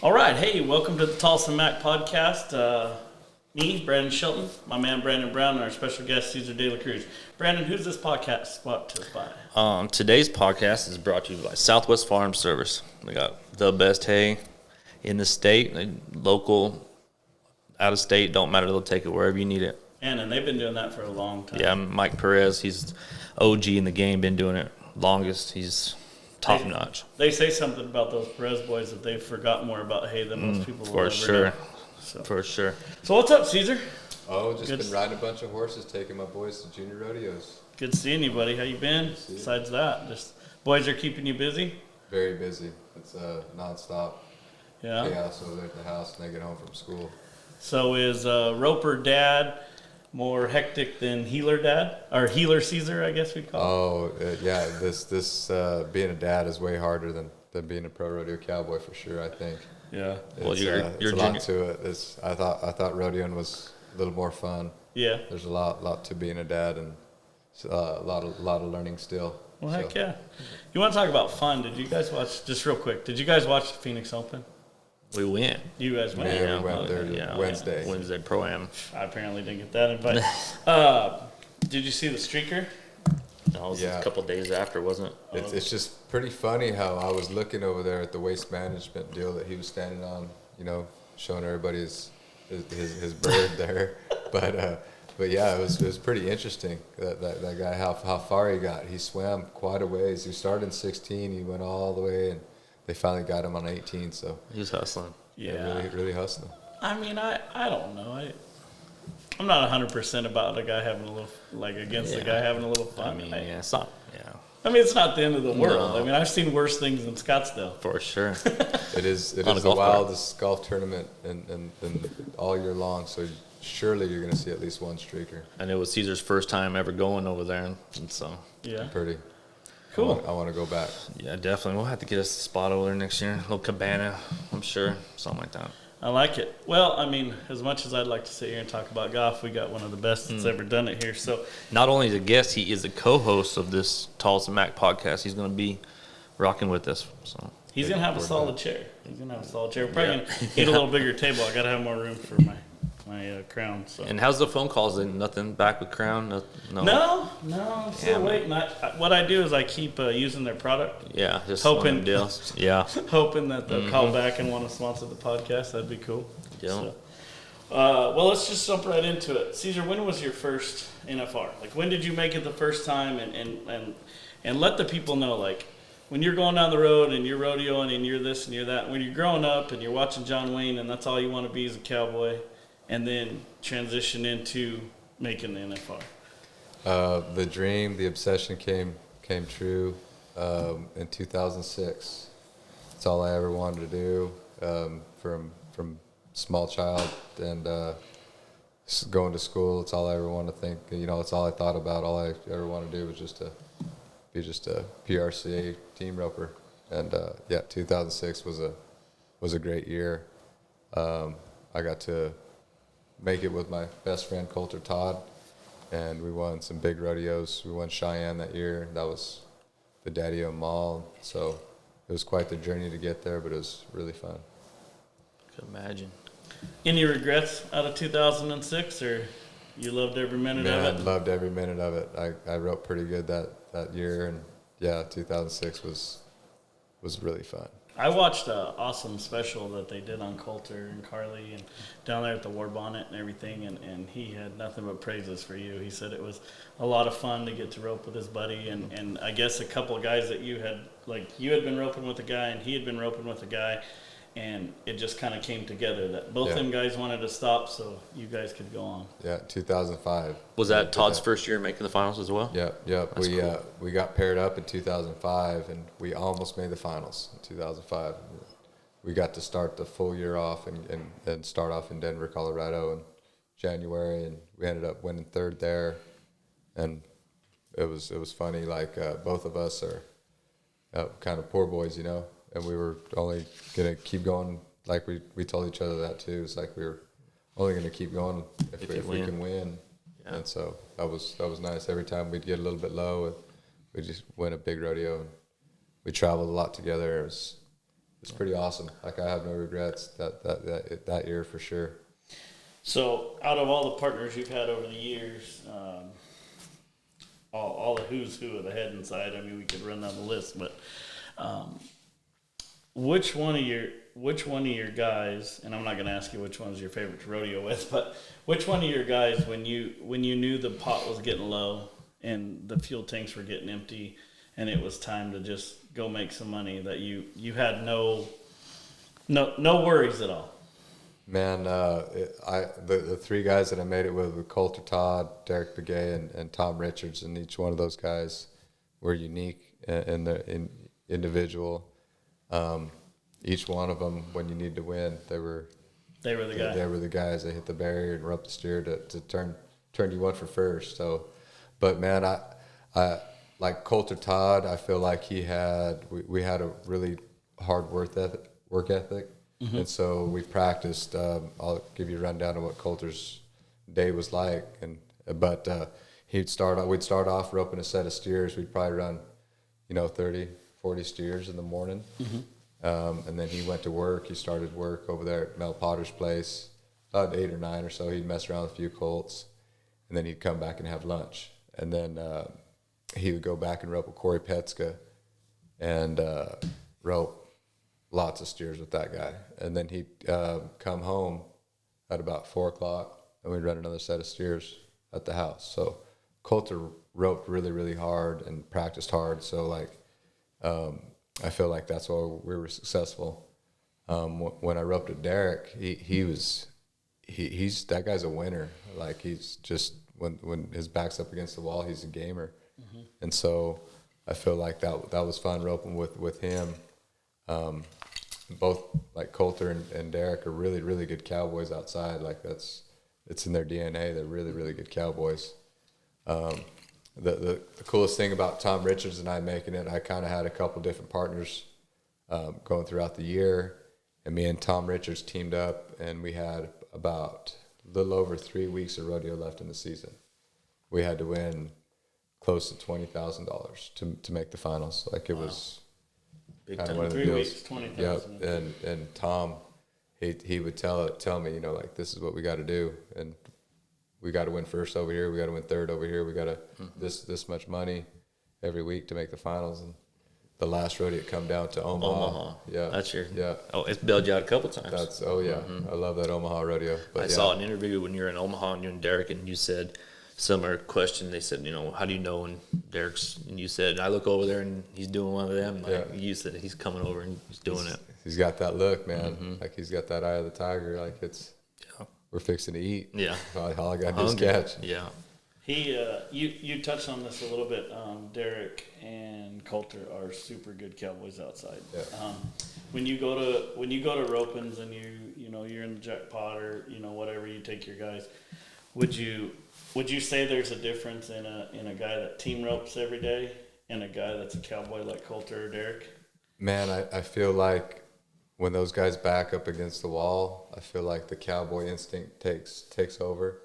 All right, hey, welcome to the Tolleson-Mack podcast. Me, Brandon Shelton, my man Brandon Brown, and our special guest Cesar de la Cruz. Brandon, who's this podcast brought to us by? Today's podcast is brought to you by Southwest Farm Service. They got the best hay in the state, local, out of state, don't matter. They'll take it wherever you need it. And they've been doing that for a long time. Yeah, Mike Perez, he's OG in the game, been doing it longest. He's top notch. They say something about those Perez boys that they've forgotten more about hay than most people will ever know. For sure. So what's up, Cesar? Oh, just been riding a bunch of horses, taking my boys to junior rodeos. Good seeing you, buddy. How you been? Besides that, just boys are keeping you busy? Very busy. It's nonstop chaos over there at the house when they get home from school. So is Roper Dad more hectic than Healer Dad? Or Healer Cesar, I guess we'd call it? Yeah, this being a dad is way harder than being a pro rodeo cowboy for sure, I think. Yeah. Well, you're a lot to it. I thought rodeoing was a little more fun. Yeah. There's a lot to being a dad, and a lot of learning still. Well, heck yeah. You want to talk about fun? Did you guys watch, just real quick, did you guys watch the Phoenix Open? We went. You guys went? Yeah, we went there Wednesday. Wednesday Pro-Am. I apparently didn't get that invite. Did you see the streaker? That was a couple days after, wasn't it? It's just pretty funny how I was looking over there at the waste management deal that he was standing on, showing everybody his bird there. But yeah, it was pretty interesting that guy how far he got. He swam quite a ways. He started in 16, he went all the way, and they finally got him on 18. So he was hustling. Yeah, really hustling. I mean, I don't know. I'm not 100% about the guy having a little, against the guy having a little fun. I mean, it's not, it's not the end of the world. No. I mean, I've seen worse things in Scottsdale. For sure. It is the wildest golf tournament in all year long, so surely you're going to see at least one streaker. And it was Caesar's first time ever going over there, and so. Yeah. Pretty. Cool. I want to go back. Yeah, definitely. We'll have to get us a spot over there next year. A little cabana, I'm sure. Something like that. I like it. Well, I mean, as much as I'd like to sit here and talk about golf, we got one of the best that's ever done it here. So, not only is a guest, he is a co-host of this Tolleson-Mack podcast. He's going to be rocking with us. So he's going to have a solid chair. We're probably going to need a little bigger table. I got to have more room for my crown. So. And how's the phone calls? Nothing back with Crown? No. I'm still waiting. What I do is I keep using their product. Yeah, just hoping deals. Yeah, hoping that they'll call back and want to sponsor the podcast. That'd be cool. Yeah. So, well, let's just jump right into it. Cesar, when was your first NFR? When did you make it the first time? And let the people know, when you're going down the road and you're rodeoing and you're this and you're that. When you're growing up and you're watching John Wayne and that's all you want to be as a cowboy. And then transition into making the NFR. The dream, the obsession came true in 2006. That's all I ever wanted to do from small child and going to school. It's all I ever wanted to think. It's all I thought about. All I ever wanted to do was just to be just a PRCA team roper. And 2006 was a great year. I got to make it with my best friend Coulter Todd, and we won some big rodeos. We won Cheyenne that year. That was the Daddy-O Mall. So it was quite the journey to get there, but it was really fun. Could imagine. Any regrets out of 2006, or you loved every minute of it? I loved every minute of it. I wrote pretty good that year, and 2006 was really fun. I watched an awesome special that they did on Coulter and Carly and down there at the War Bonnet and everything, and he had nothing but praises for you. He said it was a lot of fun to get to rope with his buddy, and I guess a couple of guys that you had been roping with a guy and he had been roping with a guy, and it just kind of came together that both them guys wanted to stop so you guys could go on. Yeah, 2005. Was that Todd's first year making the finals as well? Yep. That's cool. We got paired up in 2005, and we almost made the finals in 2005. We got to start the full year off and start off in Denver, Colorado in January, and we ended up winning third there. And it was funny, both of us are kind of poor boys, and we were only going to keep going. We told each other that too. It's we were only going to keep going if we can win. Yeah. And so that was nice. Every time we'd get a little bit low, we just win a big rodeo. And we traveled a lot together. It it's pretty awesome. Like, I have no regrets that year for sure. So, out of all the partners you've had over the years, all the who's who of the head and side, I mean, we could run down the list, but which one of your guys, and I'm not going to ask you which one's your favorite to rodeo with, but which one of your guys, when you knew the pot was getting low and the fuel tanks were getting empty and it was time to just go make some money, that you had no worries at all? Man, the three guys that I made it with Coulter Todd, Derek Begay, and Tom Richards, and each one of those guys were unique in individual. Each one of them, when you need to win, they were the guys. They were the guys that hit the barrier and rub the steer to turn you one for first. So, but man, I like Coulter Todd. I feel like we had a really hard work ethic. Mm-hmm. And so we practiced. I'll give you a rundown of what Coulter's day was like. But we'd start off roping a set of steers. We'd probably run, 30, 40 steers in the morning. Mm-hmm. And then he went to work. He started work over there at Mel Potter's place, about 8 or 9 or so. He'd mess around with a few colts, and then he'd come back and have lunch. And then he would go back and rope with Corey Petska and rope lots of steers with that guy. And then he'd come home at about 4 o'clock, and we'd run another set of steers at the house. So Coulter roped really, really hard and practiced hard. So, I feel like that's why we were successful. When I roped with Derek, he's that guy's a winner. Like, he's just, when his back's up against the wall, he's a gamer. Mm-hmm. And so I feel like that was fun roping with him. Both, like, Coulter and Derek are really, really good cowboys outside. Like, it's in their DNA. They're really, really good cowboys. The coolest thing about Tom Richards and I making it, I kind of had a couple different partners going throughout the year, and me and Tom Richards teamed up, and we had about a little over 3 weeks of rodeo left in the season. We had to win close to $20,000 to make the finals. Like, it was kind of one of the 3 deals. weeks, 20,000. Yep. And Tom, he would tell me, like, this is what we got to do, and we got to win first over here, we got to win third over here, we got to this much money every week to make the finals. And the last rodeo come down to Omaha. Yeah, that's your. Yeah. Oh, it's bailed you out a couple times. I love that Omaha rodeo. But I saw an interview when you were in Omaha and you and Derek, and you said similar question. They said, how do you know when Derek's? And you said, I look over there and he's doing one of them. You said he's coming over and he's doing it. He's got that look, man. Mm-hmm. Like, he's got that eye of the tiger. Like, we're fixing to eat. Yeah. All I got to do is catch. Yeah. You touched on this a little bit. Derek and Coulter are super good cowboys outside. Yeah. When you go to ropings and you're in the jackpot or whatever, you take your guys. Would you say there's a difference in a guy that team ropes every day and a guy that's a cowboy like Coulter or Derek? Man, I feel like when those guys back up against the wall, I feel like the cowboy instinct takes over.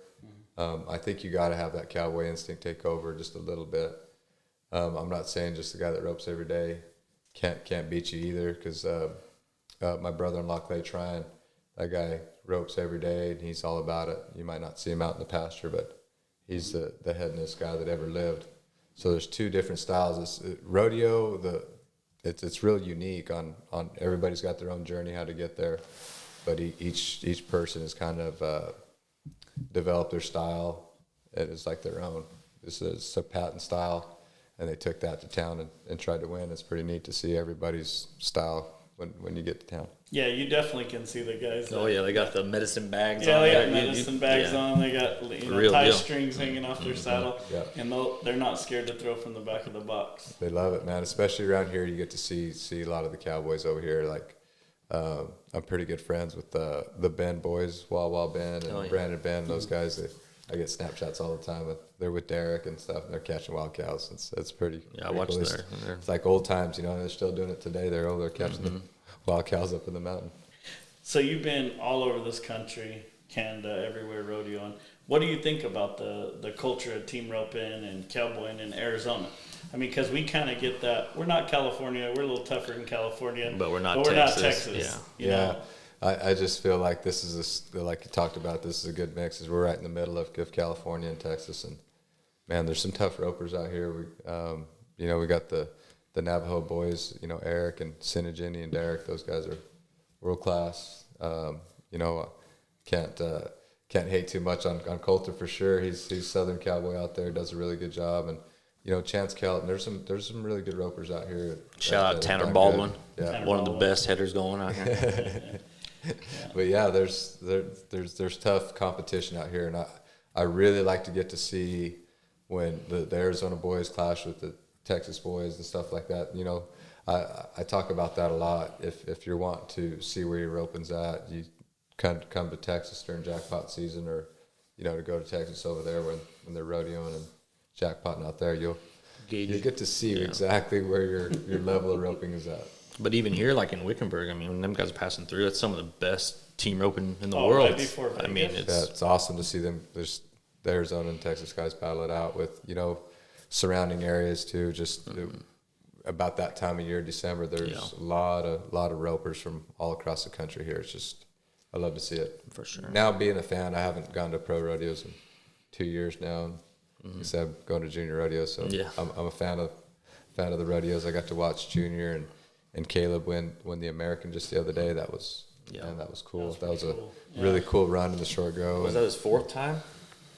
Mm-hmm. I think you got to have that cowboy instinct take over just a little bit. I'm not saying just the guy that ropes every day can't beat you either, because my brother-in-law Clay Tryon, that guy ropes every day and he's all about it. You might not see him out in the pasture, but he's the headinest guy that ever lived. So there's two different styles. Rodeo, it's real unique on everybody's got their own journey how to get there, but each person has kind of developed their style, and it's like their own. It's a patent style, and they took that to town and tried to win. It's pretty neat to see everybody's style when you get to town. Yeah, you definitely can see the guys. They got the medicine bags on. Yeah, they got medicine bags on. They got tie strings hanging off their saddle. Yeah. And they're not scared to throw from the back of the box. They love it, man. Especially around here, you get to see a lot of the cowboys over here. Like, I'm pretty good friends with the Ben boys, Wah Ben and Brandon Ben. Those guys, I get Snapchats all the time. They're with Derek and stuff, and they're catching wild cows. It's pretty. Yeah, I watched cool. It's like old times, and they're still doing it today. They're over there catching the wild cows up in the mountain. So you've been all over this country, Canada, everywhere rodeoing. What do you think about the culture of team roping and cowboying in Arizona? I mean, because we kind of get that. We're not California. We're a little tougher in California. But we're not Texas. Yeah. You know? I just feel like this is like you talked about. This is a good mix. Is we're right in the middle of California and Texas, and man, there's some tough ropers out here. We got the Navajo boys. Eric and Sinajini and Derek. Those guys are world class. Can't hate too much on Coulter for sure. He's Southern Cowboy out there. Does a really good job, and Chance Kelton. There's some really good ropers out here. Shout out Tanner Baldwin. Yeah, Tanner one of the Baldwin. best headers going out here. But yeah, there's tough competition out here, and I really like to get to see when the Arizona boys clash with the Texas boys and stuff like that. I talk about that a lot. If you want to see where your roping's at, you come to Texas during jackpot season, or to go to Texas over there when they're rodeoing and jackpotting out there. You get to see exactly where your level of roping is at. But even here, like in Wickenburg, I mean, when them guys are passing through, it's some of the best team roping in the Oh, world. right before I mean, Vegas. It's awesome to see them. There's the Arizona and Texas guys battle it out with surrounding areas too. Just about that time of year, December, there's a lot of ropers from all across the country here. It's just I love to see it for sure. Now being a fan, I haven't gone to pro rodeos in 2 years now. Instead of going to junior rodeos, so I'm a fan of the rodeos. I got to watch Junior and Caleb win the American just the other day. That was cool. That was a really cool run in the short go. Was that his fourth time?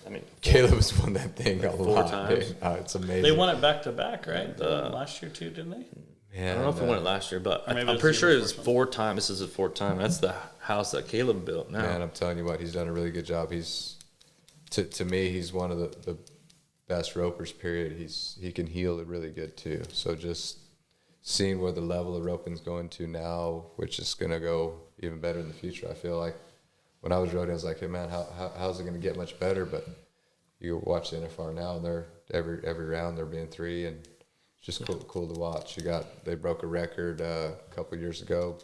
I mean, Caleb has won that thing a four lot. times. It's amazing. They won it back to back, right? Last year too, didn't they? Man, I don't know if he won it last year, but maybe I'm it's pretty the sure year it was before. 4 times. This is his 4th time. That's the house that Caleb built now. Man, I'm telling you what, he's done a really good job. He's to me, he's one of the best ropers. Period. He can heel it really good too. So just seeing where the level of roping's going to now, which is going to go even better in the future. I feel like when I was rodeoing, I was like, hey man, how's it going to get much better? But you watch the NFR now, and they're every round they're being 3, and it's just cool to watch. They broke a record a couple years ago.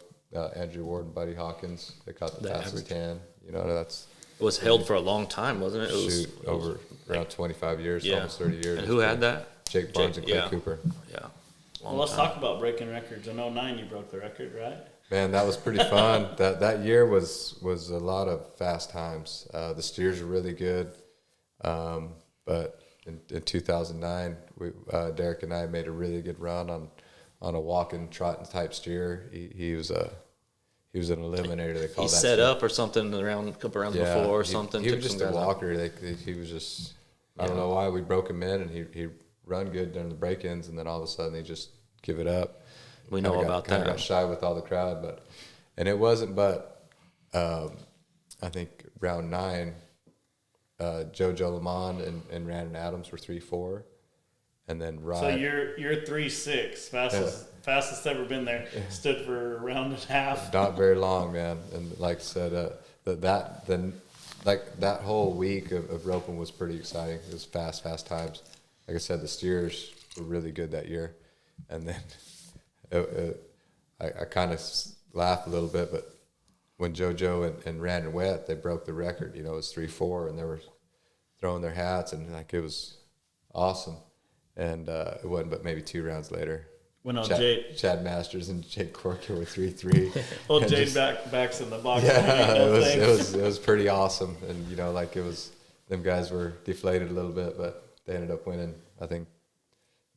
Andrew Ward and Buddy Hawkins, they caught the fastest 10. That's It was held for a long time, wasn't it? It was over around 25 years, almost 30 years. And who had that? Jake Barnes and Clay Cooper. Yeah. Well, let's talk about breaking records. In 09, you broke the record, right? Man, that was pretty fun. that year was a lot of fast times. The steers were really good, but in 2009, Derek and I made a really good run on a walking, trotting type steer. He was an eliminator. They called He that set steer. up or something a couple rounds before or something. He was took just some a guys out. walker. He was just, I don't know why we broke him in, and he run good during the break-ins, and then all of a sudden he just give it up. We know about that. Got shy with all the crowd, and it wasn't but I think round 9, JoJo Lamont and Randon Adams were 3-4, and then Ryan. So you're 3-6, fastest ever been there. Stood for a round and a half. Not very long, man. And like I said, that whole week of roping was pretty exciting. It was fast times. Like I said, the steers were really good that year, and then I kind of laughed a little bit, but when JoJo and Randon went, they broke the record. It was 3-4, and they were throwing their hats, and it was awesome. And it wasn't but maybe 2 rounds later. When Chad Masters and Jake Corker were 3-3. Old Jade backs in the box. Yeah, it was pretty awesome, and it was them guys were deflated a little bit, but they ended up winning. I think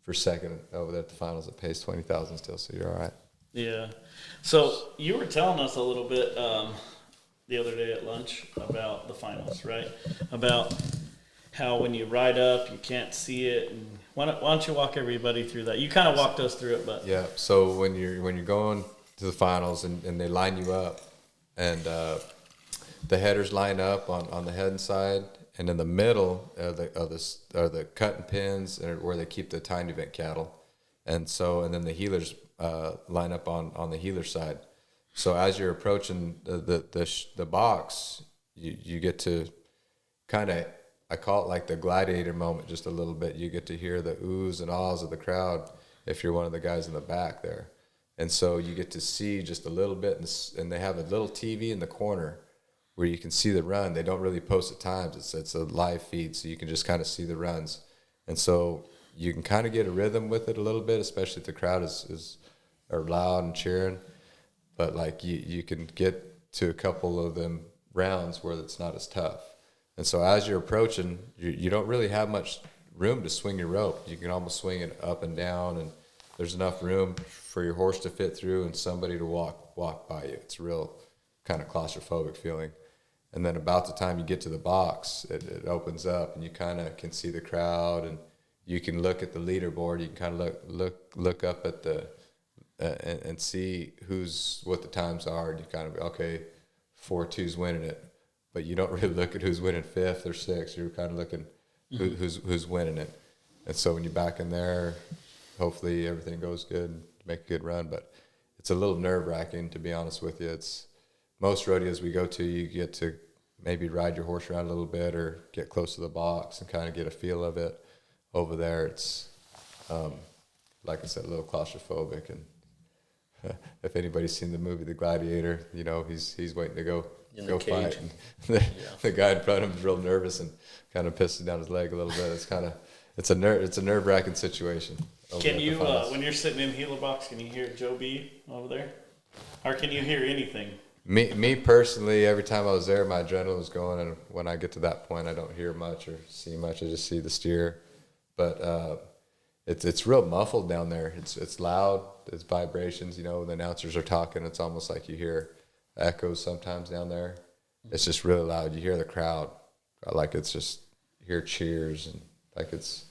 for second over there at the finals, it pays $20,000 still, so you're all right. Yeah. So you were telling us a little bit the other day at lunch about the finals, right? About how when you ride up, you can't see it. And why don't you walk everybody through that? You kind of walked us through it, but Yeah. So when you're going to the finals and they line you up, and the headers line up on the head side, and in the middle are the cutting pins where they keep the timed event cattle, and then the healers line up on the healer side. So as you're approaching the box, you get to kind of, I call it like the gladiator moment, just a little bit. You get to hear the oohs and ahs of the crowd if you're one of the guys in the back there, and so you get to see just a little bit, and they have a little TV in the corner where you can see the run. They don't really post the times. It's a live feed, so you can just kind of see the runs. And so you can kind of get a rhythm with it a little bit, especially if the crowd are loud and cheering. But like you can get to a couple of them rounds where it's not as tough. And so as you're approaching, you don't really have much room to swing your rope. You can almost swing it up and down, and there's enough room for your horse to fit through and somebody to walk by you. It's a real kind of claustrophobic feeling. And then about the time you get to the box, it opens up, and you kind of can see the crowd, and you can look at the leaderboard. You can kind of look up at the and see what the times are. And you kind of, okay, 4-2's winning it, but you don't really look at who's winning 5th or 6th. You're kind of looking who's winning it. And so when you're back in there, hopefully everything goes good, make a good run. But it's a little nerve-wracking, to be honest with you. It's most rodeos we go to, you get to maybe ride your horse around a little bit or get close to the box and kind of get a feel of it. Over there, it's like I said, a little claustrophobic. And if anybody's seen the movie The Gladiator, you know he's waiting to go fight. And the guy in front of him is real nervous and kind of pisses down his leg a little bit. It's a nerve-wracking situation. Can you, when you're sitting in healer box, can you hear Joe B over there, or can you hear anything? Me personally, every time I was there, my adrenaline was going, and when I get to that point, I don't hear much or see much. I just see the steer, but it's real muffled down there. It's loud. It's vibrations. You know, the announcers are talking. It's almost like you hear echoes sometimes down there. It's just really loud. You hear the crowd, like it's just you hear cheers, and like it's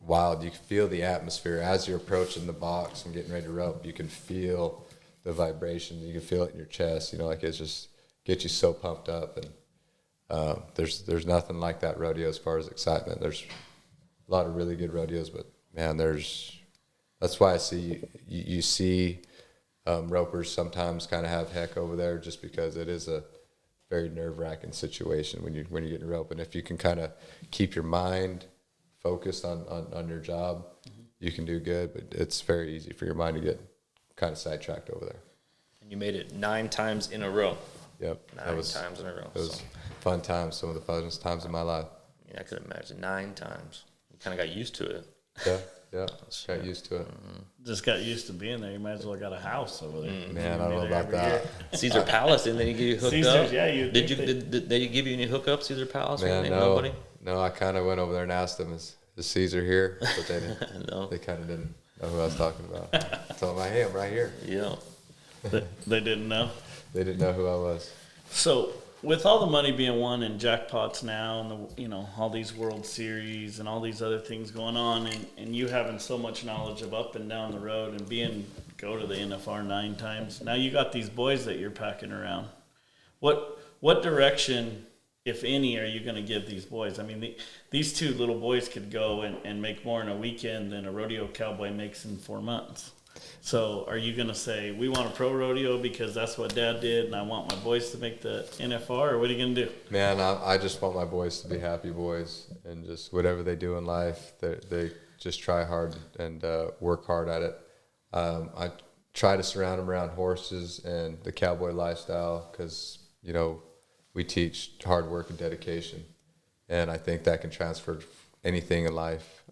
wild. You can feel the atmosphere as you're approaching the box and getting ready to rope. You can feel the vibration. You can feel it in your chest. You know, like it's just gets you so pumped up. And there's nothing like that rodeo as far as excitement. There's a lot of really good rodeos, but man, that's why I see you see ropers sometimes kind of have heck over there, just because it is a very nerve-wracking situation when you're getting rope. And if you can kind of keep your mind focused on your job, you can do good. But it's very easy for your mind to get kind of sidetracked over there. And you made it 9 times in a row. Yep. 9 times in a row. It was fun times, some of the funnest times in my life. Yeah, I could imagine 9 times. You kind of got used to it. Yeah. Got used to it. Just got used to being there. You might as well got a house over there. Man, I don't know about that. Cesar Palace, didn't they give you hooked Caesar's, up? yeah. Did they give you any hookups, Cesar Palace? Man, or no. Nobody? No, I kind of went over there and asked them, is Cesar here? But they didn't. No. They kind of didn't know who I was talking about. I told them, hey, I'm right here. Yeah. They didn't know. They didn't know who I was. So with all the money being won in jackpots now, and all these World Series and all these other things going on, and you having so much knowledge of up and down the road and go to the NFR 9 times, now you got these boys that you're packing around. What direction, if any, are you going to give these boys? I mean, these 2 little boys could go and make more in a weekend than a rodeo cowboy makes in 4 months. So are you going to say, we want a pro rodeo because that's what Dad did and I want my boys to make the NFR, or what are you going to do? Man, I just want my boys to be happy boys, and just whatever they do in life, they just try hard and work hard at it. I try to surround them around horses and the cowboy lifestyle because, we teach hard work and dedication, and I think that can transfer anything in life.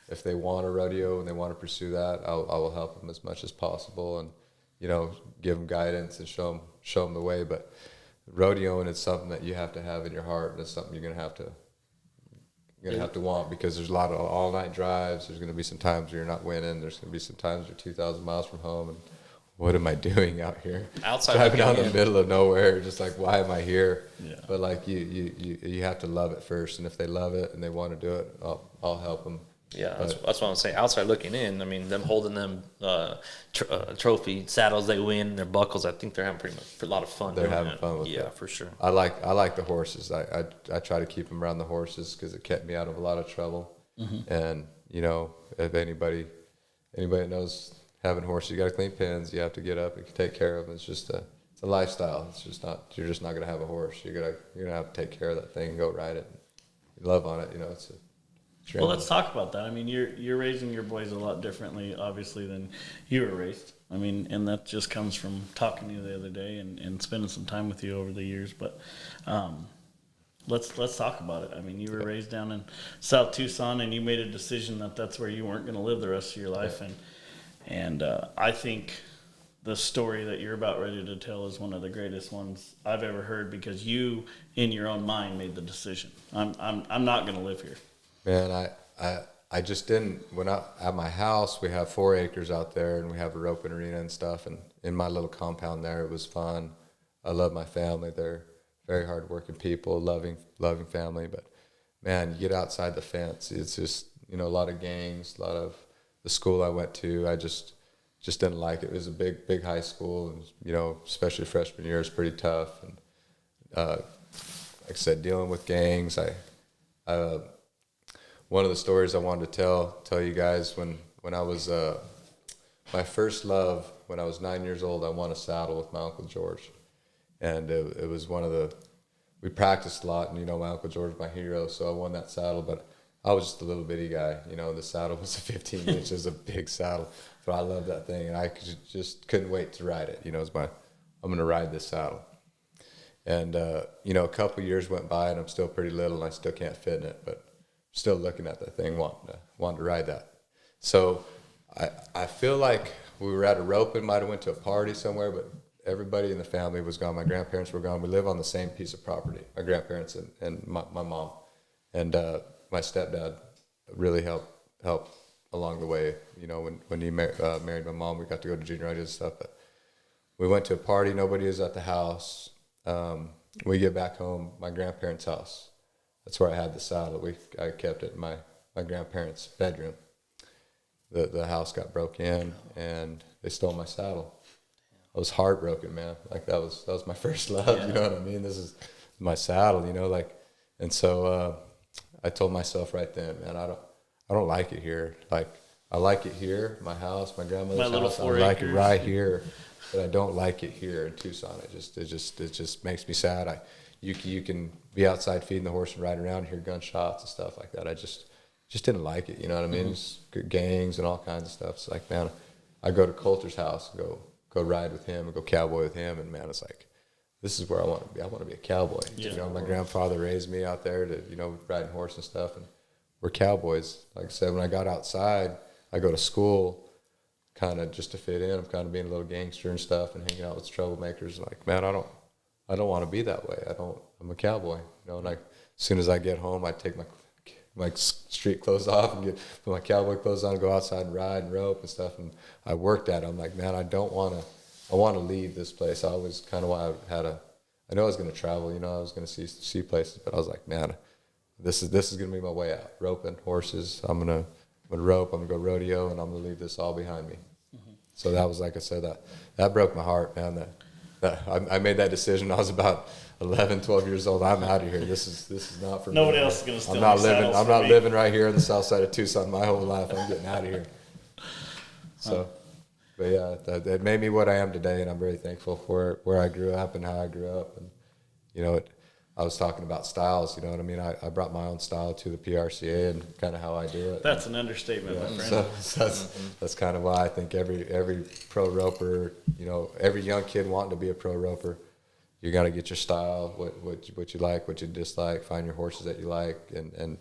If they want a rodeo and they want to pursue that, I will help them as much as possible, and give them guidance and show them the way. But rodeoing is something that you have to have in your heart, and it's something you're gonna have to want, because there's a lot of all night drives. There's gonna be some times where you're not winning. There's gonna be some times you're 2,000 miles from home, and what am I doing out here? Outside driving out in the middle of nowhere, just like, why am I here? Yeah. But like you have to love it first, and if they love it and they want to do it, I'll help them. Yeah, that's what I'm saying. Outside looking in, I mean, them holding them trophy saddles they win, their buckles, I think they're having a lot of fun. They're having fun with it. Yeah, for sure. I like the horses. I try to keep them around the horses because it kept me out of a lot of trouble. Mm-hmm. And if anybody that knows having horses, you got to clean pens. You have to get up and take care of them. It's just it's a lifestyle. It's just not. You're just not gonna have a horse. You're gonna have to take care of that thing and go ride it. You love on it. It's a well, let's talk about that. I mean, you're raising your boys a lot differently, obviously, than you were raised. I mean, and that just comes from talking to you the other day and spending some time with you over the years. But let's talk about it. I mean, you were raised down in South Tucson, and you made a decision that that's where you weren't going to live the rest of your life. And I think the story that you're about ready to tell is one of the greatest ones I've ever heard, because you, in your own mind, made the decision. I'm not going to live here. Man, I just didn't. When I at my house, we have 4 acres out there, and we have a roping arena and stuff. And in my little compound there, it was fun. I love my family. They're very hardworking people, loving family. But man, you get outside the fence, it's just, you know, a lot of gangs, a lot of the school I went to. I just didn't like it. It was a big high school, and you know, especially freshman year is pretty tough. And like I said, dealing with gangs. One of the stories I wanted to tell you guys, when I was my first love, when I was 9 years old, I won a saddle with my Uncle George. And it was we practiced a lot, and, you know, my Uncle George was my hero, so I won that saddle. But I was just a little bitty guy. You know, the saddle was a 15 inches, a big saddle. But I loved that thing, and I just couldn't wait to ride it. You know, I'm going to ride this saddle. And, you know, a couple of years went by, and I'm still pretty little, and I still can't fit in it. But still looking at that thing, wanting to ride that. So I feel like we were at a roping, might have went to a party somewhere, but everybody in the family was gone. My grandparents were gone. We live on the same piece of property, my grandparents and my mom. And my stepdad really helped along the way. You know, when he married my mom, we got to go to junior rodeos and stuff. But we went to a party. Nobody was at the house. We get back home, my grandparents' house. That's where I had the saddle. I kept it in my grandparents' bedroom. The house got broke in, and they stole my saddle. I was heartbroken, man. Like that was my first love. Yeah. You know what I mean? This is my saddle, you know, like. And so I told myself right then, man, I don't like it here. Like, I like it here, my house, my grandmother's house. I like it right here, but I don't like it here in Tucson. It just makes me sad. You can be outside feeding the horse and ride around and hear gunshots and stuff like that. I just didn't like it. You know what I mean? Mm-hmm. Gangs and all kinds of stuff. It's like, man, I go to Coulter's house, go ride with him, and go cowboy with him, and man, it's like, this is where I want to be. I want to be a cowboy. Yeah. You know, my grandfather raised me out there to, you know, riding horse and stuff, and we're cowboys. Like I said, when I got outside, I go to school kind of just to fit in. I'm kind of being a little gangster and stuff and hanging out with troublemakers. Like, man, I don't want to be that way. I'm a cowboy. You know, and as soon as I get home, I take my street clothes off and put my cowboy clothes on and go outside and ride and rope and stuff. And I worked at it. I'm like, man, I want to leave this place. I always kind of I know I was going to travel, you know, I was going to see places, but I was like, man, this is going to be my way out. Roping horses. I'm going to rope. I'm going to go rodeo, and I'm going to leave this all behind me. Mm-hmm. So that was, like I said, that broke my heart, man. I made that decision. I was about 11, 12 years old. I'm out of here. This is not for me. Nobody else is going to steal my saddles. I'm not living right here on the south side of Tucson my whole life. I'm getting out of here. So, but yeah, that made me what I am today, and I'm very thankful for where I grew up and how I grew up. And, you know, I was talking about styles, you know what I mean? I brought my own style to the PRCA and kind of how I do it. That's an understatement, my friend. So that's kind of why I think every pro roper, you know, every young kid wanting to be a pro roper, you got to get your style, what you like, what you dislike, find your horses that you like, and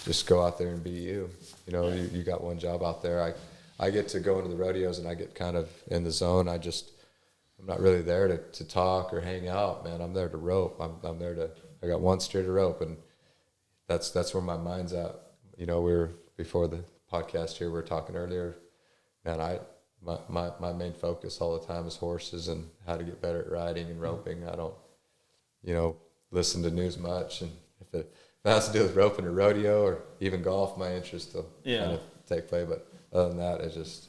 just go out there and be you. You know, you got one job out there. I get to go into the rodeos, and I get kind of in the zone. I'm not really there to talk or hang out, man. I'm there to rope. I'm there I got one steer to rope, and that's where my mind's at. You know, before the podcast here, we were talking earlier, man, my main focus all the time is horses and how to get better at riding and roping. I don't, you know, listen to news much, and if it has to do with roping or rodeo or even golf, my interest will kind of take play. But other than that, it's just,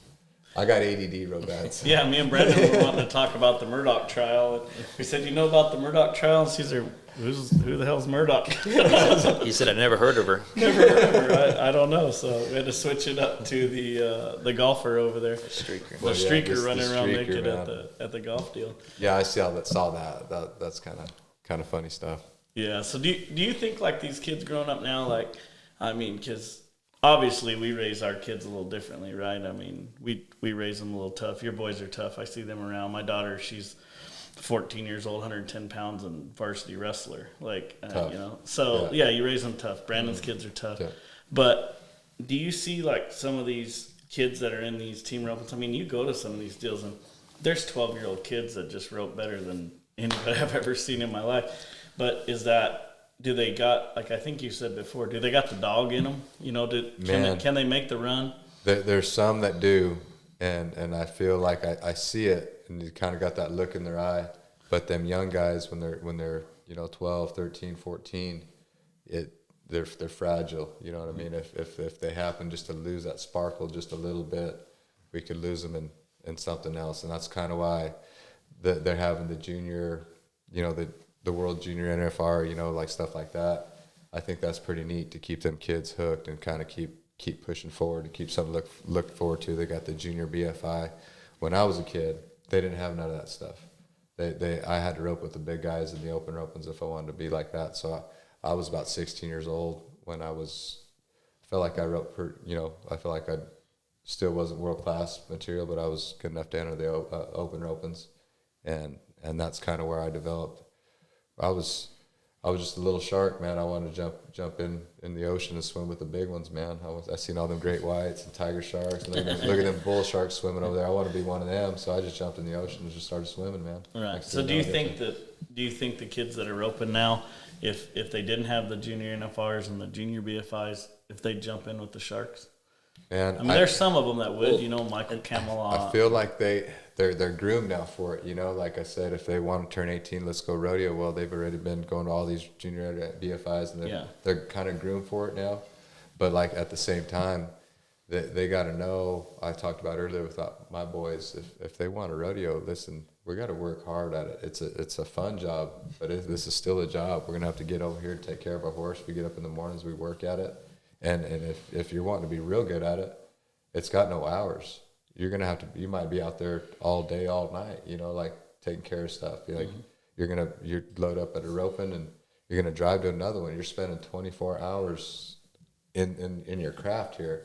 I got ADD real bad. So. Yeah, me and Brandon were wanting to talk about the Murdoch trial. And we said, you know about the Murdoch trial? And Cesar, who the hell's Murdoch? He said, I've never heard of her. Never heard of her. I don't know. So we had to switch it up to the golfer over there. The streaker running around naked at the golf deal. Yeah, I saw that. That's kind of funny stuff. Yeah. So do you think, like, these kids growing up now, like, I mean, because obviously we raise our kids a little differently, right? I mean, we raise them a little tough. Your boys are tough. I see them around. My daughter, she's 14 years old, 110 pounds, and varsity wrestler. Like, Tough. you know, so yeah, you raise them tough. Brandon's kids are tough. Yeah. But do you see like some of these kids that are in these team ropes? I mean, you go to some of these deals and there's 12-year-old kids that just rope better than anybody I've ever seen in my life. But do they got, like I think you said before, do they got the dog in them? You know, can they make the run? There's some that do, and I feel like I see it, and you kind of got that look in their eye. But them young guys, when they're 12, 13, 14, they're fragile. You know what I mean? If they happen just to lose that sparkle just a little bit, we could lose them in something else. And that's kind of why they're having the junior, the World Junior NFR, like stuff like that. I think that's pretty neat to keep them kids hooked and kind of keep pushing forward and keep something to look forward to. They got the junior BFI. When I was a kid, they didn't have none of that stuff. I had to rope with the big guys in the open ropens if I wanted to be like that. So I was about 16 years old when I felt like I roped I felt like I still wasn't world-class material, but I was good enough to enter the open ropens. And that's kind of where I developed. I was just a little shark, man. I wanted to jump in the ocean and swim with the big ones, man. I seen all them great whites and tiger sharks, and look at them bull sharks swimming over there. I want to be one of them, so I just jumped in the ocean and just started swimming, man. Right. So do you think the kids that are roping now, if they didn't have the junior NFRs and the junior BFIs, if they jump in with the sharks? And I mean, there's some of them that would, Michael Camelot. I feel like they're groomed now for it, like I said, if they want to turn 18, let's go rodeo. Well, they've already been going to all these junior BFIs, and they're kind of groomed for it now. But like at the same time, they got to know, I talked about earlier with my boys, if they want a rodeo, listen, we got to work hard at it. It's a fun job, but this is still a job. We're going to have to get over here and take care of our horse. We get up in the mornings, we work at it. And if you're wanting to be real good at it, it's got no hours. You're going to have to, you might be out there all day, all night, like taking care of stuff. You load up at a roping and you're going to drive to another one. You're spending 24 hours in your craft here.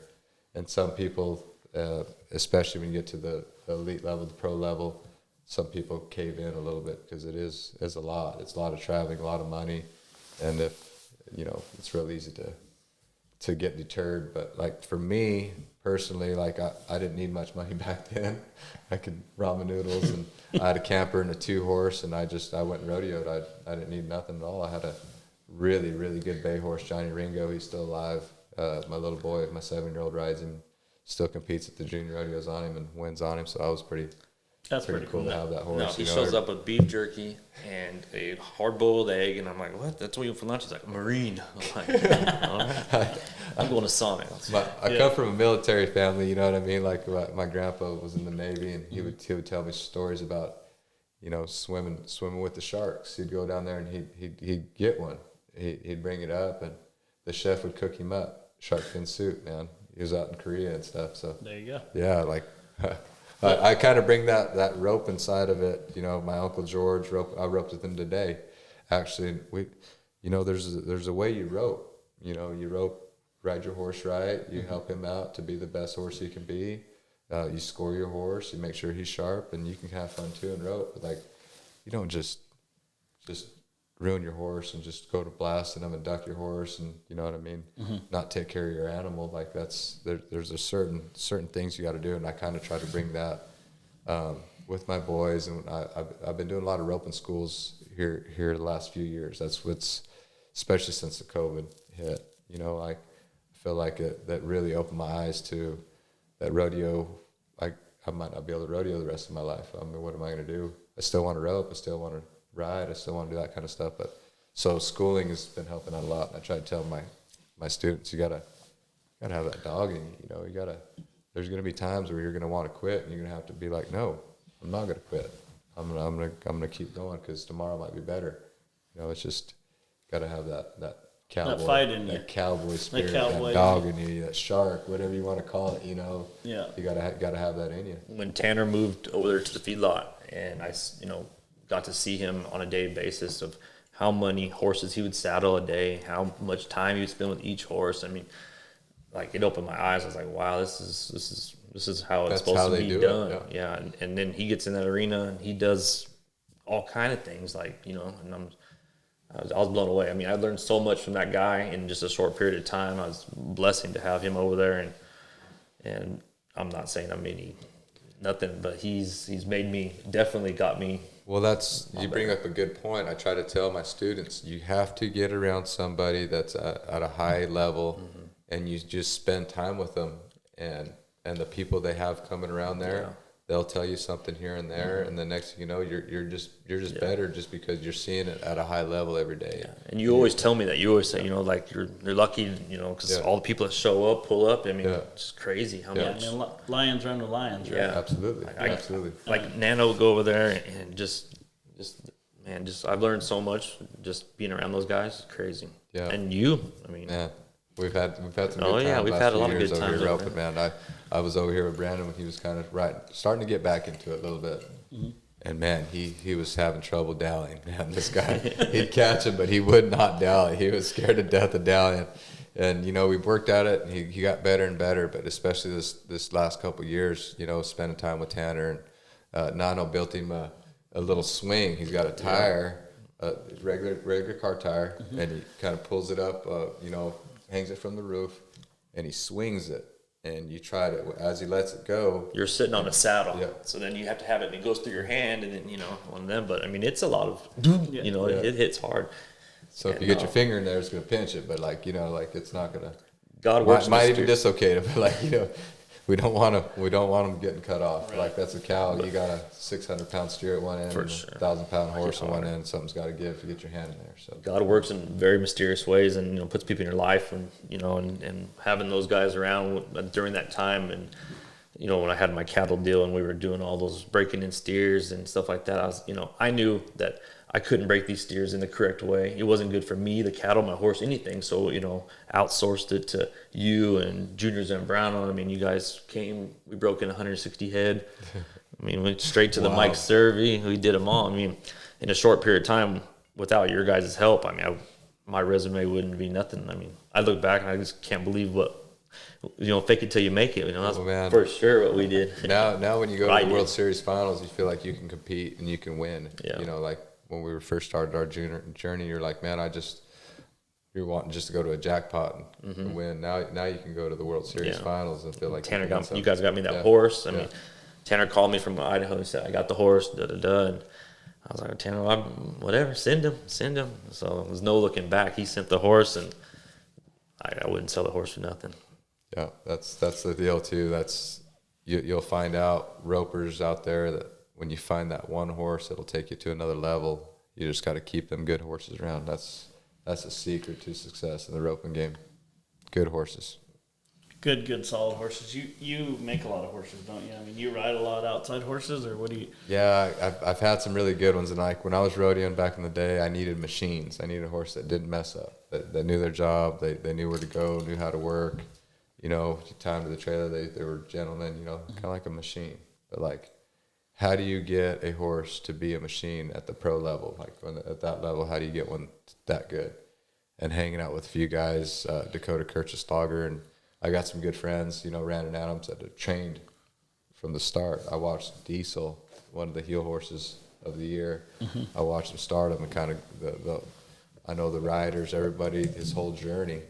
And some people, especially when you get to the elite level, the pro level, some people cave in a little bit because it is a lot. It's a lot of traveling, a lot of money. And it's real easy to get deterred. But like for me personally, like I didn't need much money back then. I could ramen noodles, and I had a camper and a 2-horse, and I went and rodeoed. I didn't need nothing at all. I had a really, really good bay horse, Johnny Ringo. He's still alive. My little boy, my 7-year-old, rides him, still competes at the junior rodeos on him and wins on him. So I was pretty cool to have that horse. No, he shows up with beef jerky and a hard-boiled egg, and I'm like, what? That's what you eat for lunch? He's like, Marine. I'm like, all right. I'm going to Sonic. I come from a military family, you know what I mean? Like my grandpa was in the Navy, and he would tell me stories about, swimming with the sharks. He'd go down there and he'd get one. He'd bring it up, and the chef would cook him up shark fin soup. Man, he was out in Korea and stuff. So there you go. Yeah, like. I kind of bring that rope inside of it. My Uncle George I roped with him today. Actually, there's a way you rope. You rope, ride your horse right. You help him out to be the best horse he can be. You score your horse. You make sure he's sharp, and you can have fun too and rope. But like, you don't just ruin your horse and just go to blasting them and duck your horse, and you know what I mean. Mm-hmm. Not take care of your animal. Like there's a certain things you got to do, and I kind of try to bring that with my boys. And I've been doing a lot of roping schools here the last few years. That's what's, especially since the COVID hit. I feel like that really opened my eyes to that rodeo. I might not be able to rodeo the rest of my life. I mean, what am I going to do? I still want to rope. I still want to ride. I still want to do that kind of stuff. But so schooling has been helping out a lot. And I try to tell my students, you gotta have that dog in you. You gotta. There's gonna be times where you're gonna want to quit, and you're gonna have to be like, no, I'm not gonna quit. I'm gonna keep going because tomorrow might be better. It's just gotta have that cowboy, that fight in that you. Cowboy spirit, cowboy that dog in you, that shark, whatever you want to call it. Yeah. You gotta have that in you. When Tanner moved over there to the feedlot, and I got to see him on a daily basis of how many horses he would saddle a day, how much time he would spend with each horse. I mean, like, it opened my eyes. I was like, wow, this is how it's supposed to be done. Yeah. And then he gets in that arena and he does all kind of things, like, you know, and I was blown away. I mean, I learned so much from that guy in just a short period of time. I was blessing to have him over there, and I'm not saying I'm nothing, but he's made me, definitely got me. Well, you bring up a good point. I try to tell my students, you have to get around somebody that's at a high level, and you just spend time with them, and the people they have coming around there, they'll tell you something here and there, and the next thing you know, you're just better just because you're seeing it at a high level every day. Yeah. And you always tell me that. You always say, you know, like you're lucky, you know, because all the people that show up, pull up. I mean, it's crazy how much. I mean, lions run with lions, right? Yeah, absolutely, absolutely. Like Nano would go over there and just I've learned so much just being around those guys. Crazy. Yeah. And you, I mean. Yeah. We've had some good times. We've had a lot of good times over here, man. I was over here with Brandon when he was kind of starting to get back into it a little bit. And man, he was having trouble dallying. Man, this guy, he'd catch him, but he would not dally. He was scared to death of dallying. And you know, we've worked at it, and he got better and better. But especially this last couple of years, you know, spending time with Tanner, and Nano built him a little swing. He's got a tire, regular car tire, and he kind of pulls it up, you know, hangs it from the roof, and he swings it. And you try it as he lets it go. You're sitting on a saddle, so then you have to have it, and it goes through your hand, and then, you know, one of them. But I mean, it's a lot of, you know, it hits hard. So if you get your finger in there, it's gonna pinch it. But like, you know, like it's not gonna. God works. Might even dislocate it, but like, you know, we don't want them getting cut off. Right. Like that's a cow. You got a 600-pound steer at one end, and a 1,000-pound horse at one end. Something's got to give to get your hand in there. So God works in very mysterious ways, and, you know, puts people in your life, and, you know, and having those guys around during that time, and, you know, when I had my cattle deal and we were doing all those breaking in steers and stuff like that, I knew that I couldn't break these steers in the correct way. It wasn't good for me, the cattle, my horse, anything. So, you know, outsourced it to you and Juniors and Brown. I mean, you guys came, we broke in 160 head. I mean, went straight to the Mike Servey. We did them all. I mean, in a short period of time, without your guys' help, I mean, my resume wouldn't be nothing. I mean, I look back and I just can't believe what, you know, fake it till you make it. You know, that's for sure what we did. Now when you go to the World Series finals, you feel like you can compete and you can win. Yeah. You know, like when we first started our journey, you're like, man, you're wanting just to go to a jackpot and win. Now you can go to the World Series finals and feel like you guys got me that horse. I mean, Tanner called me from Idaho and said, I got the horse, and I was like, Tanner, whatever, send him. So there was no looking back. He sent the horse, and I wouldn't sell the horse for nothing. Yeah, that's the deal too. You'll find out, ropers out there, that when you find that one horse, it'll take you to another level. You just got to keep them good horses around. That's a secret to success in the roping game. Good horses. Good, solid horses. You make a lot of horses, don't you? I mean, you ride a lot outside horses, or what do you? Yeah, I've had some really good ones. And like when I was rodeoing back in the day, I needed machines. I needed a horse that didn't mess up, that knew their job, they knew where to go, knew how to work. You know, time to the trailer, they were gentlemen. You know, kind of like a machine. But like, how do you get a horse to be a machine at the pro level? Like at that level, how do you get one that good? And hanging out with a few guys, Dakota Kirchestogger, and I got some good friends, you know, Randon Adams, that had trained from the start. I watched Diesel, one of the heel horses of the year. I watched him start him, and kind of I know the riders, everybody, his whole journey.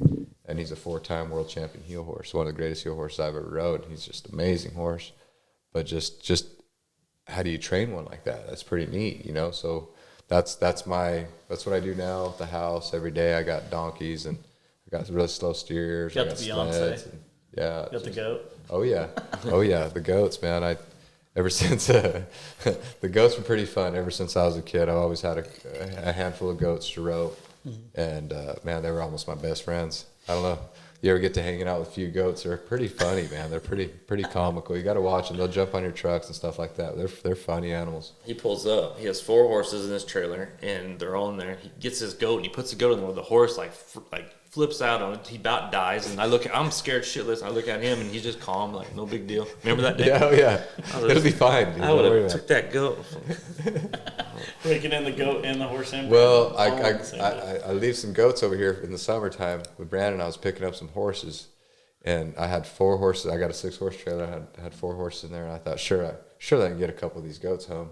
And he's a 4-time world champion heel horse, one of the greatest heel horses I've ever rode. He's just an amazing horse. But just how do you train one like that? That's pretty neat, you know. So that's what I do now at the house every day. I got donkeys, and I got really slow steers. Got I got the sleds. Beyonce. Yeah. Got the goat. Oh yeah, the goats, man. Ever since the goats were pretty fun. Ever since I was a kid, I always had a handful of goats to rope, and man, they were almost my best friends. I don't know. You ever get to hanging out with a few goats? They're pretty funny, man. They're pretty comical. You got to watch them. They'll jump on your trucks and stuff like that. They're funny animals. He pulls up. He has 4 horses in his trailer, and they're all in there. He gets his goat, and he puts the goat in there. Where the horse like flips out on it. He about dies, and I'm scared shitless. And I look at him, and he's just calm, like no big deal. Remember that day? Yeah. It'll be fine. Dude. I would have took that goat. Breaking in the goat and the horse. Well, I leave some goats over here in the summertime with Brandon. I was picking up some horses, and I had 4 horses. I got a 6-horse trailer. I had 4 horses in there, and I thought, sure I can get a couple of these goats home.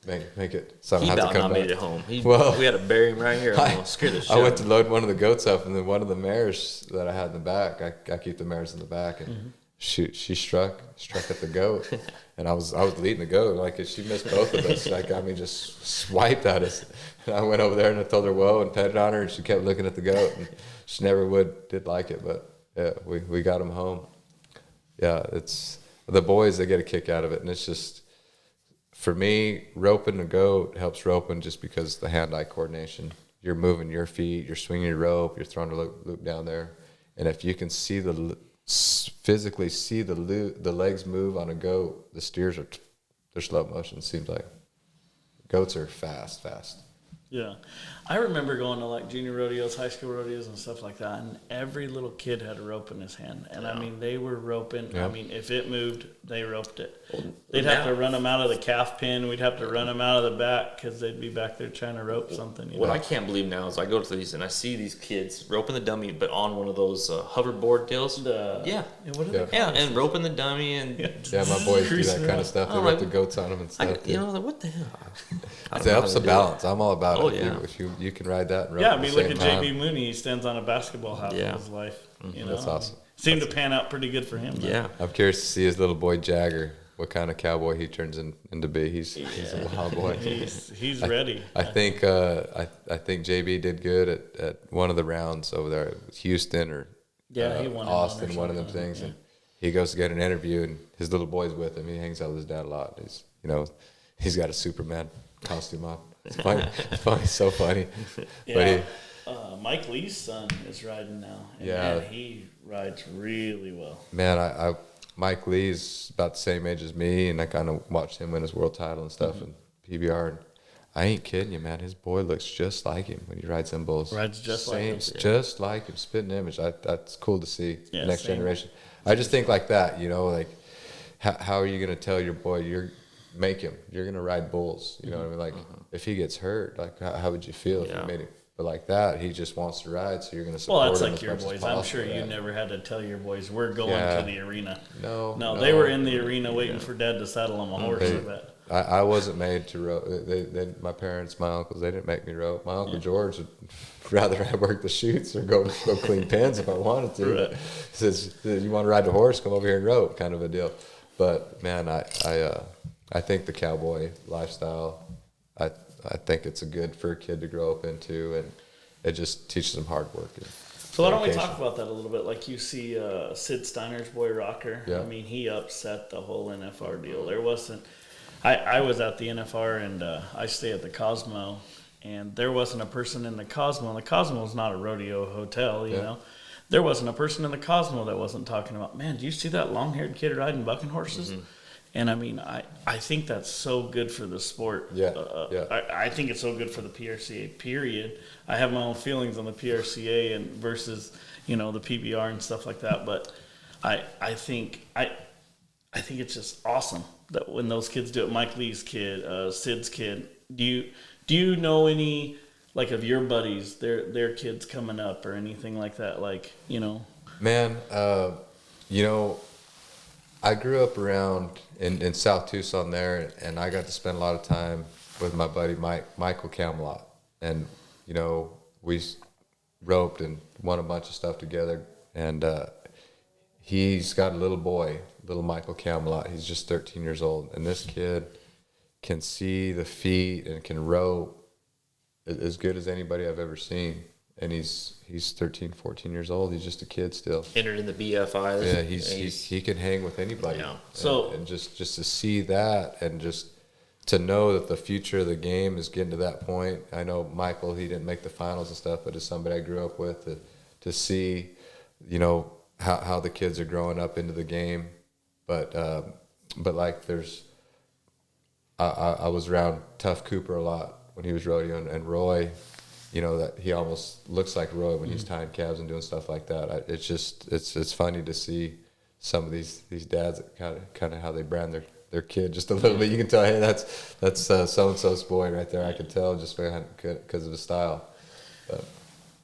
make it. So I He don't have about to come not back. made it home. Well, we had to bury him right here. Almost scared the shit. I went to load one of the goats up, and then one of the mares that I had in the back, I keep the mares in the back, and she struck at the goat, and I was leading the goat. Like, if she missed both of us, like, I mean, just swiped at us. And I went over there and I told her whoa and petted on her, and she kept looking at the goat, and she never did like it, but yeah, we got him home. Yeah, it's the boys, they get a kick out of it, and it's just, for me, roping a goat helps roping just because the hand-eye coordination. You're moving your feet, you're swinging your rope, you're throwing a loop down there, and if you can see physically see the legs move on a goat, the steers they're slow motion. It seems like goats are fast. Yeah. I remember going to like junior rodeos, high school rodeos and stuff like that, and every little kid had a rope in his hand. And I mean, they were roping. Yeah. I mean, if it moved, they roped it. They'd have to run them out of the calf pin. We'd have to run them out of the back because they'd be back there trying to rope something. What I can't believe now is I go to these and I see these kids roping the dummy, but on one of those hoverboard deals. What are they called? Yeah, and roping the dummy and Yeah, my boys do that kind of stuff. They rope the goats on them and stuff. like, what the hell? It helps the balance. I'm all about Oh, it. yeah. If you can ride that and rope Yeah, I at mean, the look same at time. JB Mooney. He stands on a basketball half of his life. You know, That's awesome. Seemed to pan out pretty good for him. Though. Yeah. I'm curious to see his little boy Jagger, what kind of cowboy he turns into be. He's a wild boy. He's ready. I think JB did good at one of the rounds over there, Houston or He won Austin, one of them something, things, yeah. and he goes to get an interview, and his little boy's with him. He hangs out with his dad a lot. He's got a Superman costume on. It's funny, so funny. Yeah. But Mike Lee's son is riding now. And Yeah. man, he rides really well. man, Mike Lee's about the same age as me, and I kind of watched him win his world title and stuff and PBR. And I ain't kidding you, man. His boy looks just like him when he rides them bulls. Rides just like him. Just like him, spitting image. That's cool to see. Yeah, The next same. generation. I just think like that, like how are you going to tell your boy you're going to ride bulls? You know what I mean? Like if he gets hurt, like how would you feel if you made him? But like that, he just wants to ride, so you're going to support Well, that's him like as your much as boys. I'm possible. sure you Yeah. never had to tell your boys, we're going Yeah. to the arena. No, They were in the arena waiting for Dad to saddle him a horse. I bet. I wasn't made to rope. My parents, my uncles, they didn't make me rope. My Uncle George would rather I work the chutes or go clean pens if I wanted to. Right. He says, you want to ride the horse, come over here and rope, kind of a deal. But man, I think the cowboy lifestyle, I think it's a good for a kid to grow up into, and it just teaches them hard work. So why don't we dedication. talk about that a little bit? Like you see Sid Steiner's boy Rocker. Yeah. I mean, he upset the whole NFR deal. There wasn't. I was at the NFR and I stay at the Cosmo, and there wasn't a person in the Cosmo. And the Cosmo is not a rodeo hotel, you know. There wasn't a person in the Cosmo that wasn't talking about, man, do you see that long-haired kid riding bucking horses? And I mean, I think that's so good for the sport. Yeah, I think it's so good for the PRCA, period. I have my own feelings on the PRCA and versus, the PBR and stuff like that. But I think it's just awesome that when those kids do it, Mike Lee's kid, Sid's kid, do you know any, like, of your buddies, their kids coming up or anything like that? Like, Man, I grew up around in South Tucson there, and I got to spend a lot of time with my buddy Michael Camelot. And, we roped and won a bunch of stuff together. And he's got a little boy, little Michael Camelot. He's just 13 years old. And this kid can see the feet and can rope as good as anybody I've ever seen. And he's 13, 14 years old. He's just a kid still. Entered in the BFI. Yeah, he can hang with anybody. Yeah. So and just to see that, and just to know that the future of the game is getting to that point. I know Michael, he didn't make the finals and stuff, but as somebody I grew up with, to see, how the kids are growing up into the game. But like I was around Tough Cooper a lot when he was rodeoing, and Roy. That he almost looks like Roy when he's tying calves and doing stuff like that. It's funny to see some of these dads that kind of how they brand their kid just a little bit. You can tell, hey, that's so and so's boy right there. I could tell just because of his style. But,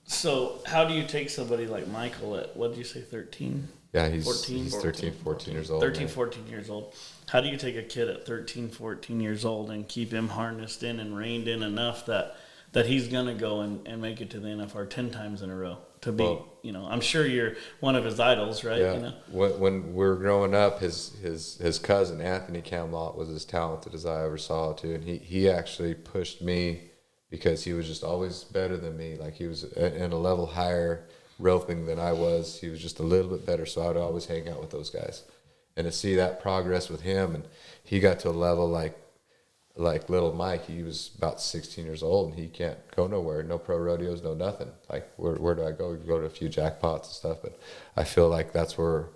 So how do you take somebody like Michael at, what did you say, 13? Yeah, he's 14? 13, 14 years old. 13, man. 14 years old. How do you take a kid at 13, 14 years old and keep him harnessed in and reined in enough that he's going to go and make it to the NFR 10 times in a row? To be, Well, I'm sure you're one of his idols, right? Yeah. When we were growing up, his cousin Anthony Camlott was as talented as I ever saw too, and he actually pushed me because he was just always better than me. Like he was in a level higher roping than I was. He was just a little bit better, so I would always hang out with those guys. And to see that progress with him, and he got to a level like little Mike, he was about 16 years old, and he can't go nowhere, no pro rodeos, no nothing. Like where do I go? Go to a few jackpots and stuff, but I feel like that's where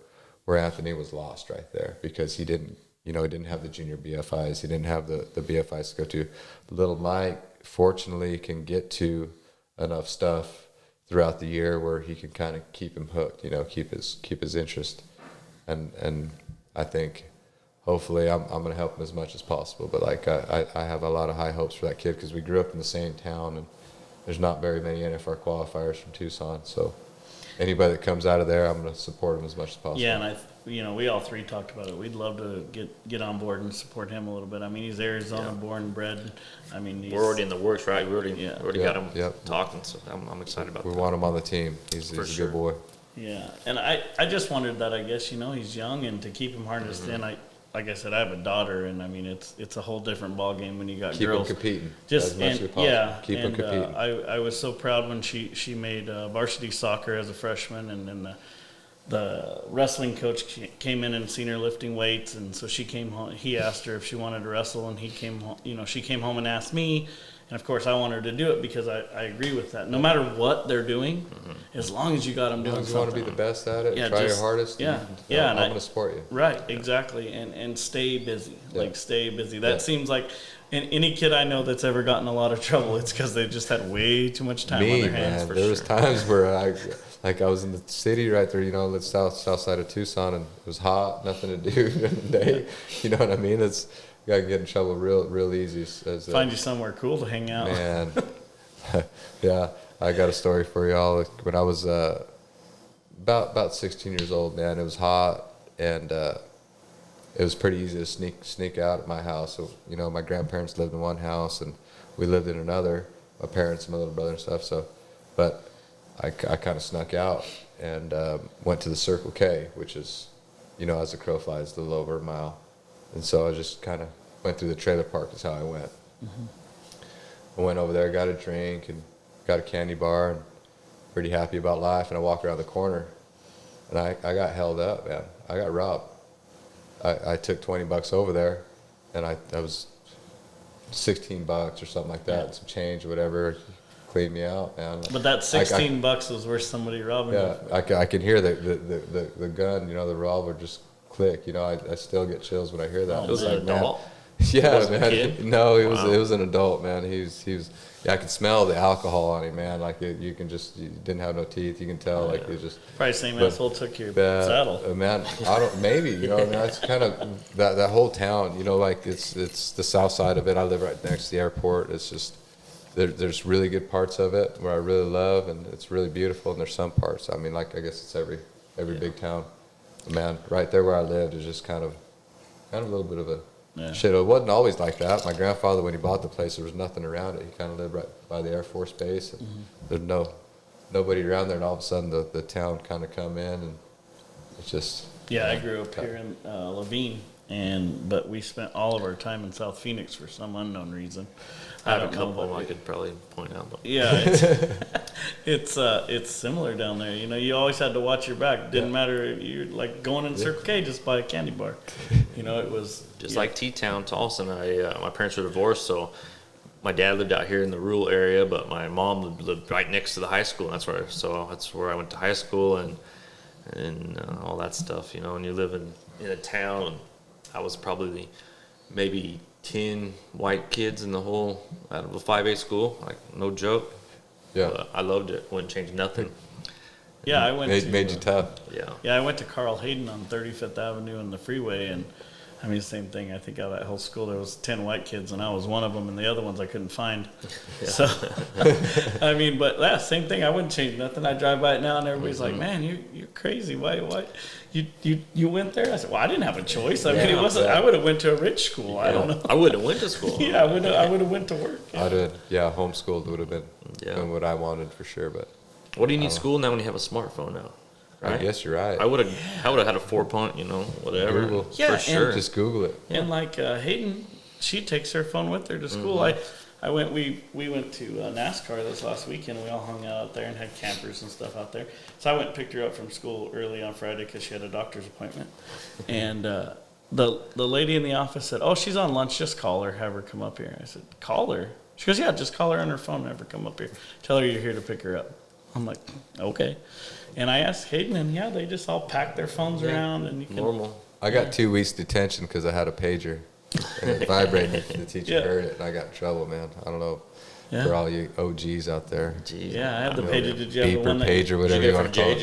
Anthony was lost right there, because he didn't have the junior BFIs, he didn't have the BFIs to go to. Little Mike, fortunately, can get to enough stuff throughout the year where he can kind of keep him hooked, keep his interest, and I think hopefully I'm going to help him as much as possible. But like I have a lot of high hopes for that kid, because we grew up in the same town, and there's not very many NFR qualifiers from Tucson, so anybody that comes out of there, I'm going to support him as much as possible. Yeah, and we all three talked about it. We'd love to get on board and support him a little bit. I mean, he's Arizona born and bred. I mean, we're already in the works, right? We already got him talking, so I'm excited about that. We want him on the team. He's a good boy. Yeah, and I just wondered that, I guess, he's young, and to keep him harnessed in, like I said, I have a daughter, and I mean, it's a whole different ball game when you got Keep girls. Keep them competing Just as much as possible. Yeah, Keep them competing. I was so proud when she made varsity soccer as a freshman, and then the wrestling coach came in and seen her lifting weights, and so she came home. He asked her if she wanted to wrestle, and he came home. She came home and asked me, and of course I wanted her to do it, because I agree with that. No matter what they're doing, as long as you got them doing something. You want to be the best at it. Yeah, try your hardest. Yeah, I'm going to support you. Right, exactly, and stay busy. Yeah. Like stay busy. That seems like. And any kid I know that's ever gotten a lot of trouble, it's because they just had way too much time on their hands. Man, there was times where I was in the city right there, the south side of Tucson, and it was hot, nothing to do during the day. You know what I mean? It's you got to get in trouble real easy. Find you somewhere cool to hang out. Man, yeah, I got a story for y'all. When I was about 16 years old, man, it was hot, and it was pretty easy to sneak out at my house. So, my grandparents lived in one house, and we lived in another, my parents and my little brother and stuff. So, but I kind of snuck out and went to the Circle K, which is, as the crow flies, a little over a mile. And so I just kind of went through the trailer park is how I went. Mm-hmm. I went over there, got a drink, and got a candy bar, and pretty happy about life. And I walked around the corner, and I got held up, man. I got robbed. I took $20 over there, and that was $16 or something like that, some change or whatever, cleaned me out, man. But that $16 was worth somebody robbing you. Yeah, I can hear the gun, the revolver just click. I still get chills when I hear that. It was an adult? Yeah, man. No, it was an adult, man. He was. Yeah, I could smell the alcohol on him, man. Like you didn't have no teeth. You can tell, like it just. Probably same asshole took your saddle. Man, maybe, that's kind of that whole town, like it's the south side of it. I live right next to the airport. It's just, there's really good parts of it where I really love, and it's really beautiful, and there's some parts, I mean, like, I guess it's every big town. But man, right there where I lived is just kind of a little bit of a shit. It wasn't always like that. My grandfather, when he bought the place, there was nothing around it. He kind of lived right by the Air Force Base, and there's nobody around there, and all of a sudden the town kind of come in, and it's just. Yeah, I grew up here in Laveen, but we spent all of our time in South Phoenix for some unknown reason. I have a couple I could probably point out. But. Yeah, it's similar down there. You always had to watch your back. Didn't matter if you're like going in Circle K, just buy a candy bar. It was just like T-Town, Tolleson. My parents were divorced, so my dad lived out here in the rural area, but my mom lived right next to the high school. That's where I went to high school and all that stuff. And you live in a town. And I was probably maybe 10 white kids in the whole out of a 5A school, like no joke. Yeah, but I loved it. Wouldn't change nothing. Yeah, I went. Made you tough. Yeah. Yeah, I went to Carl Hayden on 35th Avenue and the freeway, and I mean, same thing. I think out of that whole school, there was 10 white kids, and I was one of them, and the other ones I couldn't find. Yeah. So, I mean, but yeah, same thing. I wouldn't change nothing. I drive by it now, and everybody's like, "Man, you're crazy. Why? You went there?" I said, "Well, I didn't have a choice. I mean, it wasn't. I would have went to a rich school. I don't know. I would have went to school. Yeah, I would have went to work. Yeah. I'd have, homeschooled would have been what I wanted for sure. But what do you need school now when you have a smartphone now? Right? I guess you're right. I would have had a 4-point, whatever. Google. For sure. Just Google it. And like Hayden, she takes her phone with her to school. We went to NASCAR this last weekend. We all hung out there and had campers and stuff out there. So I went and picked her up from school early on Friday because she had a doctor's appointment. And the lady in the office said, "Oh, she's on lunch. Just call her. Have her come up here." I said, "Call her?" She goes, "Yeah, just call her on her phone and have her come up here. Tell her you're here to pick her up." I'm like, "Okay." And I asked Hayden, and they just all pack their phones around, and you can. Normal. I got 2 weeks detention because I had a pager, and it vibrated. The teacher heard it, and I got in trouble, man. I don't know for all you OGs out there. Jeez. Yeah, I had the pager. Did you have the Beeper, one that? pager, whatever you want to call it.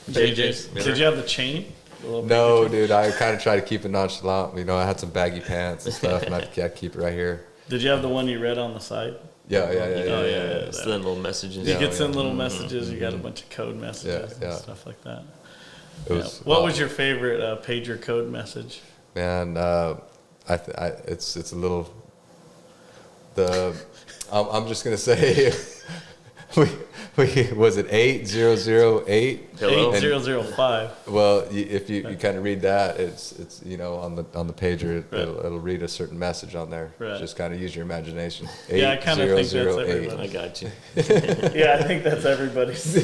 JJ's. Did you have the chain? No, dude. I kind of try to keep it nonchalant. I had some baggy pants and stuff, and I'd keep it right here. Did you have the one you read on the side? Yeah. Send little messages. You could send little messages. You got a bunch of code messages and stuff like that. What was your favorite pager code message? Man, it's a little. I'm just gonna say, was it 8008? Hello? 8005. Well, if you kind of read that, it's on the pager, it'll read a certain message on there. Right. Just kind of use your imagination. Yeah, I kind of think that's everybody. I got you. Yeah, I think that's everybody's.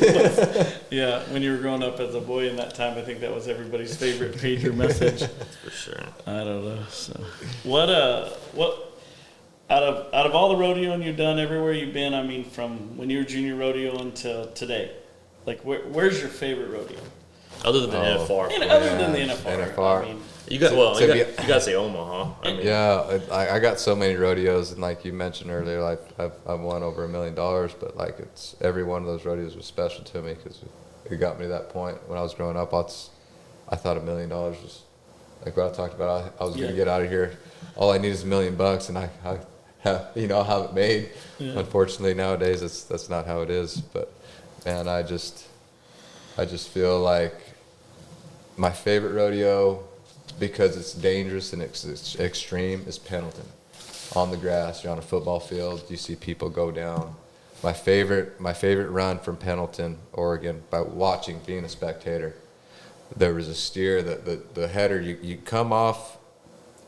Yeah, when you were growing up as a boy in that time, I think that was everybody's favorite pager message. For sure. I don't know. So, what out of all the rodeoing you've done, everywhere you've been, I mean, from when you were junior rodeo until today, like where's your favorite rodeo? Other than the NFR. Other than the NFR. I mean, you gotta say Omaha. I mean, I got so many rodeos, and like you mentioned earlier, like I've won over $1 million, but like it's every one of those rodeos was special to me because it got me to that point. When I was growing up, I thought $1 million was like what I talked about. I was gonna get out of here. All I need is $1 million, and I I'll have it made. Yeah. Unfortunately, nowadays that's not how it is. But man, I just feel like my favorite rodeo, because it's dangerous and it's extreme, is Pendleton. On the grass, you're on a football field, you see people go down. My favorite run from Pendleton, Oregon, by watching, being a spectator, there was a steer that the header, you come off,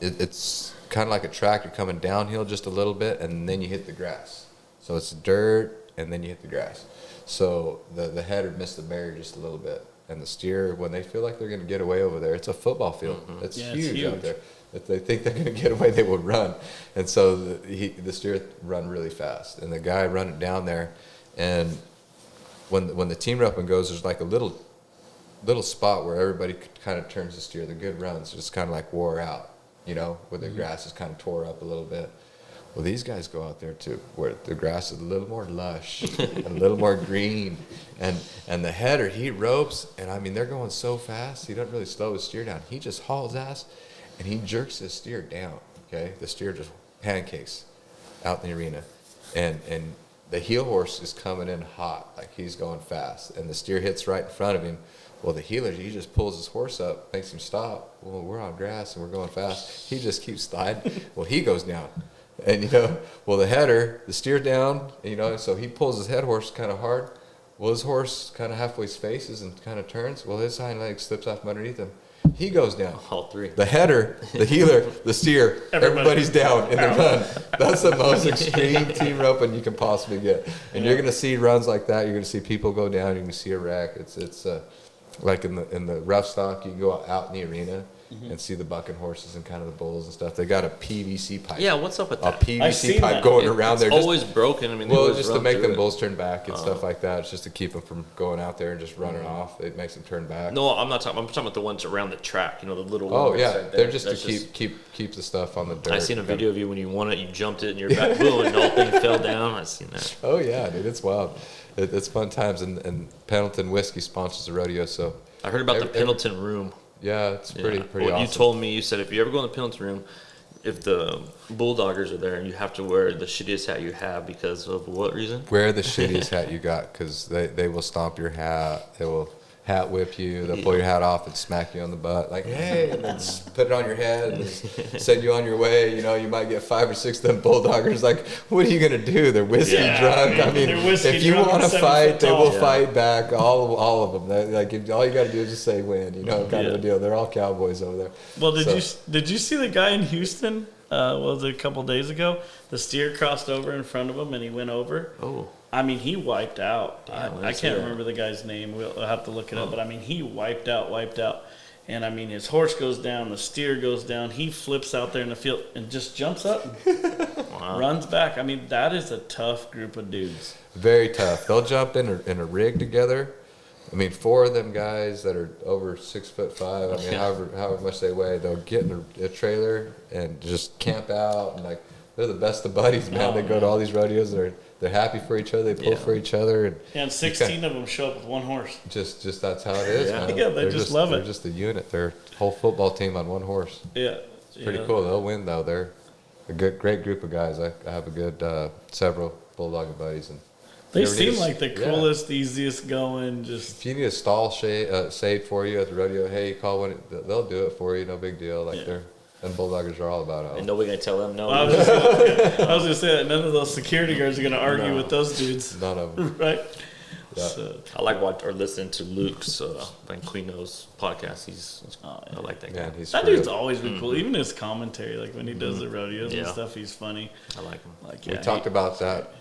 it's kind of like a track, you're coming downhill just a little bit, and then you hit the grass. So it's dirt, and then you hit the grass. So the header missed the barrier just a little bit. And the steer, when they feel like they're going to get away over there, it's a football field. Mm-hmm. It's huge out there. If they think they're going to get away, they will run. And so the steer run really fast. And the guy running down there, and when the team roping goes, there's like a little spot where everybody kind of turns the steer. The good runs just kind of like wore out, where the grass is kind of tore up a little bit. Well, these guys go out there too, where the grass is a little more lush and a little more green. And the header, he ropes, and I mean, they're going so fast, he doesn't really slow his steer down. He just hauls ass, and he jerks his steer down, okay? The steer just pancakes out in the arena. And the heel horse is coming in hot, like he's going fast, and the steer hits right in front of him. Well, the heeler, he just pulls his horse up, makes him stop. Well, we're on grass, and we're going fast. He just keeps sliding. Well, he goes down. And, the header, the steer down, so he pulls his head horse kind of hard. Well, his horse kind of halfway faces and kind of turns. Well, his hind leg slips off from underneath him. He goes down. All three. The header, the heeler, the steer, everybody's down in the run. That's the most extreme team roping you can possibly get. And you're going to see runs like that. You're going to see people go down. You're going to see a wreck. It's like in the rough stock, you can go out in the arena. Mm-hmm. And see the bucking horses and kind of the bulls and stuff. They got a PVC pipe. Yeah, what's up with that? A PVC pipe going around there. It's always broken. I mean, just to make them bulls turn back and stuff like that. It's just to keep them from going out there and just running off. It makes them turn back. No, I'm not talking. I'm talking about the ones around the track. The little. Oh ones yeah, they're just to keep the stuff on the dirt. I seen a video of you when you won it. You jumped it and your back boom and the whole thing fell down. I seen that. Oh yeah, dude, it's wild. It's fun times, and Pendleton Whiskey sponsors the rodeo. So I heard about the Pendleton room. Yeah, it's pretty Well, awesome. you told me, you said if you ever go in the penalty room, if the Bulldoggers are there, you have to wear the shittiest hat you have because of what reason? Wear the shittiest hat you got, because they will stomp your hat. They will hat whip you. They'll pull your hat off and smack you on the butt. Like, hey, and then put it on your head and send you on your way. You know, you might get 5 or 6 of them Bulldoggers. Like, what are you going to do? They're whiskey drunk. I mean, if you want to fight, they will fight back. All of them. All you got to do is just say win. You know, kind of a deal. They're all Cowboys over there. Well, did you see the guy in Houston? Was it a couple days ago? The steer crossed over in front of him, and he went over. Oh. I mean, he wiped out. Damn, I can't remember the guy's name. We'll have to look it up. But, I mean, he wiped out. And, I mean, his horse goes down. The steer goes down. He flips out there in the field and just jumps up and runs back. I mean, that is a tough group of dudes. Very tough. They'll jump in a rig together. I mean, 4 of them guys that are over 6'5". I mean, however much they weigh, they'll get in a trailer and just camp out. And, like, they're the best of buddies, man. They go to all these rodeos. They're happy for each other. They pull for each other. And 16 of them show up with one horse. Just that's how it is, man. Yeah, they just love it. They're just a unit. They're a whole football team on one horse. Yeah. It's pretty cool. They'll win, though. They're a great group of guys. I have a good several Bulldog buddies. And they seem like the coolest, easiest going. If you need a stall saved for you at the rodeo, hey, call one. They'll do it for you. No big deal. Like and Bulldoggers are all about it. And nobody gonna tell them no. I was gonna say that none of those security guards are gonna argue with those dudes. None of them. Right? Yeah. So, I like listening to Luke's Van Quino's podcast. I like that guy. Man, that dude's always been cool. Even his commentary, like when he does the rodeos and stuff, he's funny. I like him. Like we talked about that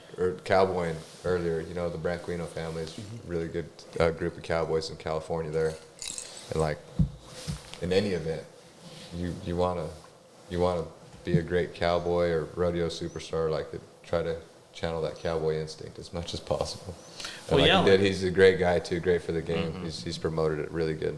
Cowboy earlier. You know, the Branquino family is really good group of Cowboys in California there, and like in any event, you wanna be a great cowboy or rodeo superstar. Like to try to channel that cowboy instinct as much as possible. And he did. He's a great guy too. Great for the game. He's promoted it really good.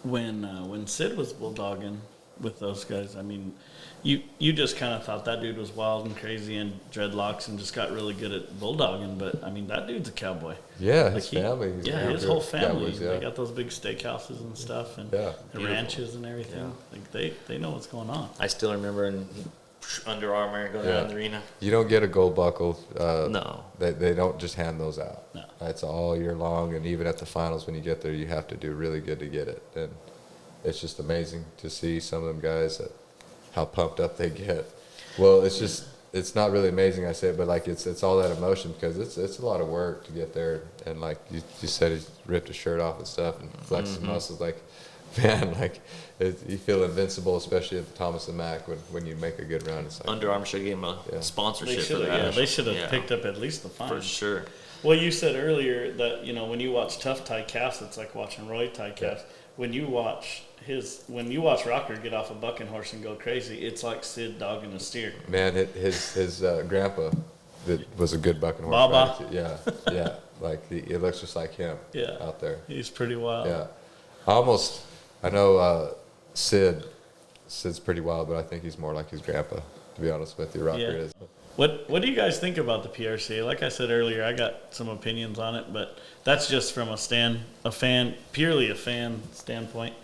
When Sid was bulldogging with those guys, I mean, you just kind of thought that dude was wild and crazy and dreadlocks and just got really good at bulldogging. But I mean, that dude's a cowboy. Yeah, his family. His whole family. Cowboys, They got those big steakhouses and stuff and the ranches and everything. Like they know what's going on. I still remember in Under Armour going around the arena. You don't get a gold buckle. No. They don't just hand those out. No. It's all year long, and even at the finals when you get there, you have to do really good to get it. And it's just amazing to see some of them guys, how pumped up they get. Well, it's not really amazing, I say it, but like it's all that emotion because it's a lot of work to get there. And like you said, he ripped his shirt off and stuff and flexed his muscles. Like, man, like you feel invincible, especially at the Tolleson-Mack when you make a good run. It's like, Under Armour should give him a sponsorship for that. Yeah, they should have picked up at least the fine. For sure. Well, you said earlier that when you watch Tough tie calves, it's like watching Roy tie calves. When you watch Rocker get off a bucking horse and go crazy, it's like Sid dogging a steer. Man, his grandpa was a good bucking horse. Baba. Right? Yeah. Like it looks just like him. Out there. He's pretty wild. Yeah. I know Sid's pretty wild, but I think he's more like his grandpa, to be honest with you. Rocker is. What do you guys think about the PRCA? Like I said earlier, I got some opinions on it, but that's just from purely a fan standpoint.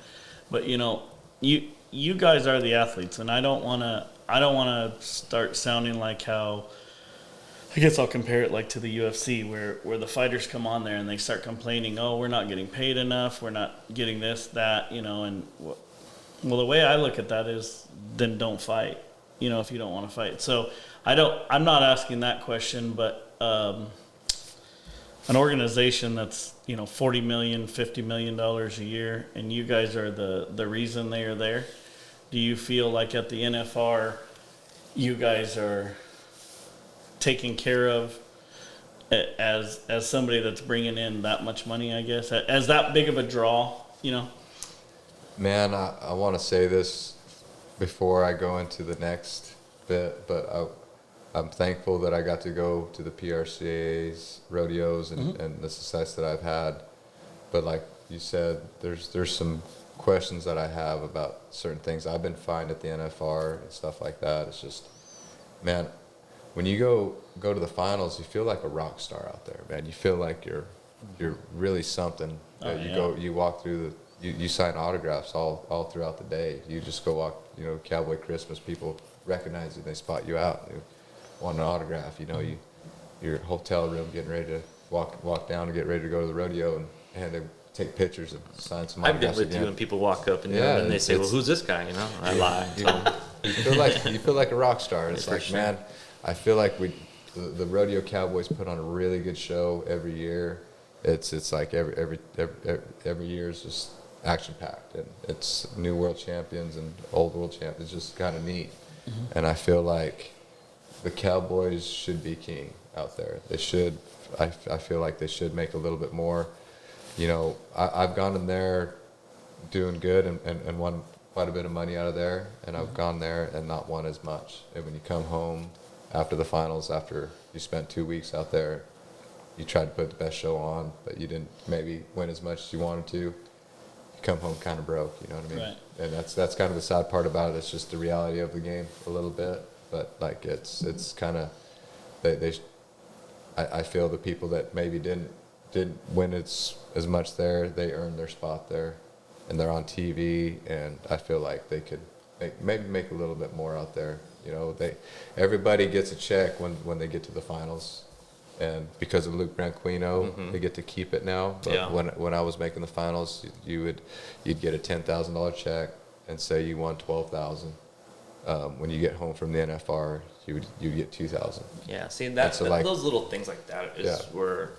But you guys are the athletes, and I don't want to start sounding like how. I guess I'll compare it like to the UFC, where the fighters come on there and they start complaining, oh, we're not getting paid enough, we're not getting this, that, and well, the way I look at that is, then don't fight, if you don't want to fight. So I'm not asking that question, but an organization that's $40 million, $50 million a year, and you guys are the reason they are there. Do you feel like at the NFR, you guys are taken care of as somebody that's bringing in that much money, I guess, as that big of a draw, Man, I want to say this before I go into the next bit, but I'm thankful that I got to go to the PRCA's rodeos and the success that I've had. But like you said, there's some questions that I have about certain things. I've been fined at the NFR and stuff like that. It's just, man, when you go to the finals, you feel like a rock star out there, man. You feel like you're really something. You walk through you sign autographs all throughout the day. You just go walk, Cowboy Christmas, people recognize you, they spot you out, they want an autograph. Your hotel room getting ready to walk down and get ready to go to the rodeo, and they take pictures and sign some I've been autographs with again. you, and people walk up and, Yeah, and they say, "Well, who's this guy?" I lie. You feel like a rock star. It's For like, sure. man, I feel like the rodeo Cowboys put on a really good show every year. It's like every year is just action packed, and it's new world champions and old world champions. It's just kind of neat, and I feel like the Cowboys should be king out there. They should. I feel like they should make a little bit more. I've gone in there doing good and won quite a bit of money out of there, and I've gone there and not won as much. And when you come home after the finals, after you spent 2 weeks out there, you tried to put the best show on, but you didn't maybe win as much as you wanted to. You come home kind of broke, you know what I mean? Right. And that's kind of the sad part about it. It's just the reality of the game a little bit, but like it's kind of I feel the people that maybe didn't win as much there, they earned their spot there, and they're on TV, and I feel like they could make a little bit more out there. Everybody gets a check when they get to the finals, and because of Luke Branquino, they get to keep it now. But Yeah. when I was making the finals, you'd get a $10,000 check and say you won $12,000. When you get home from the NFR, you get $2,000. Yeah, see so like- those little things like that is Yeah. where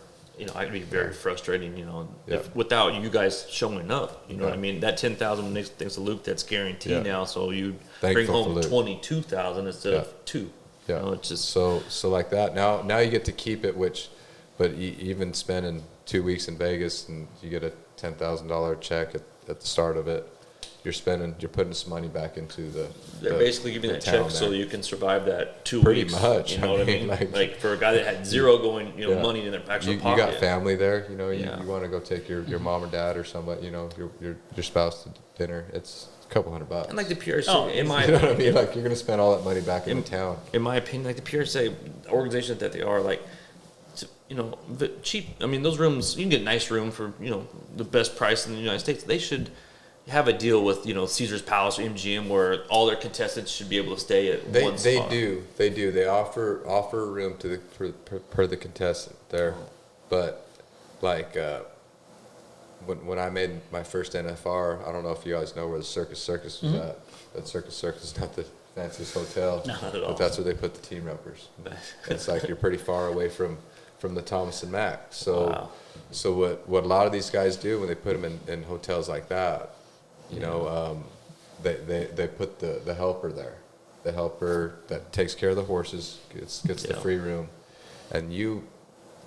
I'd be very frustrating. Yeah. Without you guys showing up, you know what I Right. mean. That 10,000 next things to Luke, that's guaranteed Yeah. now. So you Thankful bring for home Luke. 22,000 instead Yeah. of 2. Yeah. It's just So like that. Now you get to keep it, but even spending 2 weeks in Vegas and you get a $10,000 check at the start of it, you're putting some money back into they're basically giving the that town check so there. you can survive that 2 Pretty weeks. much. You know I what I mean, mean? like- Like for a guy that had zero going, Yeah. money in their actual you pocket. got family there. You Yeah. want to go take your mom or dad or somebody, your spouse to dinner. It's a couple $100. And like the PRC, Oh, in my you know what I mean? Like you're gonna spend all that money back in the town. in my opinion, like the PRSA organization that they are, like, the cheap. I mean, those rooms, you can get a nice room for, the best price in the United States. They should have a deal with, Caesar's Palace or MGM where all their contestants should be able to stay at one They spot. do. They offer a room per the contestant there, but like when I made my first NFR, I don't know if you guys know where the Circus was at. That Circus is not the fanciest hotel, No, not at all. but that's where they put the team ropers. It's like you're pretty far away from the Tolleson-Mack. So Wow. so what a lot of these guys do when they put them in hotels like that, they put the helper there, the helper that takes care of the horses, gets the Yeah. free room, and you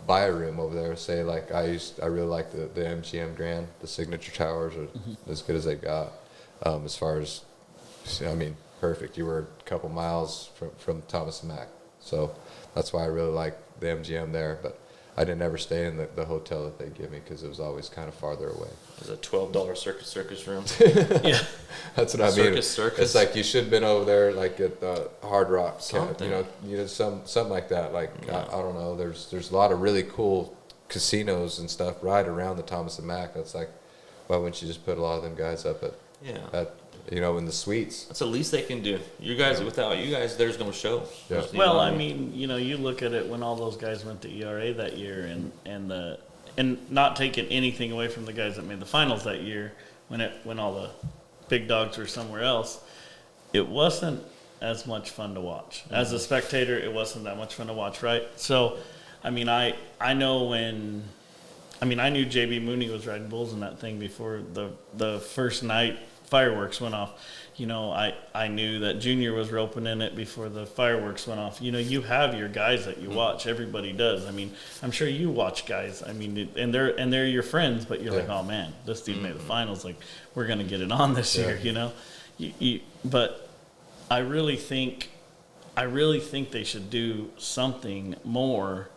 buy a room over there. Say like I really like the MGM Grand, the Signature Towers are as good as they got. As far as, perfect. You were a couple miles from Tolleson-Mack, so that's why I really like the MGM there. But I didn't ever stay in the hotel that they give me because it was always kind of farther away. It was a $12 circus room. Yeah. That's what I mean. Circus. It's like you should have been over there, like at the Hard Rock, Something. something like that. Like Yeah. I don't know. There's a lot of really cool casinos and stuff right around the Tolleson-Mack. That's like, why wouldn't you just put a lot of them guys up Yeah. in the suites? That's the least they can do. You guys, without you guys, there's no show. Yeah. Well, I mean, you look at it when all those guys went to ERA that year, and not taking anything away from the guys that made the finals that year, when all the big dogs were somewhere else, it wasn't as much fun to watch. As a spectator, it wasn't that much fun to watch, right? So, I mean, I know I knew JB Mooney was riding bulls in that thing before the first night fireworks went off. I knew that Junior was roping in it before the fireworks went off. You have your guys that you watch. Everybody does. I mean, I'm sure you watch guys. I mean, and they're your friends, but you're like, oh man, this dude made the finals. Like, we're gonna get it on this year. But I really think they should do something more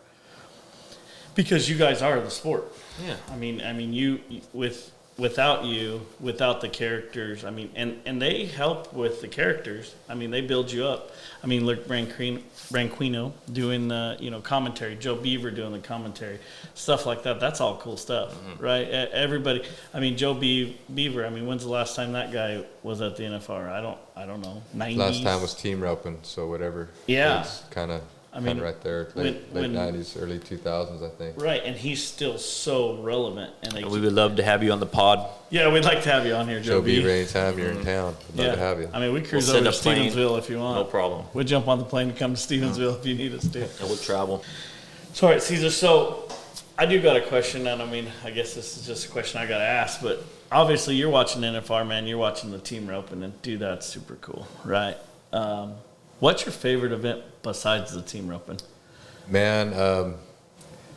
because you guys are the sport. Yeah. I mean, you with without you, without the characters, I mean, and they help with the characters. I mean, they build you up. I mean, look, Branquino doing the, commentary, Joe Beaver doing the commentary, stuff like that. That's all cool stuff, right? Everybody, I mean, Joe Beaver, I mean, when's the last time that guy was at the NFR? I don't know, 90s? Last time was team roping, so whatever. Yeah. It's kind of right there, late 90s, early 2000s, I think. Right, and he's still so relevant. And we would love to have you on the pod. Yeah, we'd like to have you on here, Joe Beaver, anytime you're in town. We'd love to have you. I mean, we cruise over to Stevensville if you want. No problem. We'll jump on the plane and come to Stevensville if you need us to. And we'll travel. So, all right, Cesar, so I do got a question, and I mean, I guess this is just a question I got to ask, but obviously you're watching NFR, man. You're watching the team roping, and dude, that's super cool, right? What's your favorite event besides the team roping? Man,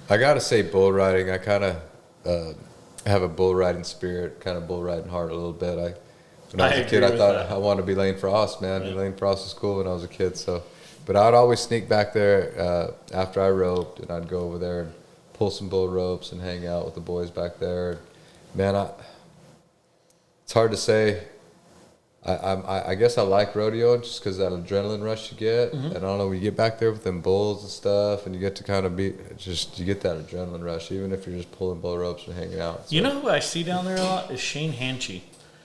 I got to say bull riding. I kind of have a bull riding spirit, kind of bull riding heart a little bit. When I was a kid, I thought I wanted to be Lane Frost, man. Yeah. Lane Frost was cool when I was a kid. So, but I'd always sneak back there after I roped, and I'd go over there and pull some bull ropes and hang out with the boys back there. Man, it's hard to say. I guess I like rodeo just because that adrenaline rush you get. And I don't know, when you get back there with them bulls and stuff, and you get to kind of you get that adrenaline rush, even if you're just pulling bull ropes and hanging out. So. You know who I see down there a lot is Shane Hanchy.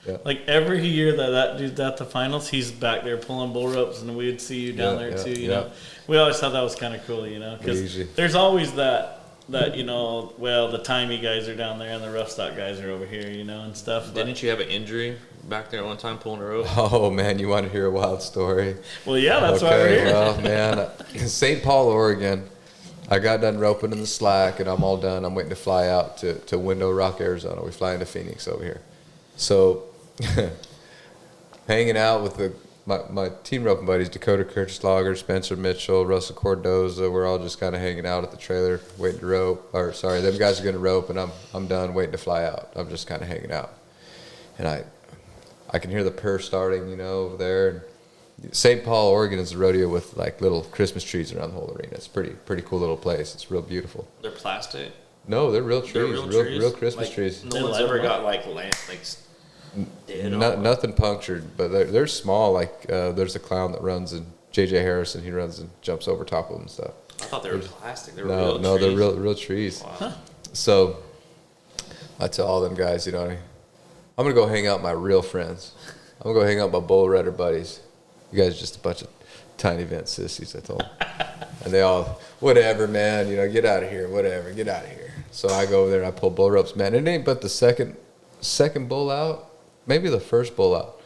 Yeah. Like every year that dude's at the finals, he's back there pulling bull ropes, and we'd see you down there too. You know, we always thought that was kind of cool. Because there's always that the timey guys are down there and the rough stock guys are over here, and stuff. Didn't you have an injury back there one time pulling a rope? Oh man, you want to hear a wild story? Well, yeah, that's why we're here. Well, man, in St. Paul, Oregon, I got done roping in the slack, and I'm all done. I'm waiting to fly out to Window Rock, Arizona. We fly into Phoenix over here. So, hanging out with my team roping buddies, Dakota Kirchslager, Spencer Mitchell, Russell Cordoza, we're all just kind of hanging out at the trailer, waiting to rope. Or sorry, them guys are going to rope, and I'm done waiting to fly out. I'm just kind of hanging out, and I can hear the purr starting, over there. And St. Paul, Oregon is a rodeo with like little Christmas trees around the whole arena. It's pretty cool little place. It's real beautiful. They're plastic? No, they're real trees. Real Christmas trees. No one's ever got dead nothing punctured, but they're small. Like there's a clown that runs, and J.J. Harrison, he runs and jumps over top of them and stuff. I thought they were plastic. They were real trees. No, they're real trees. Wow. Huh. So I tell all them guys, I'm going to go hang out with my real friends. I'm going to go hang out with my bull rider buddies. You guys are just a bunch of tiny event sissies, I told them. And they all, whatever, man, get out of here, whatever, get out of here. So I go over there and I pull bull ropes. Man, it ain't but the second bull out, maybe the first bull out.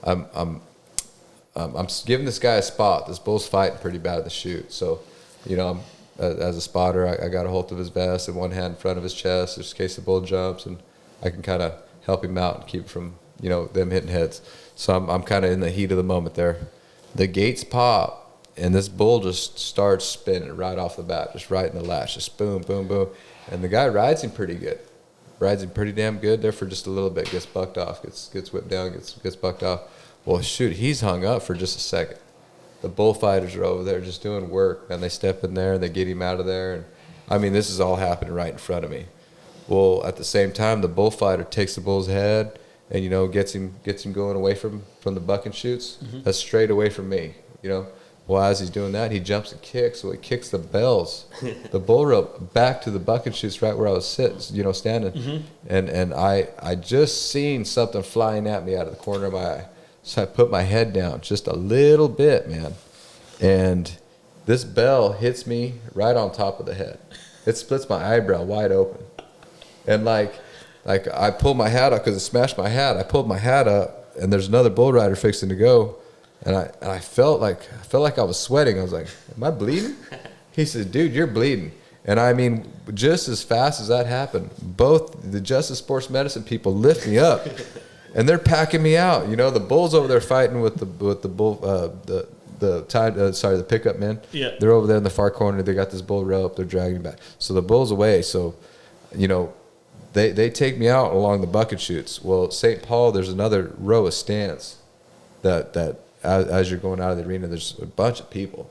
I'm giving this guy a spot. This bull's fighting pretty bad at the chute. So, as a spotter, I got a hold of his vest and one hand in front of his chest just in case the bull jumps, and I can kind of help him out and keep from, them hitting heads. So I'm kind of in the heat of the moment there. The gates pop, and this bull just starts spinning right off the bat, just right in the latch, just boom, boom, boom. And the guy rides him pretty good. Rides him pretty damn good there for just a little bit, gets bucked off, gets whipped down, gets bucked off. Well, shoot, he's hung up for just a second. The bullfighters are over there just doing work, and they step in there and they get him out of there. And I mean, this is all happening right in front of me. Well, at the same time, the bullfighter takes the bull's head and, gets him going away from the bucking chutes. That's straight away from me, Well, as he's doing that, he jumps and kicks. So he kicks the bells, the bull rope, back to the bucking chutes right where I was standing. And I just seen something flying at me out of the corner of my eye. So I put my head down just a little bit, man. And this bell hits me right on top of the head. It splits my eyebrow wide open. And like I pulled my hat up because it smashed my hat. I pulled my hat up, and there's another bull rider fixing to go. And I felt like I was sweating. I was like, "Am I bleeding?" He said, "Dude, you're bleeding." And I mean, just as fast as that happened, both the Justice Sports Medicine people lift me up, and they're packing me out. The bull's over there fighting with the bull, the pickup men. Yeah. They're over there in the far corner. They got this bull rope. They're dragging me back. So the bull's away. So, they take me out along the bucket chutes. Well, at St. Paul, there's another row of stands that as you're going out of the arena, there's a bunch of people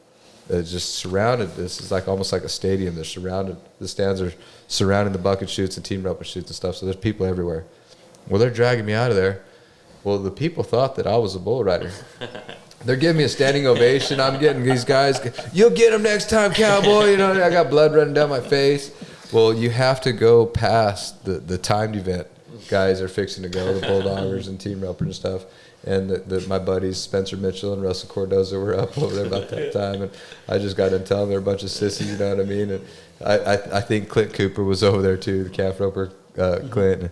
that just surrounded. This is almost like a stadium. They're surrounded. The stands are surrounding the bucket chutes and team roping chutes and stuff. So there's people everywhere. Well, they're dragging me out of there. Well, the people thought that I was a bull rider. They're giving me a standing ovation. I'm getting these guys, you'll get them next time, cowboy. You know, I got blood running down my face. Well, you have to go past the timed event. Guys are fixing to go, the bulldoggers and team ropers and stuff. And my buddies Spencer Mitchell and Russell Cordoza were up over there about that time, and I just got to tell them they're a bunch of sissies, you know what I mean? And I think Clint Cooper was over there too, the calf roper, Clint. And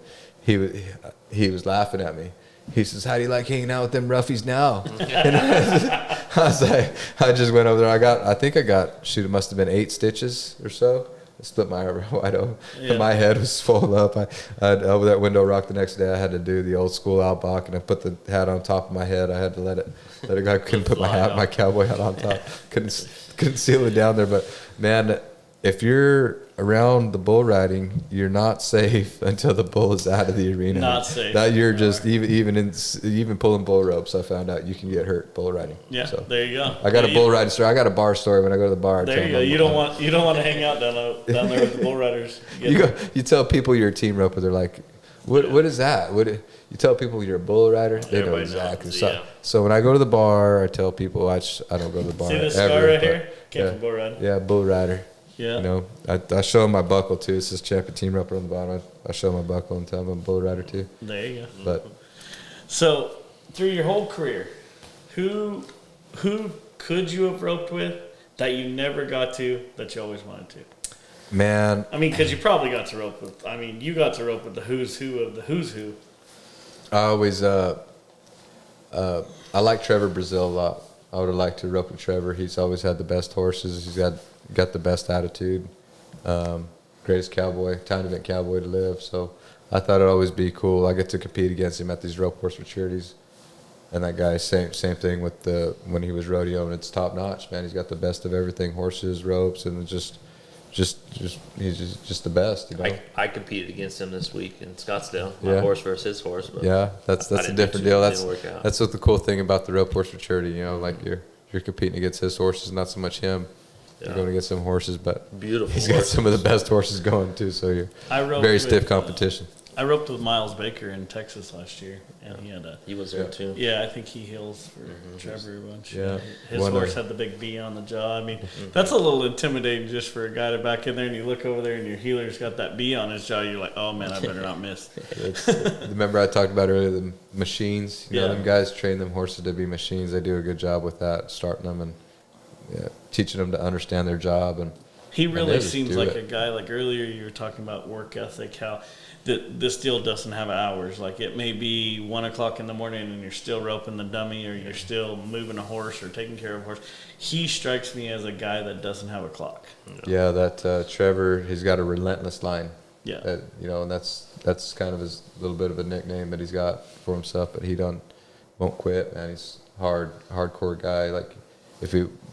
he was laughing at me. He says, "How do you like hanging out with them roughies now?" And I was like, I just went over there. I think I got, shoot, it must have been 8 stitches or so. I split my arm wide open. Yeah. My head was swollen up. I over that window rock the next day. I had to do the old school out balk, and I put the hat on top of my head. I had to let it go. I couldn't put my cowboy hat on top. Couldn't seal it down there. But man, if you're around the bull riding, you're not safe until the bull is out of the arena. Not safe. That you're just even pulling bull ropes. I found out you can get hurt bull riding. Yeah, so there you go. I got a bull riding story. I got a bar story when I go to the bar. There you go. You don't want to hang out down there with the bull riders. You tell people you're a team roper. They're like, what is that? You tell people you're a bull rider. They know exactly. So when I go to the bar, I tell people I don't go to the bar. See this scar right here? Came from bull riding. Yeah, bull rider. Yeah. You know, I show them my buckle too. It says champion team roper on the bottom. I show them my buckle and tell them I'm a bull rider too. There you go. But so through your whole career, who could you have roped with that you never got to that you always wanted to? Man, I mean, because you probably got to rope with. I mean, you got to rope with the who's who of the who's who. I always I like Trevor Brazil a lot. I would have liked to rope with Trevor. He's always had the best horses. He's got the best attitude. Greatest cowboy, time event cowboy to live. So I thought it'd always be cool. I get to compete against him at these rope horse maturities. And that guy, same thing with when he was rodeo, and it's top notch, man. He's got the best of everything: horses, ropes, and just he's just the best, you know. I competed against him this week in Scottsdale. My horse versus his horse. But yeah, that's a different deal. That's what the cool thing about the rope horse maturity, you know, like you're competing against his horses, not so much him. You're going against some horses, but beautiful. He's got some of the best horses going too, so you're very stiff competition. I roped with Miles Baker in Texas last year, and he was there too. Yeah, I think he heals for Trevor a bunch. Yeah, his horse had the big B on the jaw. I mean, that's a little intimidating just for a guy to back in there, and you look over there, and your healer's got that B on his jaw. You're like, oh man, I better not miss. Remember I talked about earlier the machines. You know, them guys train them horses to be machines. They do a good job with that, starting them and teaching them to understand their job. And he really seems like a guy. Like earlier, you were talking about work ethic, how this deal doesn't have hours. Like it may be 1 o'clock in the morning and you're still roping the dummy, or you're still moving a horse or taking care of a horse. He strikes me as a guy that doesn't have a clock. Yeah, that Trevor, he's got a relentless line. Yeah, you know, and that's kind of his little bit of a nickname that he's got for himself. But he won't quit, man. He's hardcore guy. Like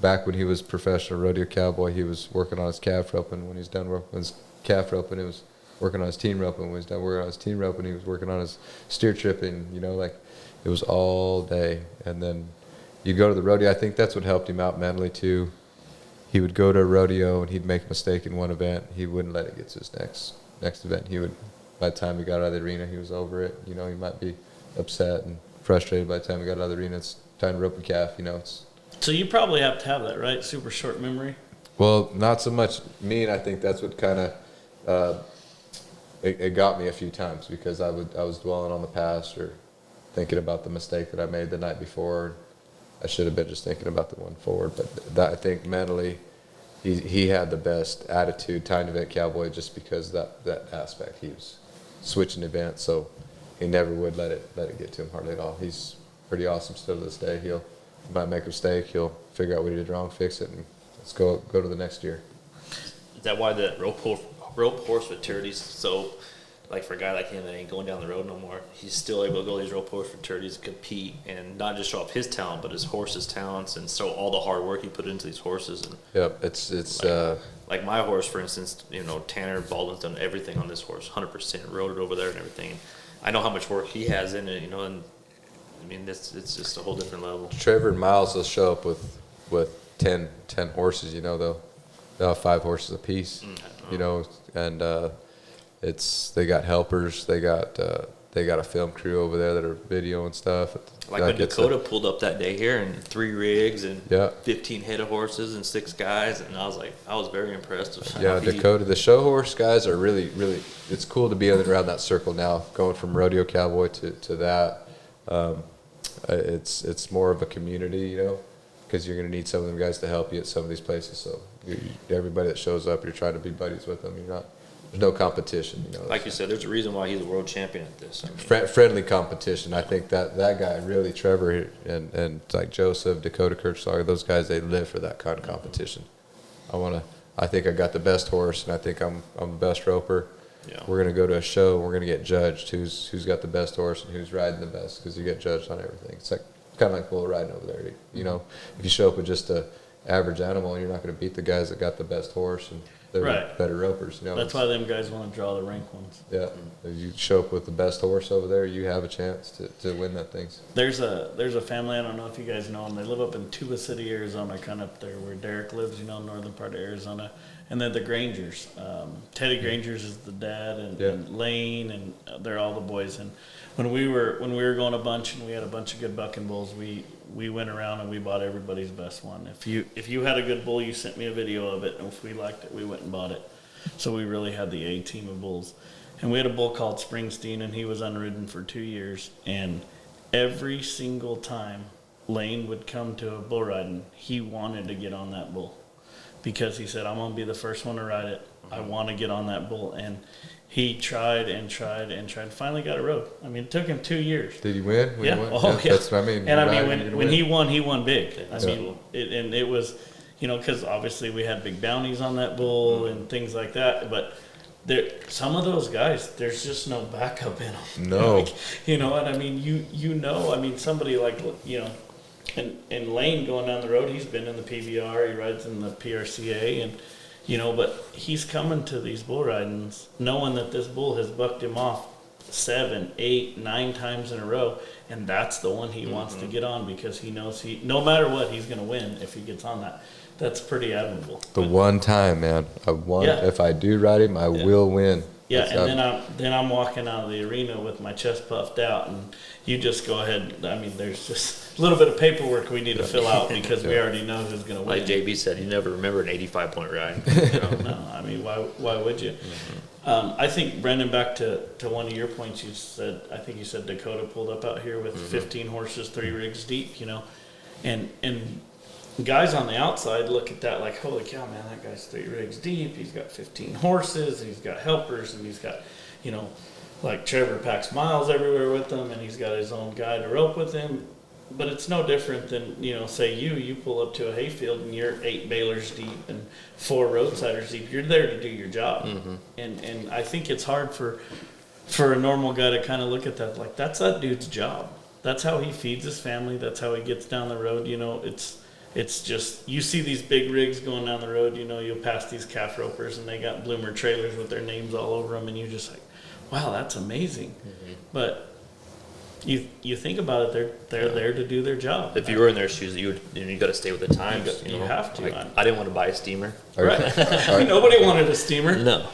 back when he was professional rodeo cowboy, he was working on his calf roping. When he's done working on his calf roping, he was working on his team roping. When he's done working on his team roping, he was working on his steer tripping. You know, like it was all day. And then you go to the rodeo. I think that's what helped him out mentally too. He would go to a rodeo and he'd make a mistake in one event. He wouldn't let it get to his next event. He would, by the time he got out of the arena, he was over it. You know, he might be upset and frustrated by the time he got out of the arena. It's time to rope a calf. You know, so you probably have to have that, right? Super short memory. Well, not so much me, and I think that's what kind of it got me a few times, because I was dwelling on the past or thinking about the mistake that I made the night before. I should have been just thinking about the one forward. But I think mentally, he had the best attitude, time event cowboy, just because that aspect. He was switching events, so he never would let it get to him hardly at all. He's pretty awesome still to this day. He might make a mistake, he'll figure out what he did wrong, fix it, and let's go to the next year. Is that why the rope horse fraternities, so like for a guy like him that ain't going down the road no more, he's still able to go to these rope horse fraternities and compete and not just show off his talent, but his horse's talents, and so all the hard work he put into these horses. And yep, it's like my horse, for instance, you know, Tanner Baldwin's done everything on this horse, 100%, rode it over there and everything. And I know how much work he has in it, you know, and I mean, it's just a whole different level. Trevor and Miles will show up with 10 horses, you know, they'll have 5 horses apiece, you know, and they got helpers, they got they got a film crew over there that are videoing stuff. Like when Dakota pulled up that day here and 3 rigs and 15 head of horses and 6 guys, and I was very impressed with Dakota, the show horse guys are really, really, it's cool to be around that circle now, going from rodeo cowboy to that. It's more of a community, you know, because you're going to need some of them guys to help you at some of these places. So everybody that shows up, you're trying to be buddies with them. There's no competition, you know. Like you said, there's a reason why he's a world champion at this. I mean, friendly competition. I think that guy really, Trevor and like Joseph, Dakota Kirchsager, those guys, they live for that kind of competition. I think I got the best horse, and I think I'm the best roper. Yeah. We're gonna go to a show. We're gonna get judged who's got the best horse and who's riding the best, because you get judged on everything. It's like kind of like bull riding over there. You know, if you show up with just a average animal, you're not gonna beat the guys that got the best horse and they're better ropers. You know, that's why them guys want to draw the rank ones. Yeah, if you show up with the best horse over there, you have a chance to win that thing. There's a family, I don't know if you guys know them. They live up in Tuba City, Arizona, kind of up there where Derek lives. You know, northern part of Arizona. And then the Grangers. Teddy Grangers is the dad, and Lane, and they're all the boys. And when we were going a bunch, and we had a bunch of good bucking bulls, we went around and we bought everybody's best one. If you had a good bull, you sent me a video of it, and if we liked it, we went and bought it. So we really had the A team of bulls. And we had a bull called Springsteen, and he was unridden for 2 years. And every single time Lane would come to a bull riding, he wanted to get on that bull, because he said, I'm going to be the first one to ride it. I want to get on that bull. And he tried and tried and tried. Finally got a road. I mean, it took him 2 years. Did he win? Yeah. Oh, yeah. That's what I mean. And I mean, when he won big. I mean, it was, you know, because obviously we had big bounties on that bull and things like that. But some of those guys, there's just no backup in them. No. Like, you know what I mean? I mean, somebody like, you know, and Lane going down the road, he's been in the PBR, he rides in the PRCA, and you know, but he's coming to these bull ridings knowing that this bull has bucked him off 7, 8, 9 times in a row, and that's the one he wants to get on, because he knows no matter what, he's going to win if he gets on that. That's pretty admirable. One time, man, if I do ride him, I will win. Yeah, and then I'm walking out of the arena with my chest puffed out, and you just go ahead. I mean, there's just a little bit of paperwork we need to fill out, because we already know who's going to win. Like JB said, you never remember an 85-point ride. No, I mean, why would you? I think, Brandon, back to one of your points, you said, I think you said Dakota pulled up out here with 15 horses, 3 rigs deep, you know, and guys on the outside look at that like, holy cow, man, that guy's 3 rigs deep. He's got 15 horses, he's got helpers, and he's got, you know, like Trevor packs miles everywhere with him, and he's got his own guy to rope with him. But it's no different than, you know, say you pull up to a hayfield and you're 8 balers deep and 4 roadsiders deep. You're there to do your job. And I think it's hard for a normal guy to kind of look at that like, that's that dude's job. That's how he feeds his family. That's how he gets down the road. You know, it's just, you see these big rigs going down the road, you know, you'll pass these calf ropers and they got bloomer trailers with their names all over them, and you're just like, wow, that's amazing. But you think about it, they're there to do their job. If you were in their shoes, you got to stay with the times. You have to. Like, I didn't want to buy a steamer. Right. Nobody wanted a steamer. No.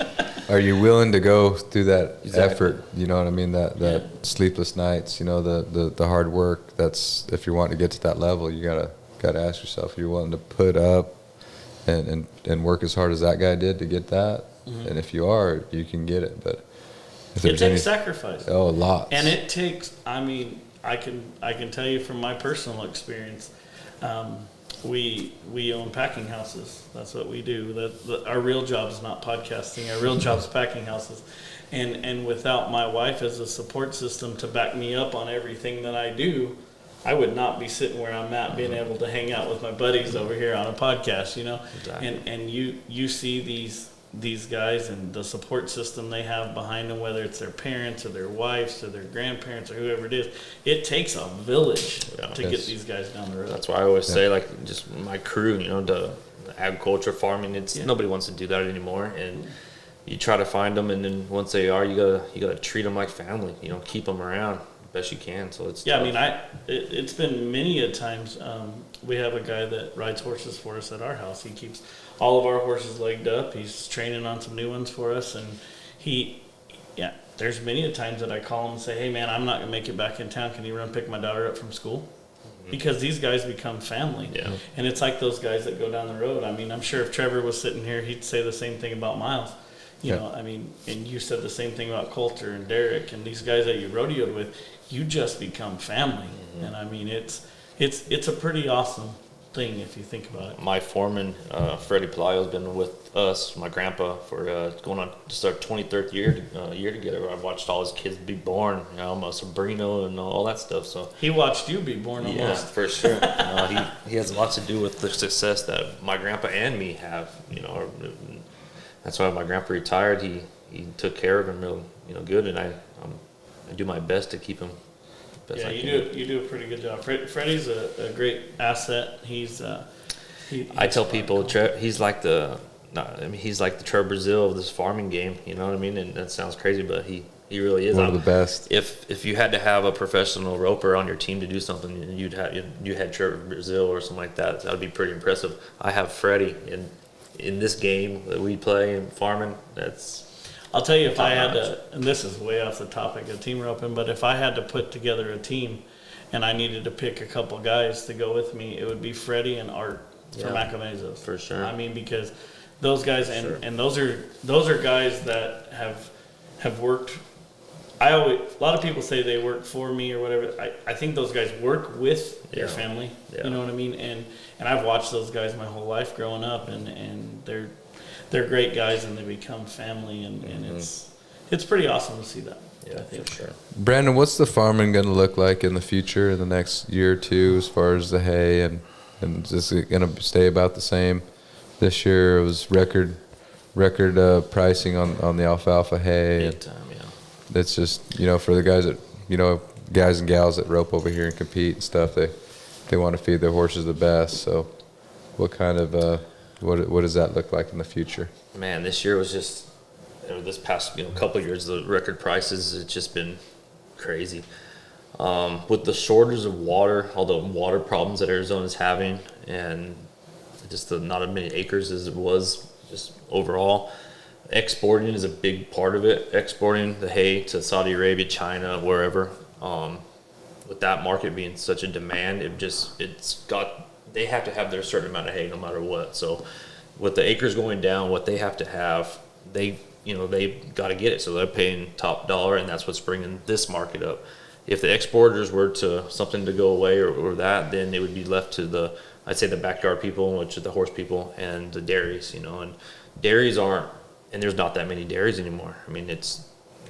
Are you willing to go through that effort? You know what I mean? That sleepless nights. You know, the hard work. That's, if you're wanting to get to that level, you gotta ask yourself, you're willing to put up and work as hard as that guy did to get that. And if you are, you can get it. But it takes sacrifice. Oh, lots. And it takes, I mean, I can tell you from my personal experience, we own packing houses. That's what we do. Our real job is not podcasting. Our real job is packing houses. And without my wife as a support system to back me up on everything that I do, I would not be sitting where I'm at, being able to hang out with my buddies over here on a podcast, you know. Exactly. And you see these guys and the support system they have behind them, whether it's their parents or their wives or their grandparents or whoever it is. It takes a village to get these guys down the road. That's why I always say, like, just my crew, you know, the agriculture, farming, nobody wants to do that anymore. And you try to find them, and then once they are, you gotta treat them like family, you know, keep them around best you can. So it's tough. I mean, it's been many a times. We have a guy that rides horses for us at our house. He keeps all of our horses legged up. He's training on some new ones for us, and there's many a times that I call them and say, hey man, I'm not gonna make it back in town. Can you run pick my daughter up from school? Because these guys become family. Yeah. And it's like those guys that go down the road. I mean, I'm sure if Trevor was sitting here, he'd say the same thing about Miles. You know, I mean, and you said the same thing about Coulter and Derek and these guys that you rodeoed with. You just become family. And I mean, it's a pretty awesome thing if you think about it. My foreman, Freddie Pelayo, has been with us, my grandpa, for going on just our 23rd year together. I've watched all his kids be born, you know, Sabrino and all that stuff. So He watched you be born almost. yeah, for sure. He has a lot to do with the success that my grandpa and me have. You know, that's why my grandpa retired. He took care of him real, good, and I do my best to keep him. Yeah, you do a pretty good job. Freddie's a great asset. He's I tell people he's like the Trevor Brazil of this farming game. You know what I mean? And that sounds crazy, but he really is one of the best. If you had to have a professional roper on your team to do something, and you had Trevor Brazil or something like that. That would be pretty impressive. I have Freddie in this game that we play in farming. I'll tell you, if I had to, and this is way off the topic of team roping, but if I had to put together a team and I needed to pick a couple guys to go with me, it would be Freddie and Art from Macamezos. For sure. I mean, because those guys, and those are guys that have worked. A lot of people say they work for me or whatever. I think those guys work with your family. Yeah. You know what I mean? And I've watched those guys my whole life growing up, and they're great guys, and they become family, and it's pretty awesome to see that. Yeah, I think sure. Brandon, what's the farming going to look like in the future, in the next year or two, as far as the hay, and is it going to stay about the same? This year it was record pricing on the alfalfa hay. Big time, yeah. It's just, for the guys that, guys and gals that rope over here and compete and stuff, they want to feed their horses the best. So what kind of what does that look like in the future? Man, this year was just, this past couple of years, the record prices, it's just been crazy. With the shortage of water, all the water problems that Arizona's having, and just not as many acres as it was just overall. Exporting is a big part of it. Exporting the hay to Saudi Arabia, China, wherever. With that market being such a demand, they have to have their certain amount of hay no matter what. So with the acres going down, what they have to have, they got to get it. So they're paying top dollar, and that's what's bringing this market up. If the exporters were to something to go away or that, then it would be left to I'd say the backyard people, which are the horse people, and the dairies, and dairies aren't, and there's not that many dairies anymore. I mean, it's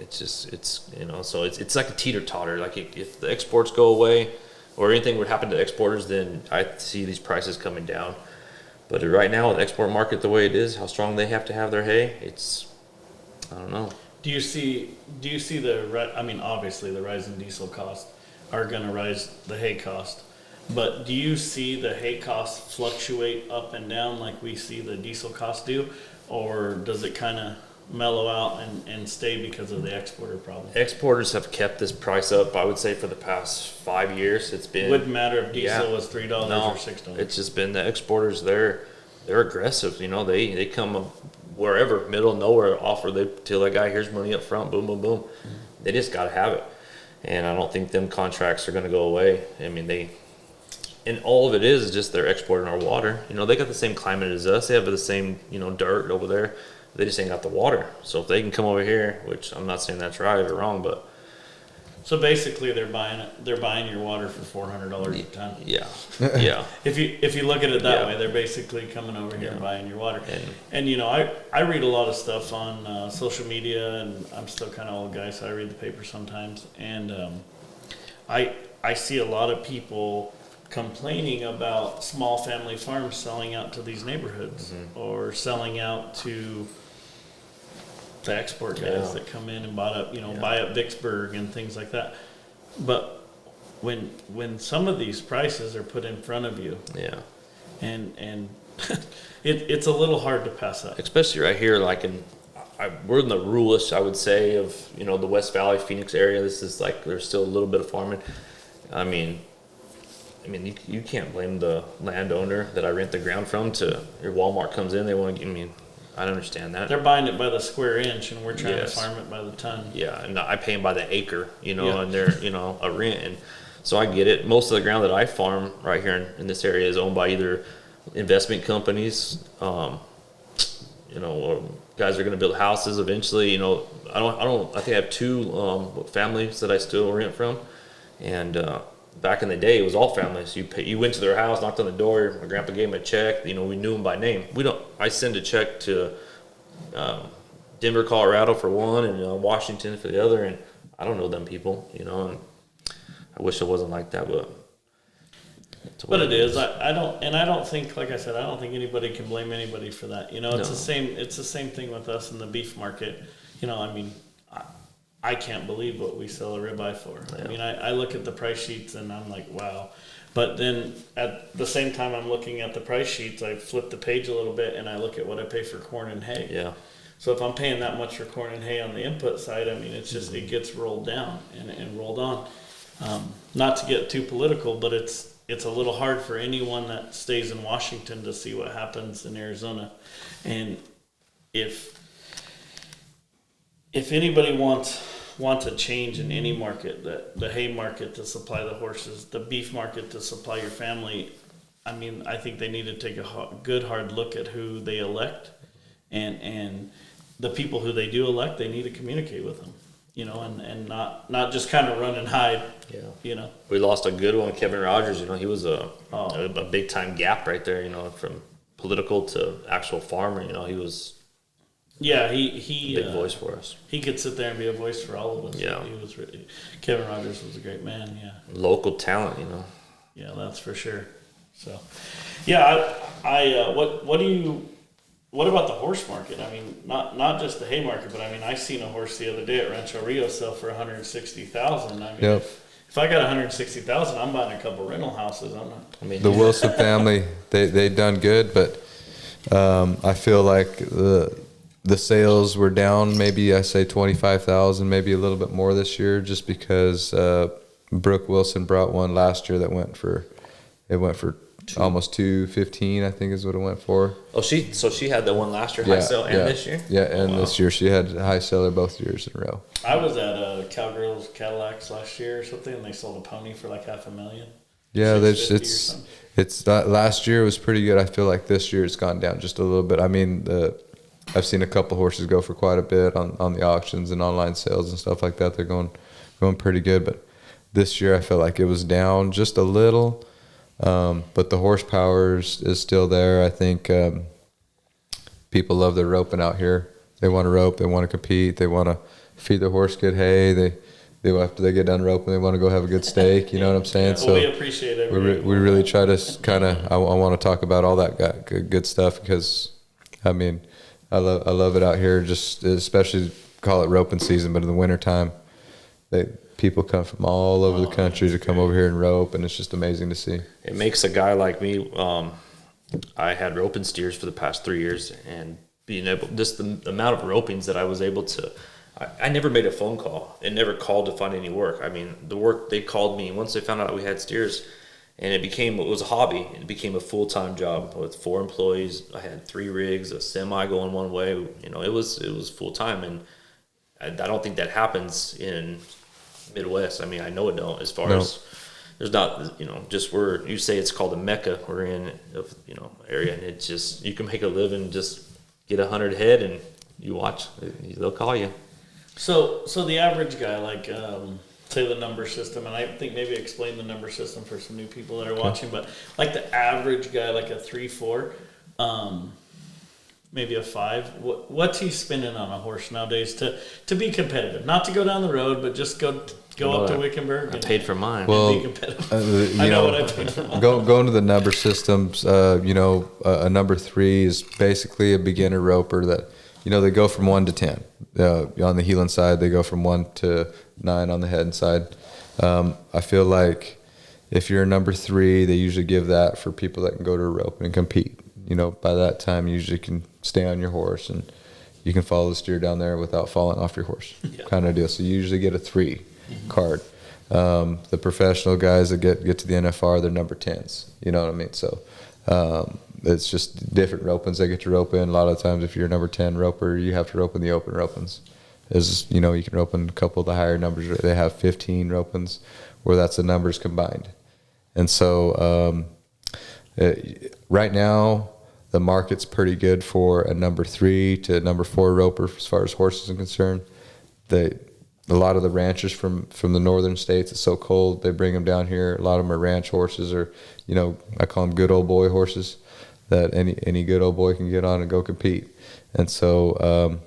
so it's like a teeter-totter. Like if the exports go away or anything would happen to exporters, then I see these prices coming down. But right now, with the export market the way it is, how strong they have to have their hay, I don't know. Do you see obviously the rise in diesel costs are going to rise the hay cost, but do you see the hay costs fluctuate up and down like we see the diesel costs do, or does it kind of mellow out and stay because of the exporter problem? Exporters have kept this price up, I would say, for the past 5 years. It's been, wouldn't matter if diesel was $3 or $6. It's just been the exporters. They're aggressive. They come wherever, middle of nowhere, offer. They tell that guy, here's money up front, boom, boom, boom. They just got to have it. And I don't think them contracts are going to go away. I mean, and all of it is just they're exporting our water. They got the same climate as us. They have the same, dirt over there. They just ain't got the water. So if they can come over here, which I'm not saying that's right or wrong, but so basically they're buying your water for $400 a ton. Yeah, yeah. If you look at it that way, they're basically coming over here and buying your water. And I read a lot of stuff on social media, and I'm still kind of old guy, so I read the paper sometimes. And I see a lot of people complaining about small family farms selling out to these neighborhoods or selling out to the export guys that come in and buy up Vicksburg and things like that. But when some of these prices are put in front of you, and it's a little hard to pass up, especially right here, like we're in the ruralish, I would say, of the West Valley, Phoenix area. This is like there's still a little bit of farming. I mean, you can't blame the landowner that I rent the ground from. Your Walmart comes in, they want to give me I understand that. They're buying it by the square inch, and we're trying Yes. to farm it by the ton. Yeah, and I pay them by the acre, Yeah. and they're, a rent. And so I get it. Most of the ground that I farm right here in this area is owned by either investment companies, or guys are going to build houses eventually. I think I have two families that I still rent from. And back in the day, it was all families. You went to their house, knocked on the door. My grandpa gave them a check. We knew them by name. I send a check to Denver, Colorado for one, and Washington for the other, and I don't know them people. And I wish it wasn't like that, but it is. I don't think, like I said, I don't think anybody can blame anybody for that. It's the same. It's the same thing with us in the beef market. I can't believe what we sell a ribeye for. Yeah. I look at the price sheets and I'm like, wow. But then at the same time I'm looking at the price sheets, I flip the page a little bit and I look at what I pay for corn and hay. Yeah. So if I'm paying that much for corn and hay on the input side, it's just, it gets rolled down and rolled on. Not to get too political, but it's a little hard for anyone that stays in Washington to see what happens in Arizona. And if anybody wants a change in any market, the hay market to supply the horses, the beef market to supply your family, I think they need to take a good hard look at who they elect, and the people who they do elect, they need to communicate with them, and not just kind of run and hide. Yeah. We lost a good one, Kevin Rogers. He was a big time gap right there. From political to actual farmer. He was. Yeah, he big voice for us. He could sit there and be a voice for all of us. Yeah, Kevin Rogers was a great man. Yeah, local talent. Yeah, that's for sure. So, yeah, what about the horse market? Not just the hay market, but I seen a horse the other day at Rancho Rio sell for $160,000. Yep. If I got $160,000, I'm buying a couple rental houses. I'm not. The Wilson family, they done good, but I feel like the sales were down, maybe I say 25,000, maybe a little bit more this year, just because Brooke Wilson brought one last year that went for almost 215, I think is what it went for. Oh, she had the one last year high sale and this year. Yeah, and this year she had high seller both years in a row. I was at Cowgirls Cadillacs last year or something, and they sold a pony for like $500,000. Yeah, it's last year was pretty good. I feel like this year it's gone down just a little bit. I've seen a couple horses go for quite a bit on the auctions and online sales and stuff like that. They're going pretty good, but this year I felt like it was down just a little. But the horsepower is still there. I think people love their roping out here. They want to rope. They want to compete. They want to feed their horse good hay. They after they get done roping, they want to go have a good steak. You know what I'm saying? Yeah, well, we appreciate it. We really try to kind of. I want to talk about all that good stuff because, I love it out here. Just especially call it roping season, but in the wintertime, people come from all over the country to come over here and rope, and it's just amazing to see. It makes a guy like me. I had roping steers for the past 3 years, and being able, just the amount of ropings that I was able to. I never made a phone call and never called to find any work. The work, they called me once they found out we had steers, and it was a hobby. It became a full-time job with 4 employees. I had 3 rigs, a semi going one way. It was full-time, and I don't think that happens in Midwest. I know it don't. As far as there's not, just where you say it's called a mecca we're in, area, and it's just you can make a living, just get 100 head, and you watch. They'll call you. So the average guy, like say the number system, and I think maybe explain the number system for some new people that are watching, but like the average guy, like a 3-4, maybe a 5, what's he spending on a horse nowadays to be competitive? Not to go down the road, but just go up to Wickenburg. I paid for mine. Well, be competitive. I know what I paid for mine. Going to the number systems, a number 3 is basically a beginner roper that, they go from 1 to 10. On the heeling side, they go from 1 to 9 on the head side. I feel like if you're a number 3, they usually give that for people that can go to a rope and compete. By that time, you usually can stay on your horse and you can follow the steer down there without falling off your horse, kind of deal. So you usually get a 3 card. The professional guys that get to the NFR, they're number 10s. You know what I mean? So It's just different ropings they get to rope in. A lot of times, if you're a number 10 roper, you have to rope in the open ropings. You can rope in a couple of the higher numbers. They have 15 ropings, where that's the numbers combined. And so right now, the market's pretty good for a number 3 to number 4 roper as far as horses are concerned. A lot of the ranchers from the northern states, it's so cold, they bring them down here. A lot of them are ranch horses, or I call them good old boy horses that any good old boy can get on and go compete. And so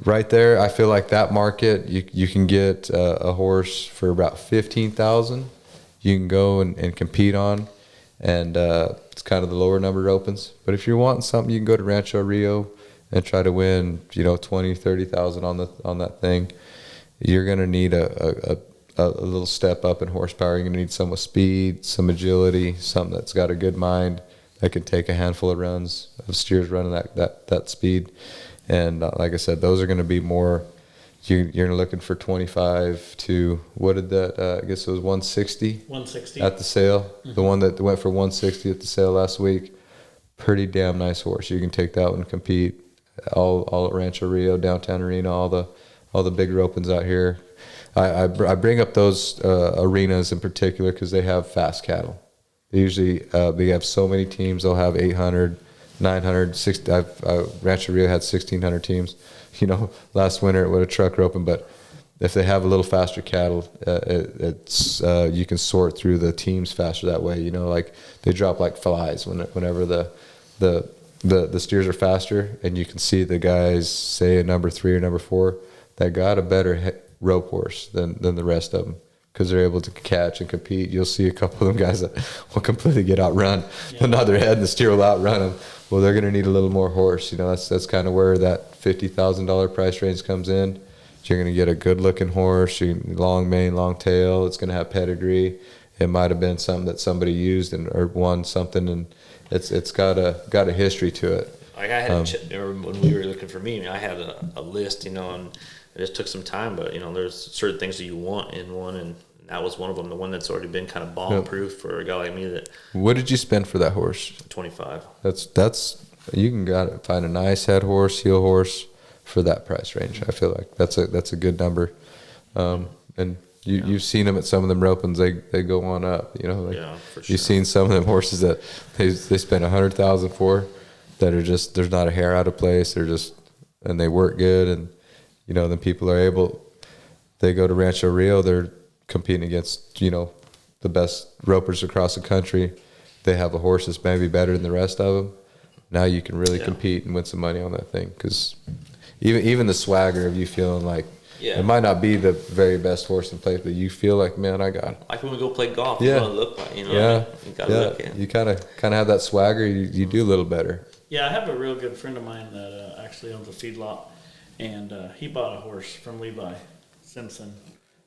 right there, I feel like that market, you can get a horse for about $15,000. You can go and compete on, and it's kind of the lower number opens. But if you're wanting something, you can go to Rancho Rio and try to win, $20,000-$30,000 on that thing. You're going to need a little step up in horsepower. You're going to need some with speed, some agility, something that's got a good mind that can take a handful of runs of steers running that speed. And like I said, those are going to be more. You're looking for 25 to, what did that? I guess it was 160. 160 at the sale. Mm-hmm. The one that went for 160 at the sale last week. Pretty damn nice horse. You can take that one and compete. All at Rancho Rio, downtown arena, all the big ropings out here. I bring up those arenas in particular because they have fast cattle. They usually they have so many teams. They'll have 800, 900, 60. Rancho Rio had 1,600 teams. Last winter it would have truck roping, but if they have a little faster cattle, it's you can sort through the teams faster that way. Like they drop like flies whenever the steers are faster, and you can see the guys, say a number 3 or number 4, that got a better rope horse than the rest of them, because they're able to catch and compete. You'll see a couple of them guys that will completely get outrun. Yeah. They'll nod their head and the steer will outrun them. Well, they're going to need a little more horse. That's kind of where that $50,000 price range comes in. You're going to get a good-looking horse, long mane, long tail. It's going to have pedigree. It might have been something that somebody used or won something, and it's got a history to it. Like I had when we were looking for me, I had a list, and it just took some time. But there's certain things that you want in one, and that was one of them. The one that's already been kind of bomb-proof for a guy like me. That. What did you spend for that horse? 25. That's you can find a nice head horse, heel horse for that price range. I feel like that's a good number, and you've seen them at some of them ropings. They go on up. Yeah, for sure. You've seen some of them horses that they spend $100,000 for, that are just, there's not a hair out of place. They're just, and they work good, and then people are able. They go to Rancho Rio. They're competing against the best ropers across the country. They have a horse that's maybe better than the rest of them. Now you can really compete and win some money on that thing, because even the swagger of you feeling like it might not be the very best horse in place, but you feel like, man, I got it. Like when we go play golf, you know what it look like, you gotta look at. You kind of have that swagger. You do a little better. Yeah, I have a real good friend of mine that actually owns a feedlot, and he bought a horse from Levi Simpson,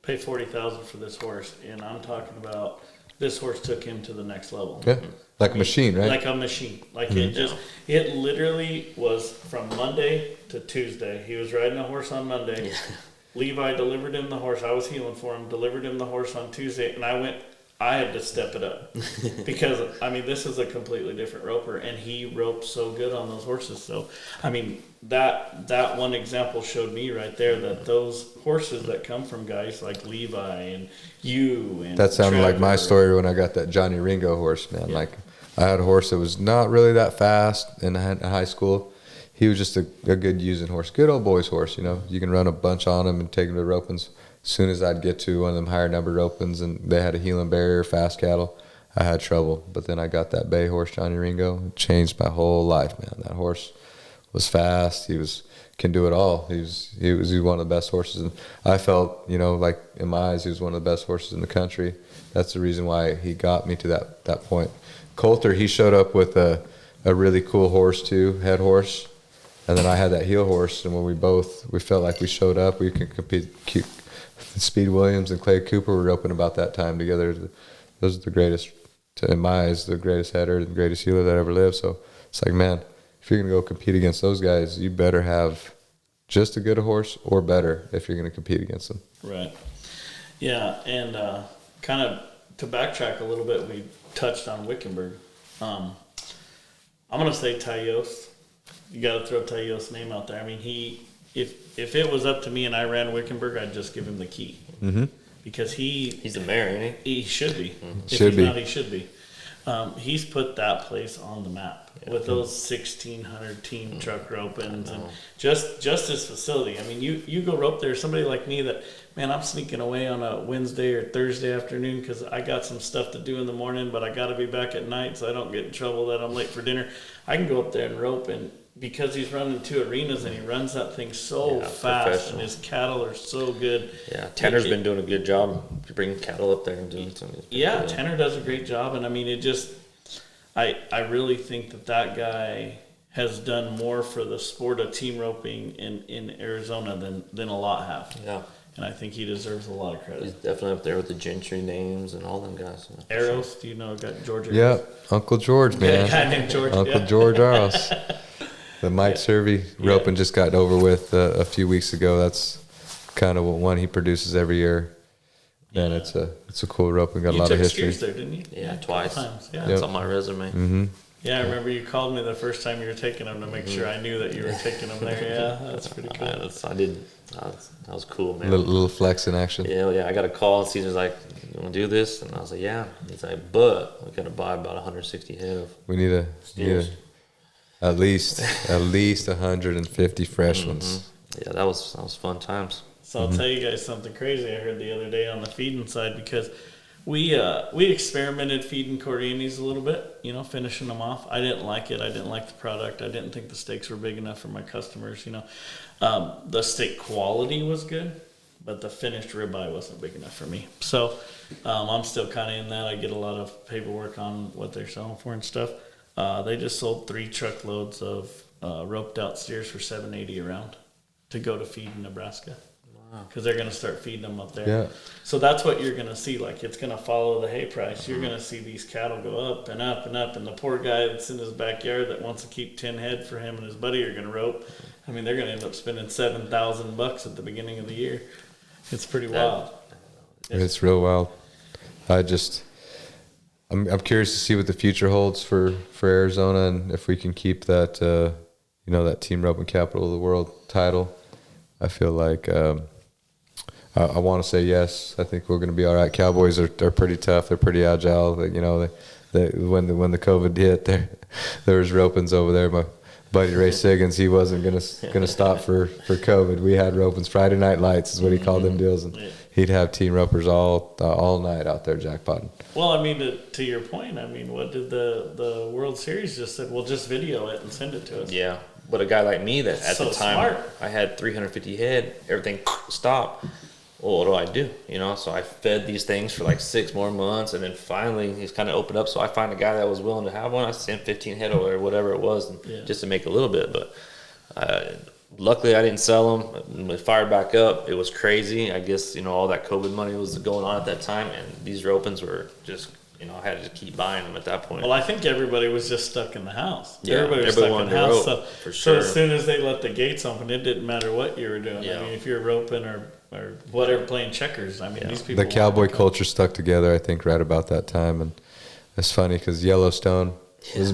paid $40,000 for this horse, and I'm talking about this horse took him to the next level. Yeah, a machine, right? Like a machine. Like it literally was from Monday to Tuesday. He was riding a horse on Monday. Yeah. Levi delivered him the horse. I was healing for him. Delivered him the horse on Tuesday, and I had to step it up because this is a completely different roper, and he roped so good on those horses. So that one example showed me right there that those horses that come from guys like Levi and you and that sounded like my story when I got that Johnny Ringo horse, man. Yeah. Like I had a horse that was not really that fast in high school. He was just a good using horse, good old boy's horse. You can run a bunch on him and take him to ropings. As soon as I'd get to one of them higher number opens and they had a heeling barrier, fast cattle, I had trouble. But then I got that bay horse, Johnny Ringo. It changed my whole life, man. That horse was fast. He can do it all. He was one of the best horses. And I felt, like in my eyes, he was one of the best horses in the country. That's the reason why he got me to that point. Coulter, he showed up with a really cool horse too, head horse. And then I had that heel horse. And when we felt like we showed up, we could compete. Speed Williams and Clay Cooper were roping about that time together. Those are the greatest, in my eyes, the greatest header, the greatest heeler that ever lived. So it's like, man, if you're going to go compete against those guys, you better have just as good a horse or better if you're going to compete against them. Right. Yeah, and kind of to backtrack a little bit, we touched on Wickenburg. I'm gonna say Tayos. You got to throw Tayos' name out there. I mean, if it was up to me and I ran Wickenburg, I'd just give him the key because he's the mayor, isn't he? He should be. If Should he's be. not, he should be. He's put that place on the map with those 1,600 team truck rope-ins and just his facility. I mean, you go rope there. Somebody like me that, man, I'm sneaking away on a Wednesday or Thursday afternoon because I got some stuff to do in the morning, but I got to be back at night so I don't get in trouble that I'm late for dinner. I can go up there and rope, and because he's running 2 arenas and he runs that thing so fast and his cattle are so good. Yeah, Tanner's been doing a good job bringing cattle up there and doing something. Yeah, Tanner does a great job, and I mean, it just, I really think that guy has done more for the sport of team roping in Arizona than a lot have. Yeah. And I think he deserves a lot of credit. He's definitely up there with the Gentry names and all them guys. Aros, do you know George Aros? Yeah, Uncle George, man. A guy named George. Uncle George Aros. The Mike Servey roping just got over with a few weeks ago. That's kind of one he produces every year. Man, it's a cool rope and got a lot of history. You took steers there, didn't you? Yeah, twice. Times. Yeah. It's on my resume. Mm-hmm. Yeah, I remember you called me the first time you were taking them to make sure I knew that you were taking them there. Yeah, that's pretty cool. That was cool, man. Little flex in action. Yeah. I got a call and Cesar's like, "You want to do this?" And I was like, "Yeah." He's like, "But we got to buy about 160 head of." We need at least 150 fresh ones. Yeah, that was fun times. So I'll tell you guys something crazy I heard the other day on the feeding side, because we experimented feeding Corrientes a little bit, finishing them off. I didn't like it. I didn't like the product. I didn't think the steaks were big enough for my customers. The steak quality was good, but the finished ribeye wasn't big enough for me. So I'm still kind of in that. I get a lot of paperwork on what they're selling for and stuff. They just sold 3 truckloads of roped out steers for $780 a round to go to feed in Nebraska. Because they're going to start feeding them up there. Yeah. So that's what you're going to see. Like, it's going to follow the hay price. You're going to see these cattle go up and up and up. And the poor guy that's in his backyard that wants to keep 10 head for him and his buddy are going to rope. I mean, they're going to end up spending $7,000 at the beginning of the year. It's pretty wild. It's real wild. I'm curious to see what the future holds for Arizona, and if we can keep that, that team roping capital of the world title. I feel like I want to say yes. I think we're going to be all right. Cowboys are pretty tough. They're pretty agile. When the COVID hit, there was ropings over there. My buddy Ray Siggins, he wasn't gonna stop for COVID. We had ropings. Friday night lights is what he called them deals, and he'd have team ropers all night out there jackpotting. Well, I mean, to your point, I mean, what did the World Series just said? Well, just video it and send it to us. Yeah, but a guy like me that at So the time smart. I had 350 head, everything stopped. Well, what do? So I fed these things for like 6 more months, and then finally he's kind of opened up. So I find a guy that was willing to have one. I sent 15 head or whatever it was, just to make a little bit. But luckily I didn't sell them. When it fired back up, it was crazy. I guess all that COVID money was going on at that time, and these ropings were just. I had to keep buying them at that point. Well, I think everybody was just stuck in the house. Yeah, everybody was stuck in the house. Rope, for So sure. as soon as they let the gates open, it didn't matter what you were doing. Yeah. I mean, if you're roping or whatever, playing checkers, I mean, these people. The cowboy culture stuck together, I think, right about that time, and it's funny because Yellowstone was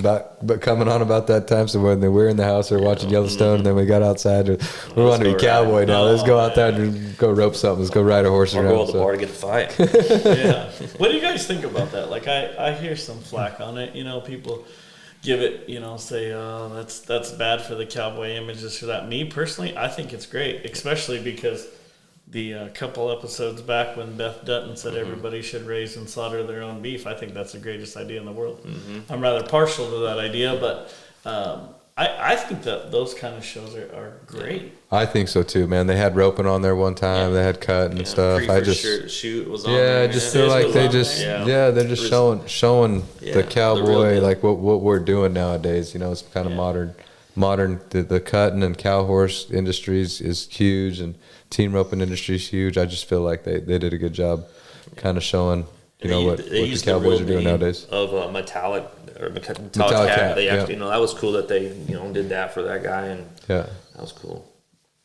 coming on about that time. So when we were in the house, we were watching Yellowstone, and then we got outside. We wanted to be cowboy now. Let's go out there and go rope something. Let's go ride a horse Or around. go to the bar to get a fight. Yeah. What do you guys think about that? Like, I hear some flack on it. People give it, say, oh, that's bad for the cowboy images for that. Me personally, I think it's great, especially because the couple episodes back when Beth Dutton said everybody should raise and slaughter their own beef, I think that's the greatest idea in the world. I'm rather partial to that idea, but I think that those kind of shows are great. I think so too, man. They had roping on there one time. They had cut and stuff. I just shoot was on there. I just feel like they just they're just showing the cowboy like what we're doing nowadays. It's kind of modern. The cutting and cow horse industries is huge, and team roping industry is huge. I just feel like they did a good job, kind of showing what the Cowboys are doing nowadays. Of metallic Metallic cat. cat, They actually, that was cool that they did that for that guy, and that was cool.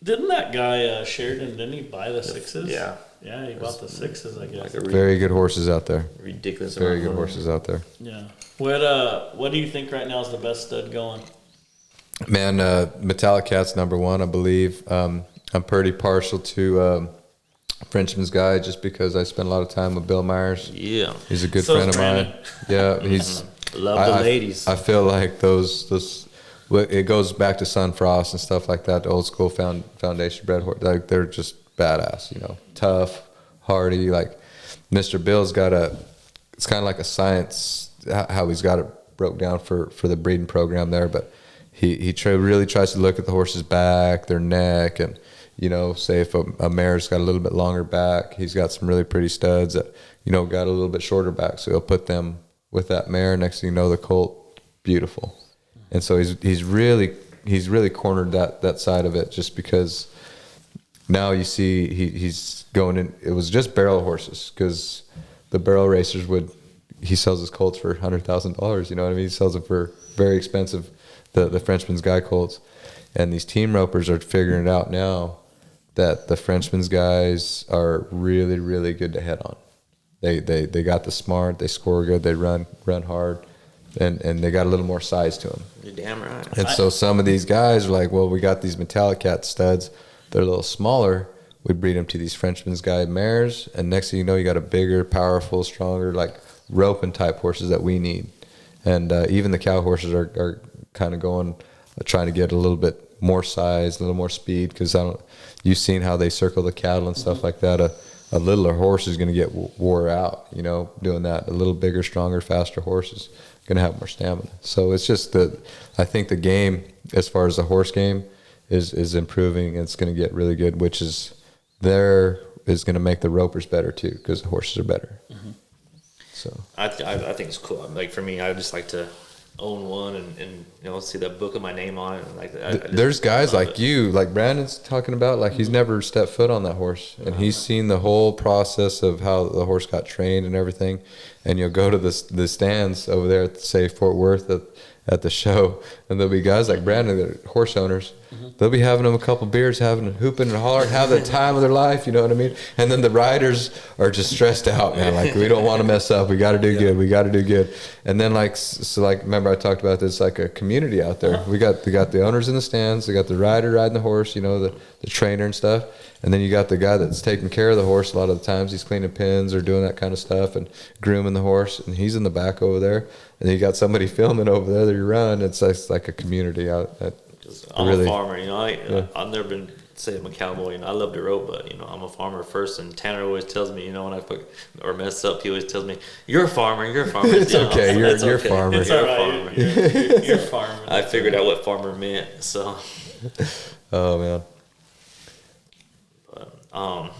Didn't that guy Sheridan? Didn't he buy the 6s? Yeah, Yeah, he bought the 6s, I guess. Like a Very good horses out there. ridiculous Very amount good of money. horses out there. Yeah. What do you think right now is the best stud going? Man, Metallic Cat's number one, I believe. I'm pretty partial to Frenchman's Guy just because I spent a lot of time with Bill Myers. Yeah. He's a good So is friend of mine. Brandon. Yeah, he's Love the ladies. I feel like those it goes back to Sunfrost and stuff like that. The old school foundation bred horse, like they're just badass. Tough, hardy. Like Mr. Bill's got it's kind of like a science how he's got it broke down for the breeding program there, but he really tries to look at the horse's back, their neck, and say if a mare's got a little bit longer back, he's got some really pretty studs that got a little bit shorter back, so he'll put them with that mare. Next thing you know, the colt, beautiful. And so he's really cornered that side of it, just because now you see he's going in. It was just barrel horses, because the barrel racers he sells his colts for $100,000. You know what I mean? He sells it for very expensive, the Frenchman's Guy colts. And these team ropers are figuring it out now that the Frenchman's Guys are really, really good to head on. They got the smart, they score good, they run hard, and they got a little more size to them. You're damn right. And so some of these guys are like, well, we got these Metallic Cat studs, they're a little smaller. We breed them to these Frenchman's Guy mares, and next thing you know, you got a bigger, powerful, stronger, like roping type horses that we need. And even the cow horses are kind of trying to get a little bit more size, a little more speed, because you've seen how they circle the cattle and stuff like that. A littler horse is going to get wore out, doing that. A little bigger, stronger, faster horse is going to have more stamina. So it's just I think the game, as far as the horse game, is improving. It's going to get really good, which is going to make the ropers better too, because the horses are better. Mm-hmm. So I think it's cool. Like for me, I just like to own one and see that book with my name on it. And there's guys like you, like Brandon's talking about, like he's never stepped foot on that horse, and he's seen the whole process of how the horse got trained and everything. And you'll go to the stands over there at, say, Fort Worth at the show, and there'll be guys like Brandon that are horse owners. They'll be having them a couple beers, hooping and hollering, have the time of their life, you know what I mean? And then the riders are just stressed out, man. Like, we don't want to mess up. We got to do good. We got to do good. And then remember I talked about this, like a community out there. We got the owners in the stands. They got the rider riding the horse, the trainer and stuff. And then you got the guy that's taking care of the horse. A lot of the times he's cleaning pins or doing that kind of stuff and grooming the horse, and he's in the back over there. And then you got somebody filming over there that you run. It's like a community out. I'm a farmer, I've never been, say I'm a cowboy, I love to rope, but, I'm a farmer first, and Tanner always tells me, when I mess up, he always tells me, you're a farmer. It's okay, you're a farmer. It's all right. You're a farmer. I figured out what farmer meant, so. Oh, man. But,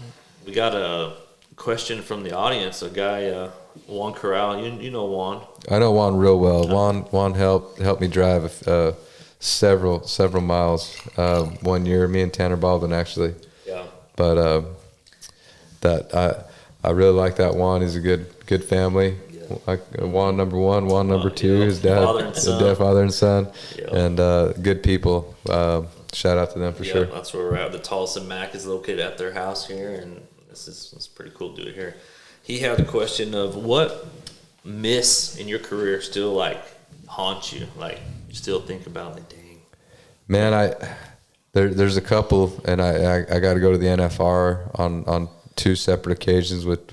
we got a question from the audience, a guy, Juan Corral, you know Juan. I know Juan real well. Juan helped me drive several miles 1 year. Me and Tanner Baldwin, actually. Yeah. But I really like that Juan. He's a good family. Yeah. Like Juan number one, Juan number two. His dad, father and son, yeah. And good people. Shout out to them for sure. That's where we're at. The Tolleson-Mack is located at their house here, and it's pretty cool to do it here. He had a question of what miss in your career still haunt you, you still think about, dang. Man, there's a couple, and I got to go to the NFR on two separate occasions with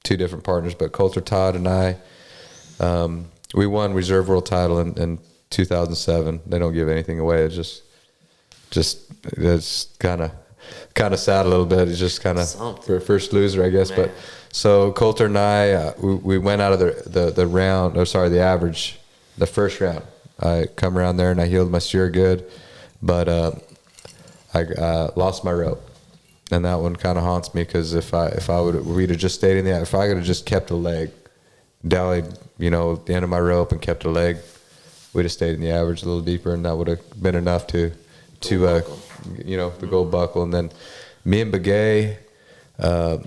two different partners. But Coulter Todd and I, we won Reserve World title in 2007. They don't give anything away. It's just kind of sad a little bit. It's just kind of for a first loser, I guess. Man. But so Coulter and I, we went out of the round. The average, the first round. I come around there and I healed my steer good, but I lost my rope, and that one kind of haunts me, because if we'd have just stayed in the, if I could have just kept a leg, dallied, the end of my rope and kept a leg, we'd have stayed in the average a little deeper, and that would have been enough to the gold buckle. And then me and Begay,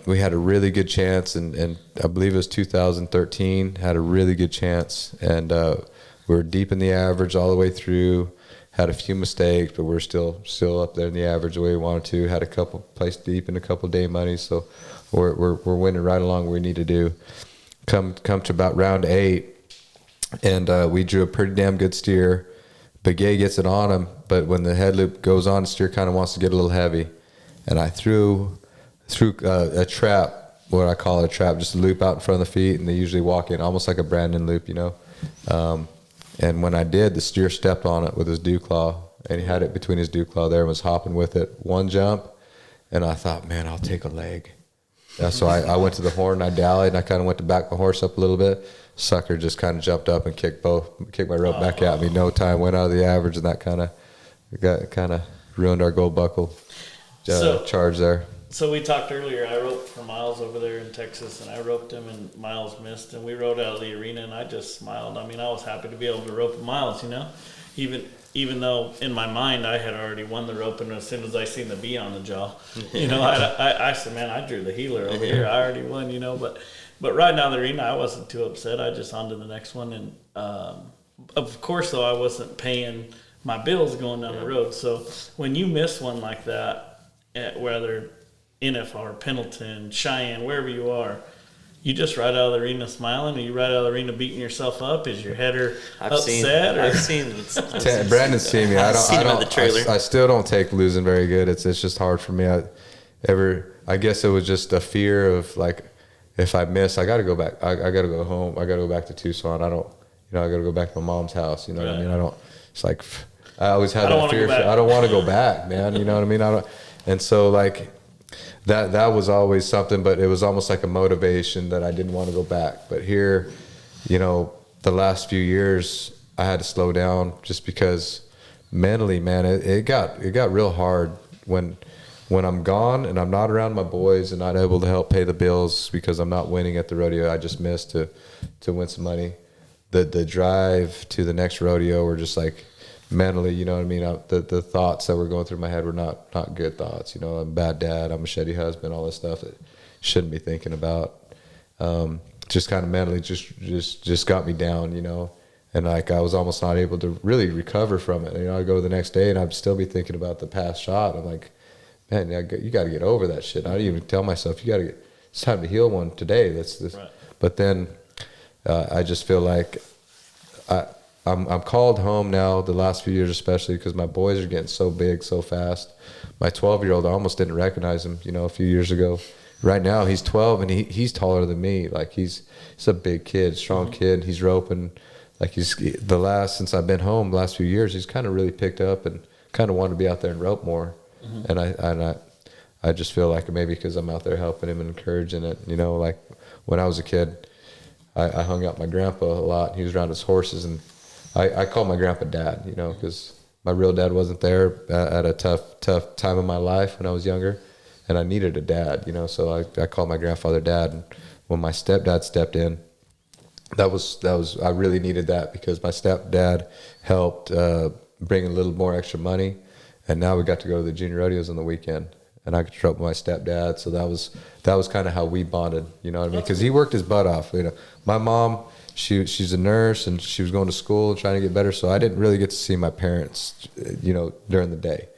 we had a really good chance, and I believe it was 2013, had a really good chance, and we were deep in the average all the way through, Had a few mistakes, but we're still up there in the average the way we wanted to. Had a couple placed deep in a couple day money, so we're winning right along where we need to do. Come to about round 8, and we drew a pretty damn good steer. Begay gets it on him, but when the head loop goes on, the steer kind of wants to get a little heavy, and I threw a trap. What I call it, a trap, just a loop out in front of the feet, and they usually walk in almost like a Brandon loop, and when I did, the steer stepped on it with his dew claw, and he had it between his dew claw there and was hopping with it. One jump, and I thought, man, I'll take a leg. Yeah, so I went to the horn, I dallied, and I kind of went to back the horse up a little bit. Sucker just kind of jumped up and kicked my rope back at me. No time, went out of the average, and that kind of ruined our gold buckle charge there. So we talked earlier, I roped for Miles over there in Texas, and I roped him, and Miles missed, and we rode out of the arena, and I just smiled. I mean, I was happy to be able to rope Miles, even though in my mind I had already won the rope, and as soon as I seen the bee on the jaw, I said, man, I drew the healer over here. I already won, But riding down the arena, I wasn't too upset. I just on to the next one, and of course, though, I wasn't paying my bills going down the road. So when you miss one like that, whether NFR, Pendleton, Cheyenne, wherever you are, you just ride out of the arena smiling, or you ride out of the arena beating yourself up? Is your header upset? I've seen Brandon's seen me. I've seen him at the trailer. I still don't take losing very good. It's just hard for me. I guess it was just a fear of, like, if I miss, I got to go back. I got to go home. I got to go back to Tucson. I don't, I got to go back to my mom's house. You know what I mean? I don't. It's like I always had that fear. I don't want to go back, man. You know what I mean? I don't. And so, like, that was always something, but it was almost like a motivation that I didn't want to go back. But here, the last few years, I had to slow down just because mentally, man, it got real hard when I'm gone and I'm not around my boys and not able to help pay the bills because I'm not winning at the rodeo. I just missed to win some money. The drive to the next rodeo were just like, mentally, you know what I mean? The thoughts that were going through my head were not good thoughts. I'm a bad dad, I'm a shitty husband, all this stuff that shouldn't be thinking about. Just kind of mentally just got me down, and like I was almost not able to really recover from it. I'd go the next day and I'd still be thinking about the past shot. I'm like, man, you got to get over that shit. I didn't even tell myself, it's time to heal one today. Right. But then I just feel like I'm called home now the last few years, especially because my boys are getting so big so fast. My 12-year-old, I almost didn't recognize him, a few years ago. Right now he's 12 and he's taller than me. Like he's a big kid, strong kid. He's roping. Like since I've been home the last few years, he's kind of really picked up and kind of wanted to be out there and rope more. And I just feel like maybe because I'm out there helping him and encouraging it. Like when I was a kid, I hung out with my grandpa a lot. He was around his horses, and I call my grandpa Dad, because my real dad wasn't there at a tough time in my life when I was younger, and I needed a dad, so I called my grandfather Dad. And when my stepdad stepped in, that was I really needed that because my stepdad helped bring a little more extra money, and now we got to go to the junior rodeos on the weekend, and I could show up with my stepdad. So that was kind of how we bonded, you know what I mean? Because he worked his butt off. My mom. She's a nurse and she was going to school and trying to get better, so I didn't really get to see my parents, during the day.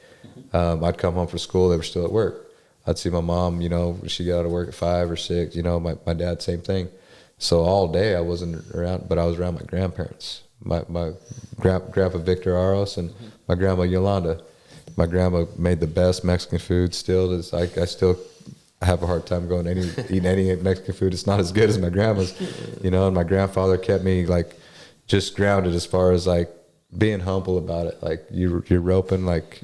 I'd come home from school, they were still at work. I'd see my mom, she got out of work at 5 or 6. My dad, same thing. So all day I wasn't around, but I was around my grandparents. My grandpa Victor Aros and my grandma Yolanda. My grandma made the best Mexican food. Still, I have a hard time eating any Mexican food. It's not as good as my grandma's, and my grandfather kept me like just grounded as far as like being humble about it. Like you're roping, like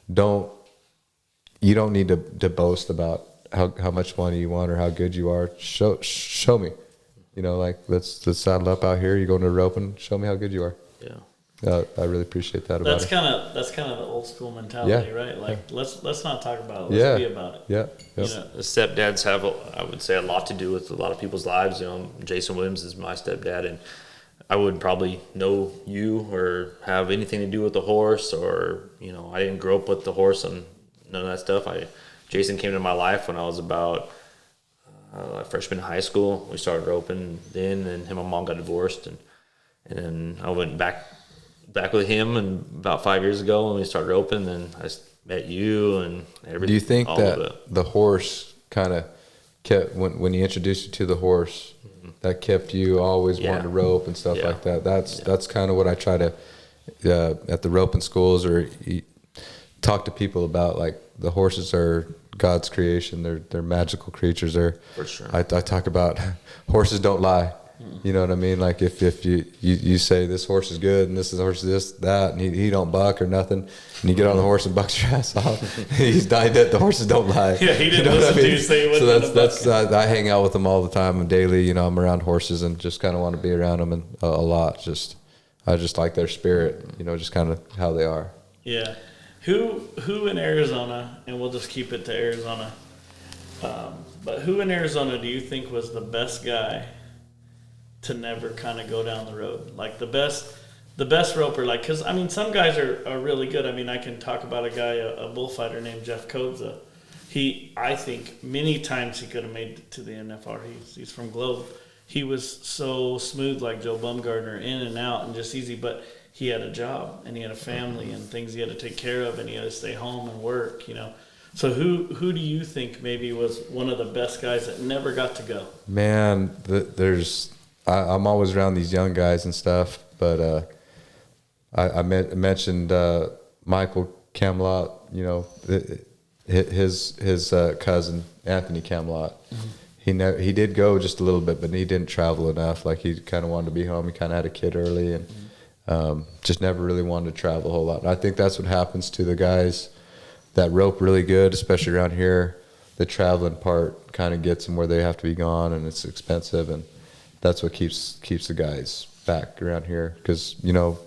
you don't need to boast about how much money you want or how good you are. Show me, like let's saddle up out here. You're going to roping. Show me how good you are. Yeah. I really appreciate that about it. That's kind of the old school mentality, right? Like let's not talk about it. Let's be about it. Yeah. The stepdads have, I would say, a lot to do with a lot of people's lives. Jason Williams is my stepdad, and I wouldn't probably know you or have anything to do with the horse, or I didn't grow up with the horse and none of that stuff. Jason came into my life when I was about a freshman in high school. We started roping then, and him and mom got divorced, and then I went back back with him and about 5 years ago when we started roping. Then I met you and everything. Do you think all that of it. the horse kind of kept when he introduced you to the horse, that kept you always wanting to rope and stuff like that? That's kind of what I try to at the roping schools or talk to people about. Like, the horses are God's creation. They're magical creatures. For sure. I talk about horses don't lie. You know what I mean? Like, if you say this horse is good and this horse is this, that, and he don't buck or nothing, and you get on the horse and bucks your ass off, he's died dead. The horses don't lie. Yeah, he didn't listen to you say what. So that's I hang out with them all the time and daily. You know, I'm around horses and just kind of want to be around them and a lot. I just like their spirit. You know, just kind of how they are. Yeah. Who in Arizona, and we'll just keep it to Arizona, but who in Arizona do you think was the best guy to never kind of go down the road? Like the best roper, like, because I mean, some guys are really good. I mean, I can talk about a guy, a bullfighter named Jeff Kodza. I think many times he could have made it to the NFR. He's from Globe. He was so smooth, like Joe Bumgardner, in and out and just easy, but he had a job and he had a family and things he had to take care of, and he had to stay home and work, you know. So who do you think maybe was one of the best guys that never got to go? Man, I'm always around these young guys and stuff, but I mentioned Michael Camelot. You know, his cousin Anthony Camelot. Mm-hmm. He did go just a little bit, but he didn't travel enough. Like, he kind of wanted to be home. He kind of had a kid early, and just never really wanted to travel a whole lot. And I think that's what happens to the guys that rope really good, especially around here. The traveling part kind of gets them where they have to be gone, and it's expensive, and that's what keeps the guys back around here. Because, you know,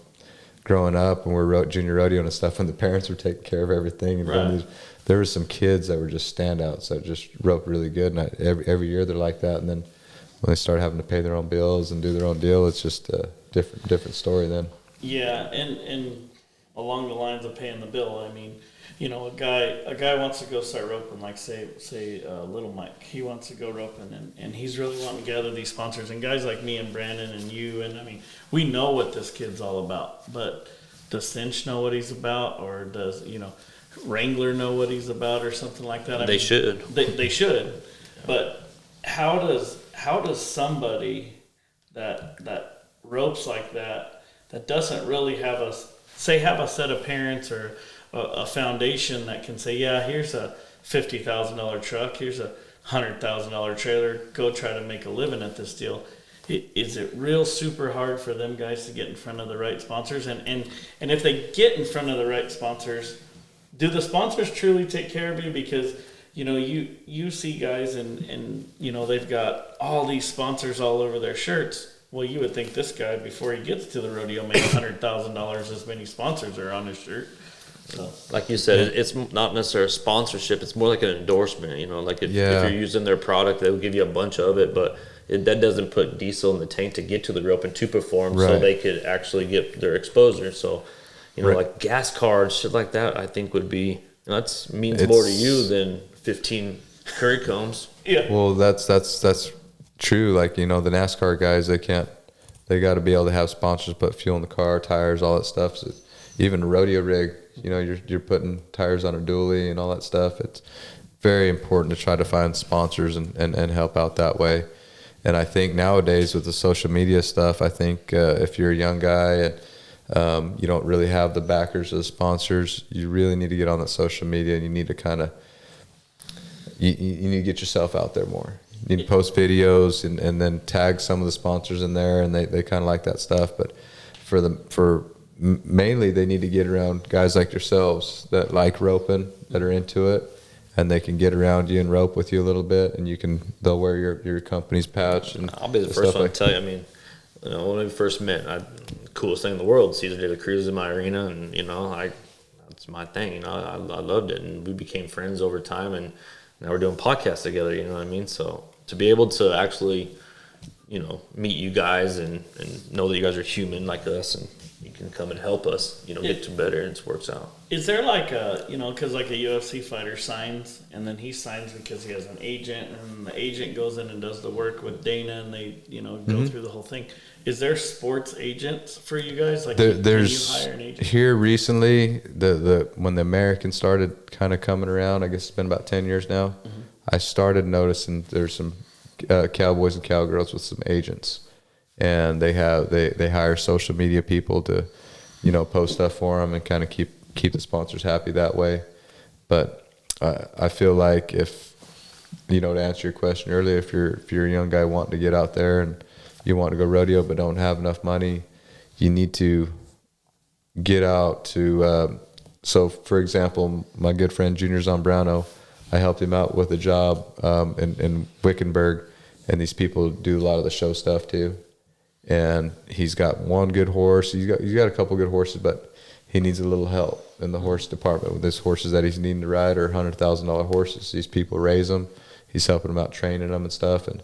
growing up when we were junior rodeo and stuff, when the parents were taking care of everything, and there were some kids that were just standouts that just roped really good, and every year they're like that. And then when they start having to pay their own bills and do their own deal, it's just a different story then. Yeah, and along the lines of paying the bill, I mean, you know, a guy wants to go start roping, like say Little Mike. He wants to go roping, and he's really wanting to gather these sponsors. And guys like me and Brandon and you, and I mean, we know what this kid's all about. But does Cinch know what he's about, or does, you know, Wrangler know what he's about, or something like that? They should. They should. But how does somebody that ropes like that doesn't really have a set of parents or a foundation that can say, yeah, here's a $50,000 truck, here's a $100,000 trailer, go try to make a living at this deal. Is it real super hard for them guys to get in front of the right sponsors? And if they get in front of the right sponsors, do the sponsors truly take care of you? Because, you know, you see guys and you know, they've got all these sponsors all over their shirts. Well, you would think this guy, before he gets to the rodeo, made $100,000 as many sponsors are on his shirt. So, like you said, it's not necessarily a sponsorship. It's more like an endorsement. You know, like if you're using their product, they'll give you a bunch of it, but that doesn't put diesel in the tank to get to the rope and to perform, so they could actually get their exposure. So, you know, like gas cards, shit like that, I think would be, that means more to you than 15 curry combs. Yeah. Well, that's true. Like, you know, the NASCAR guys, they got to be able to have sponsors, put fuel in the car, tires, all that stuff. So even a rodeo rig, you know, you're putting tires on a dually and all that stuff. It's very important to try to find sponsors and help out that way. And I think nowadays with the social media stuff, I think if you're a young guy and you don't really have the backers or the sponsors, you really need to get on that social media, and you need to kind of you need to get yourself out there more. You need to post videos and then tag some of the sponsors in there, and they kind of like that stuff. But mainly they need to get around guys like yourselves that like roping, that are into it, and they can get around you and rope with you a little bit, and they'll wear your company's patch. And I'll be the first one to tell you. I mean, you know, when we first met, the coolest thing in the world, Cesar did a cruise in my arena, and you know, that's my thing. You know, I loved it, and we became friends over time, and now we're doing podcasts together. You know what I mean? So to be able to actually, you know, meet you guys and know that you guys are human like us, and can come and help us, get to better, and it works out. Is there like a, because like a UFC fighter signs, and then he signs because he has an agent, and the agent goes in and does the work with Dana, and they, go through the whole thing. Is there sports agents for you guys? Like, there's can you hire an agent? Here recently, when the Americans started kind of coming around, I guess it's been about 10 years now, I started noticing there's some cowboys and cowgirls with some agents. And they hire social media people to, post stuff for them and kind of keep the sponsors happy that way. But I feel like if, to answer your question earlier, if you're a young guy wanting to get out there and you want to go rodeo but don't have enough money, you need to get out to. So, for example, my good friend Junior's on Browno. I helped him out with a job in Wickenburg, and these people do a lot of the show stuff too. And he's got one good horse. He's got a couple good horses, but he needs a little help in the horse department with his horses that he's needing to ride are $100,000 horses. These people raise them. He's helping them out, training them and stuff. And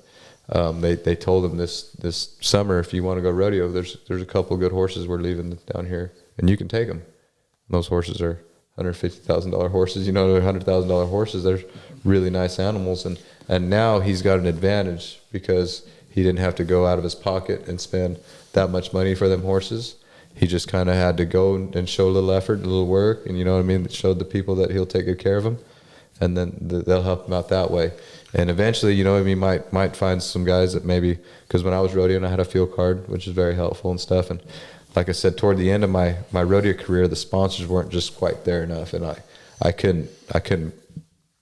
they told him this summer, if you want to go rodeo, there's a couple good horses we're leaving down here, and you can take them. And those horses are $150,000 horses. They're $100,000 horses. They're really nice animals, and now he's got an advantage because he didn't have to go out of his pocket and spend that much money for them horses. He just kind of had to go and show a little effort, a little work, and that showed the people that he'll take good care of them, and then they'll help him out that way. And eventually, might find some guys that maybe, because when I was rodeoing, I had a field card, which is very helpful and stuff. And like I said, toward the end of my rodeo career, the sponsors weren't just quite there enough, and I couldn't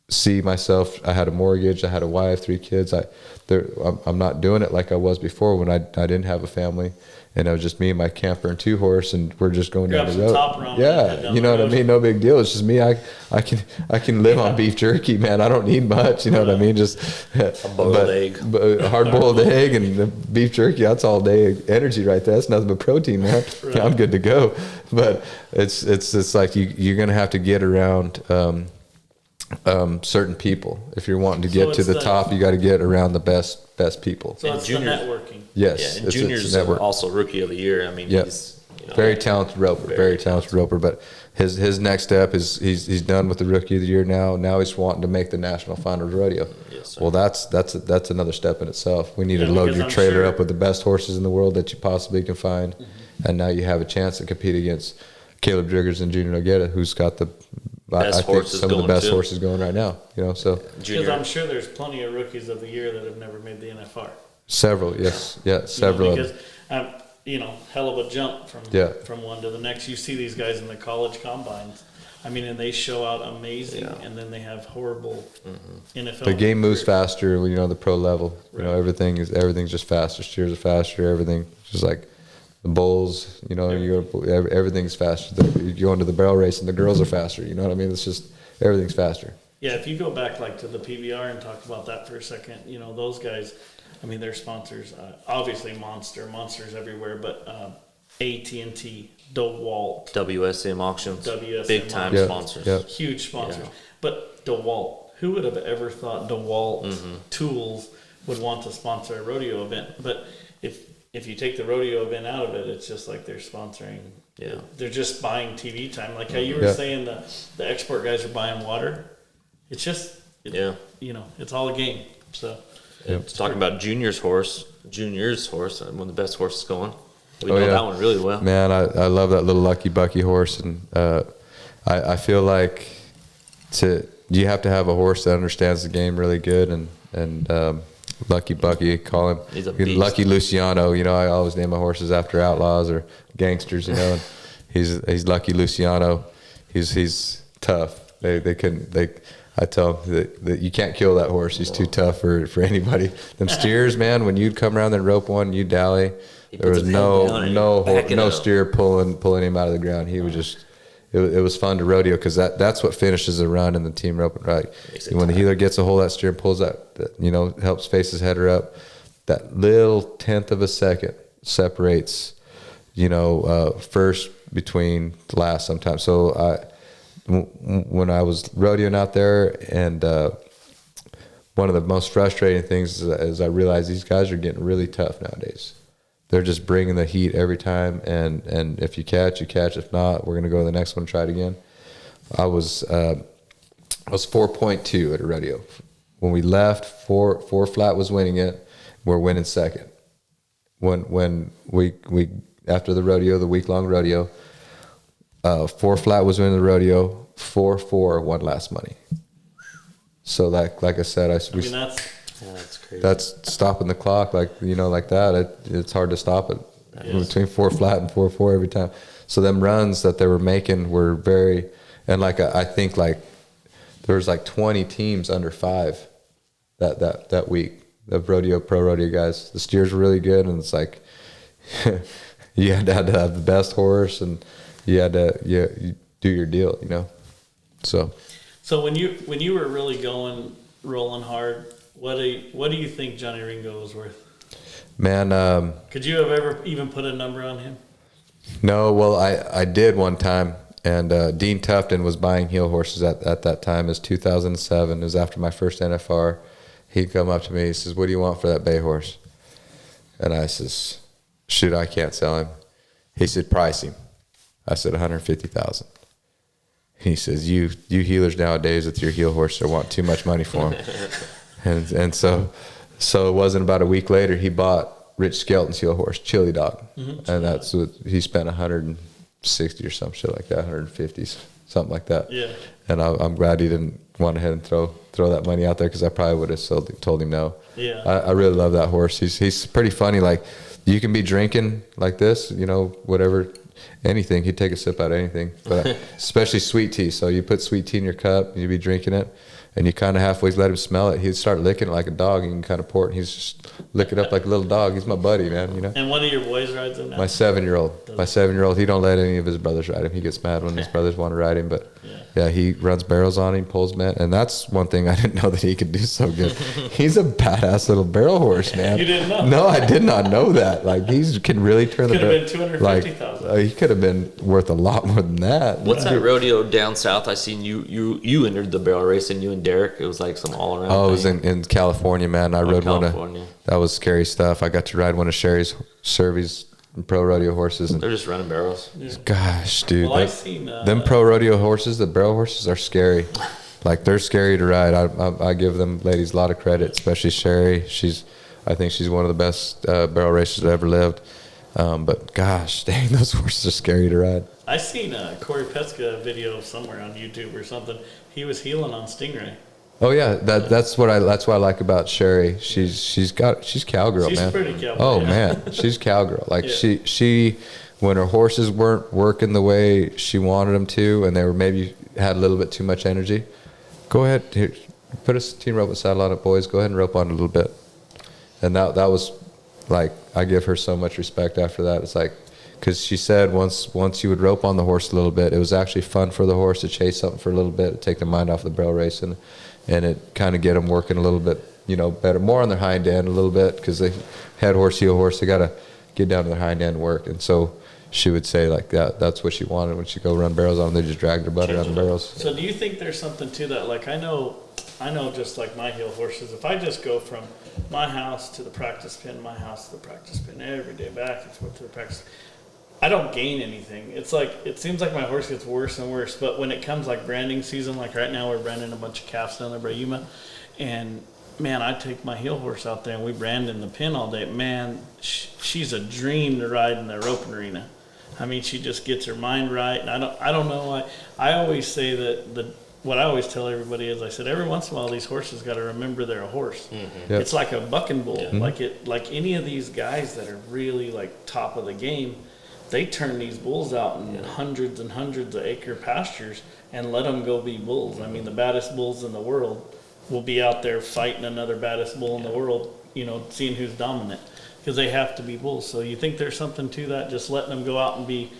see myself. I had a mortgage, I had a wife, 3 kids. I'm not doing it like I was before when I didn't have a family, and it was just me and my camper and 2 horse, and we're just going down the road. Yeah, you know what I mean? No big deal. It's just me. I can live on beef jerky, man. I don't need much. You know what I mean? Just a boiled egg, a hard boiled egg, and the beef jerky. That's all day energy right there. That's nothing but protein, man. Right. I'm good to go. But it's like you're gonna have to get around. Certain people. If you're wanting to get to the top, you got to get around the best people. So it's the networking. Yes, yeah, and Junior's also rookie of the year. I mean, he's very talented roper, very talented roper. But his next step is he's done with the rookie of the year now. Now he's wanting to make the national finals rodeo. Yes, sir. Well, that's another step in itself. We need to load your trailer up with the best horses in the world that you possibly can find, and now you have a chance to compete against Caleb Driggers and Junior Noguera, who's got the I think some of the best horses going right now, so. Because I'm sure there's plenty of rookies of the year that have never made the NFR. Several, yes. Yeah, several. Because, hell of a jump from one to the next. You see these guys in the college combines. I mean, and they show out amazing, and then they have horrible NFL. The game moves faster, the pro level. Right. Everything's just faster. Steers are faster, everything. Just like the bulls, everything's faster. You go into the barrel race and the girls are faster. You know what I mean? It's just everything's faster. Yeah, if you go back to the PBR and talk about that for a second, those guys, I mean, their sponsors, obviously Monsters everywhere, but AT&T, DeWalt, WSM Auctions, big time sponsors, huge sponsors. Yeah. But DeWalt, who would have ever thought DeWalt tools would want to sponsor a rodeo event? But if you take the rodeo event out of it, it's just like they're sponsoring. Yeah, they're just buying TV time. Like how you were saying, the export guys are buying water. It's just it's all a game. So talking about Junior's horse, one of the best horses going. We know that one really well. Man, I love that little Lucky Bucky horse, and I feel like you have to have a horse that understands the game really good, and Lucky Bucky, call him. He's a beast. Lucky Luciano. I always name my horses after outlaws or gangsters. And he's Lucky Luciano. He's tough. I tell him that you can't kill that horse. He's too tough for anybody. Them steers, man. When you'd come around and rope one, you dally. There was no steer pulling him out of the ground. He was just. It was fun to rodeo because that's what finishes a run in the team roping. Right, when the heeler gets a hold of that steer and pulls that, helps face his header up. That little 1/10 of a second separates, first between last sometimes. So when I was rodeoing out there, and one of the most frustrating things is I realized these guys are getting really tough nowadays. they're just bringing the heat every time. And if you catch, you catch. If not, we're gonna go to the next one and try it again. I was 4.2 at a rodeo. When we left, four flat was winning it. We're winning second. When we after the rodeo, the week long rodeo, 4 flat was winning the rodeo. 4-4 won last money. So like I said, that's crazy. That's stopping the clock, like that. It's hard to stop it. Between 4 flat and 4-4 every time. So them runs that they were making were very, and like I think like there was like 20 teams under 5 that week. The pro rodeo guys. The steers were really good, and it's like you had to have the best horse, and you had to you do your deal, So when you were really rolling hard, what do you think Johnny Ringo was worth? Man, could you have ever even put a number on him? No, well, I did one time, and Dean Tufton was buying heel horses at that time. It was 2007. It was after my first NFR. He'd come up to me. He says, "What do you want for that bay horse?" And I says, "Shoot, I can't sell him." He said, "Price him." I said, $150,000. He says, "You healers nowadays with your heel horse want too much money for him." and so it wasn't about a week later he bought Rich Skelton's heel horse, Chili Dog, and that's what he spent 160 or some shit like that, 150s, something like that. Yeah. And I'm glad he didn't went ahead and throw that money out there, because I probably would have told him no. Yeah. I really love that horse. He's pretty funny. Like, you can be drinking like this, whatever, anything. He'd take a sip out of anything, but especially sweet tea. So you put sweet tea in your cup, and you'd be drinking it, and you kind of halfway let him smell it. He'd start licking it like a dog. You can kind of pour it, and he's just lick it up like a little dog. He's my buddy, man. And one of your boys rides him now? My 7-year-old. He don't let any of his brothers ride him. He gets mad when his brothers want to ride him, but yeah, he runs barrels on him, pulls men, and that's one thing I didn't know that he could do so good. He's a badass little barrel horse, man. You didn't know? No, I did not know that. Like, he can really turn the barrel. Could have been $250,000. He could have been worth a lot more than that. What's that rodeo down south? I seen you entered the barrel race, and you and Derek. It was like some all around. Oh, it was in California, man. I rode California. that was scary stuff. I got to ride one of Sherry's Servi's pro rodeo horses, and they're just running barrels. Yeah. Gosh, dude, well, I've seen them pro rodeo horses. The barrel horses are scary. Like, they're scary to ride. I give them ladies a lot of credit, especially Sherry. I think she's one of the best barrel racers that ever lived. But gosh, dang, those horses are scary to ride. I seen a Corey Pesca video somewhere on YouTube or something. He was heeling on Stingray. Oh yeah, that's what I like about Sherry. She's cowgirl, she's man. She's pretty cowgirl. Oh man, she's cowgirl. Like, she when her horses weren't working the way she wanted them to, and they were maybe had a little bit too much energy, go ahead, here, put a team rope and saddle on it, boys. Go ahead and rope on it a little bit. And that was like, I give her so much respect after that. It's like, because she said once you would rope on the horse a little bit, it was actually fun for the horse to chase something for a little bit, to take their mind off the barrel race, and it kind of get them working a little bit, better, more on their hind end a little bit, because they head horse, heel horse, they got to get down to their hind end and work. And so she would say, like, that's what she wanted when she go run barrels on them. They just drag their butt around the barrels. So do you think there's something to that? Like, I know just like my heel horses, if I just go from my house to the practice pen, my house to the practice pen, every day back and forth to the practice, I don't gain anything. It's like, it seems like my horse gets worse and worse. But when it comes like branding season, like right now we're branding a bunch of calves down there by Yuma, and man, I take my heel horse out there and we brand in the pen all day. Man, she's a dream to ride in the roping arena. I mean, she just gets her mind right, and I don't know. I always say that what I always tell everybody is, I said, every once in a while these horses got to remember they're a horse. Mm-hmm. Yep. It's like a bucking bull. Yeah. Like any of these guys that are really like top of the game, they turn these bulls out in hundreds and hundreds of acre pastures and let them go be bulls. I mean, the baddest bulls in the world will be out there fighting another baddest bull in the world, seeing who's dominant, because they have to be bulls. So you think there's something to that, just letting them go out and be,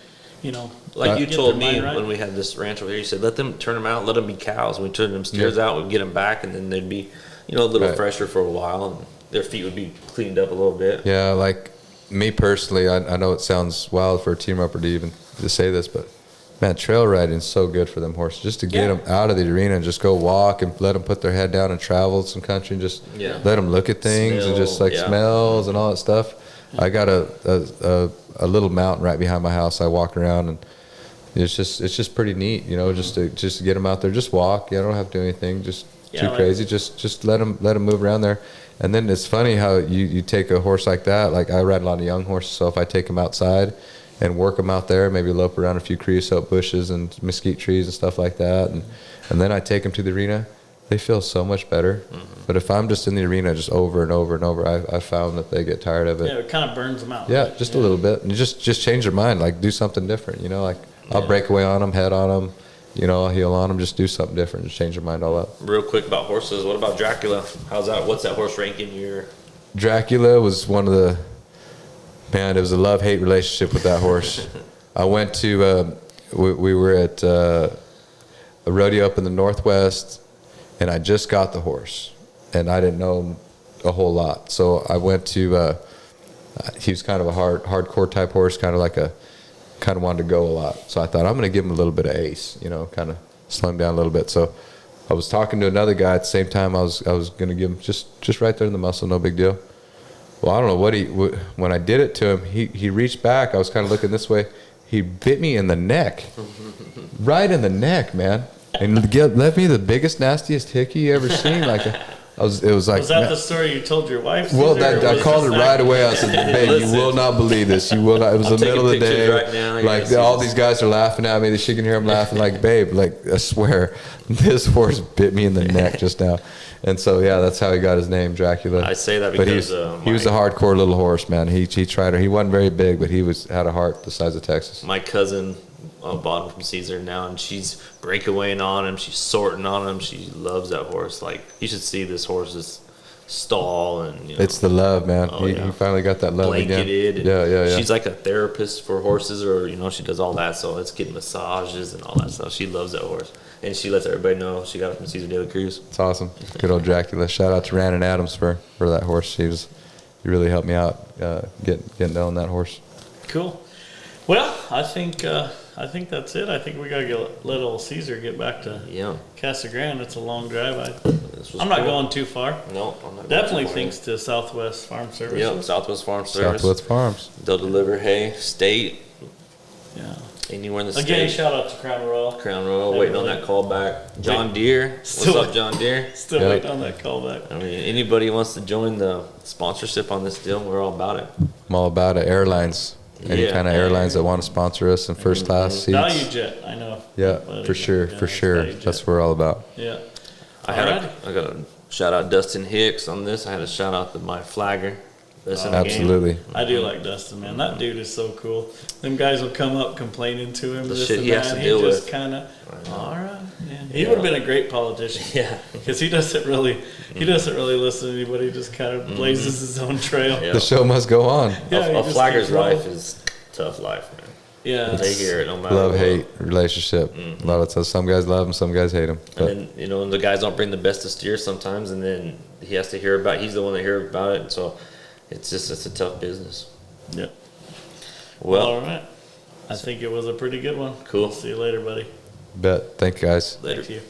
like you told me when we had this ranch over here, you said, let them turn them out, let them be cows. We turn them steers out, we'd get them back, and then they'd be, a little fresher for a while, and their feet would be cleaned up a little bit. Yeah, like me personally, I know it sounds wild for a team roper to even to say this, but man, trail riding is so good for them horses. Just to get them out of the arena and just go walk and let them put their head down and travel some country and just let them look at things and just like smells and all that stuff. I got a little mountain right behind my house. I walk around, and it's just pretty neat, you know, just to get them out there, just walk. You don't have to do anything, just too crazy. Just let them move around there. And then it's funny how you take a horse like that. Like I ride a lot of young horses, so if I take them outside and work them out there, maybe lope around a few creosote bushes and mesquite trees and stuff like that, and then I take them to the arena, they feel so much better. But if I'm just in the arena just over and over and over, I found that they get tired of it. Yeah, it kind of burns them out. Yeah, right? Just a little bit. And just change their mind, like do something different, you know, like I'll break away on them, head on them, you know, I'll heel on them, just do something different, just change their mind all up. Real quick about horses, what about Dracula? What's that horse rank in your... Dracula was one of the, man, it was a love-hate relationship with that horse. I went to, we were at a rodeo up in the Northwest, and I just got the horse, and I didn't know him a whole lot. So I went to, he was kind of a hardcore type horse, kind of wanted to go a lot. So I thought, I'm going to give him a little bit of ace, you know, kind of slow him down a little bit. So I was talking to another guy at the same time. I was going to give him just right there in the muscle, no big deal. Well, I don't know when I did it to him, he reached back. I was kind of looking this way. He bit me in the neck, right in the neck, man. And left me the biggest, nastiest hickey you ever seen. Like, it was like. Was that the story you told your wife? Well, I called it right away. I said, "Babe, you will not believe this. You will not." It was the middle of the day. Right now, like all these guys are laughing at me. She can hear them laughing. Like, babe, like I swear, this horse bit me in the neck just now. And so yeah, that's how he got his name, Dracula. I say that because he was a hardcore little horse, man. He tried her. He wasn't very big, but he had a heart the size of Texas. My cousin bought him from Cesar now, and she's breakawaying on him. She's sorting on him. She loves that horse. Like, you should see this horse's stall, and you know, it's the love, man. He finally got that love blanketed. Again. Yeah. She's like a therapist for horses, or you know, she does all that. So let's get massages and all that stuff. She loves that horse, and she lets everybody know she got it from Cesar de la Cruz. It's awesome. Good old Dracula. Shout out to Brandon Adams for that horse. He really helped me out getting down that horse. Cool. Well, I think that's it. I think we gotta let old Cesar get back to Casa Grande. It's a long drive. I'm not going too far. No, I'm not. Definitely thanks to Southwest Farm Services. Yep, Southwest Farm Service. Southwest Farms. They'll deliver hay, state. Yeah. Anywhere in the state. Again, shout out to Crown Royal. Crown Royal, waiting on that call back. John Deere. What's up, John Deere? Still waiting on that call back. I mean, anybody wants to join the sponsorship on this deal, we're all about it. I'm all about it. Airlines. Any kind of airlines that want to sponsor us in first class seats. Value Jet, I know. Yeah, for sure. That's what we're all about. Yeah. I got a shout out Dustin Hicks on this. I had a shout out to my flagger. Absolutely. I do like Dustin, man. That dude is so cool. Them guys will come up complaining to him. The shit he has to deal with. Just kind of, all right, man. He would have been a great politician. Yeah. Because he doesn't really listen to anybody. He just kind of blazes his own trail. Yeah. The show must go on. Yeah, a flagger's life is a tough life, man. Yeah. They hear it no matter love-hate relationship. A lot of times, some guys love him, some guys hate him. But. And then, you know, the guys don't bring the best of steers sometimes, and then he has to hear about. He's the one that hears about it, and so it's a tough business. Yep. Well, all right. I think it was a pretty good one. Cool. See you later, buddy. Bet. Thank you, guys. Later. Thank you.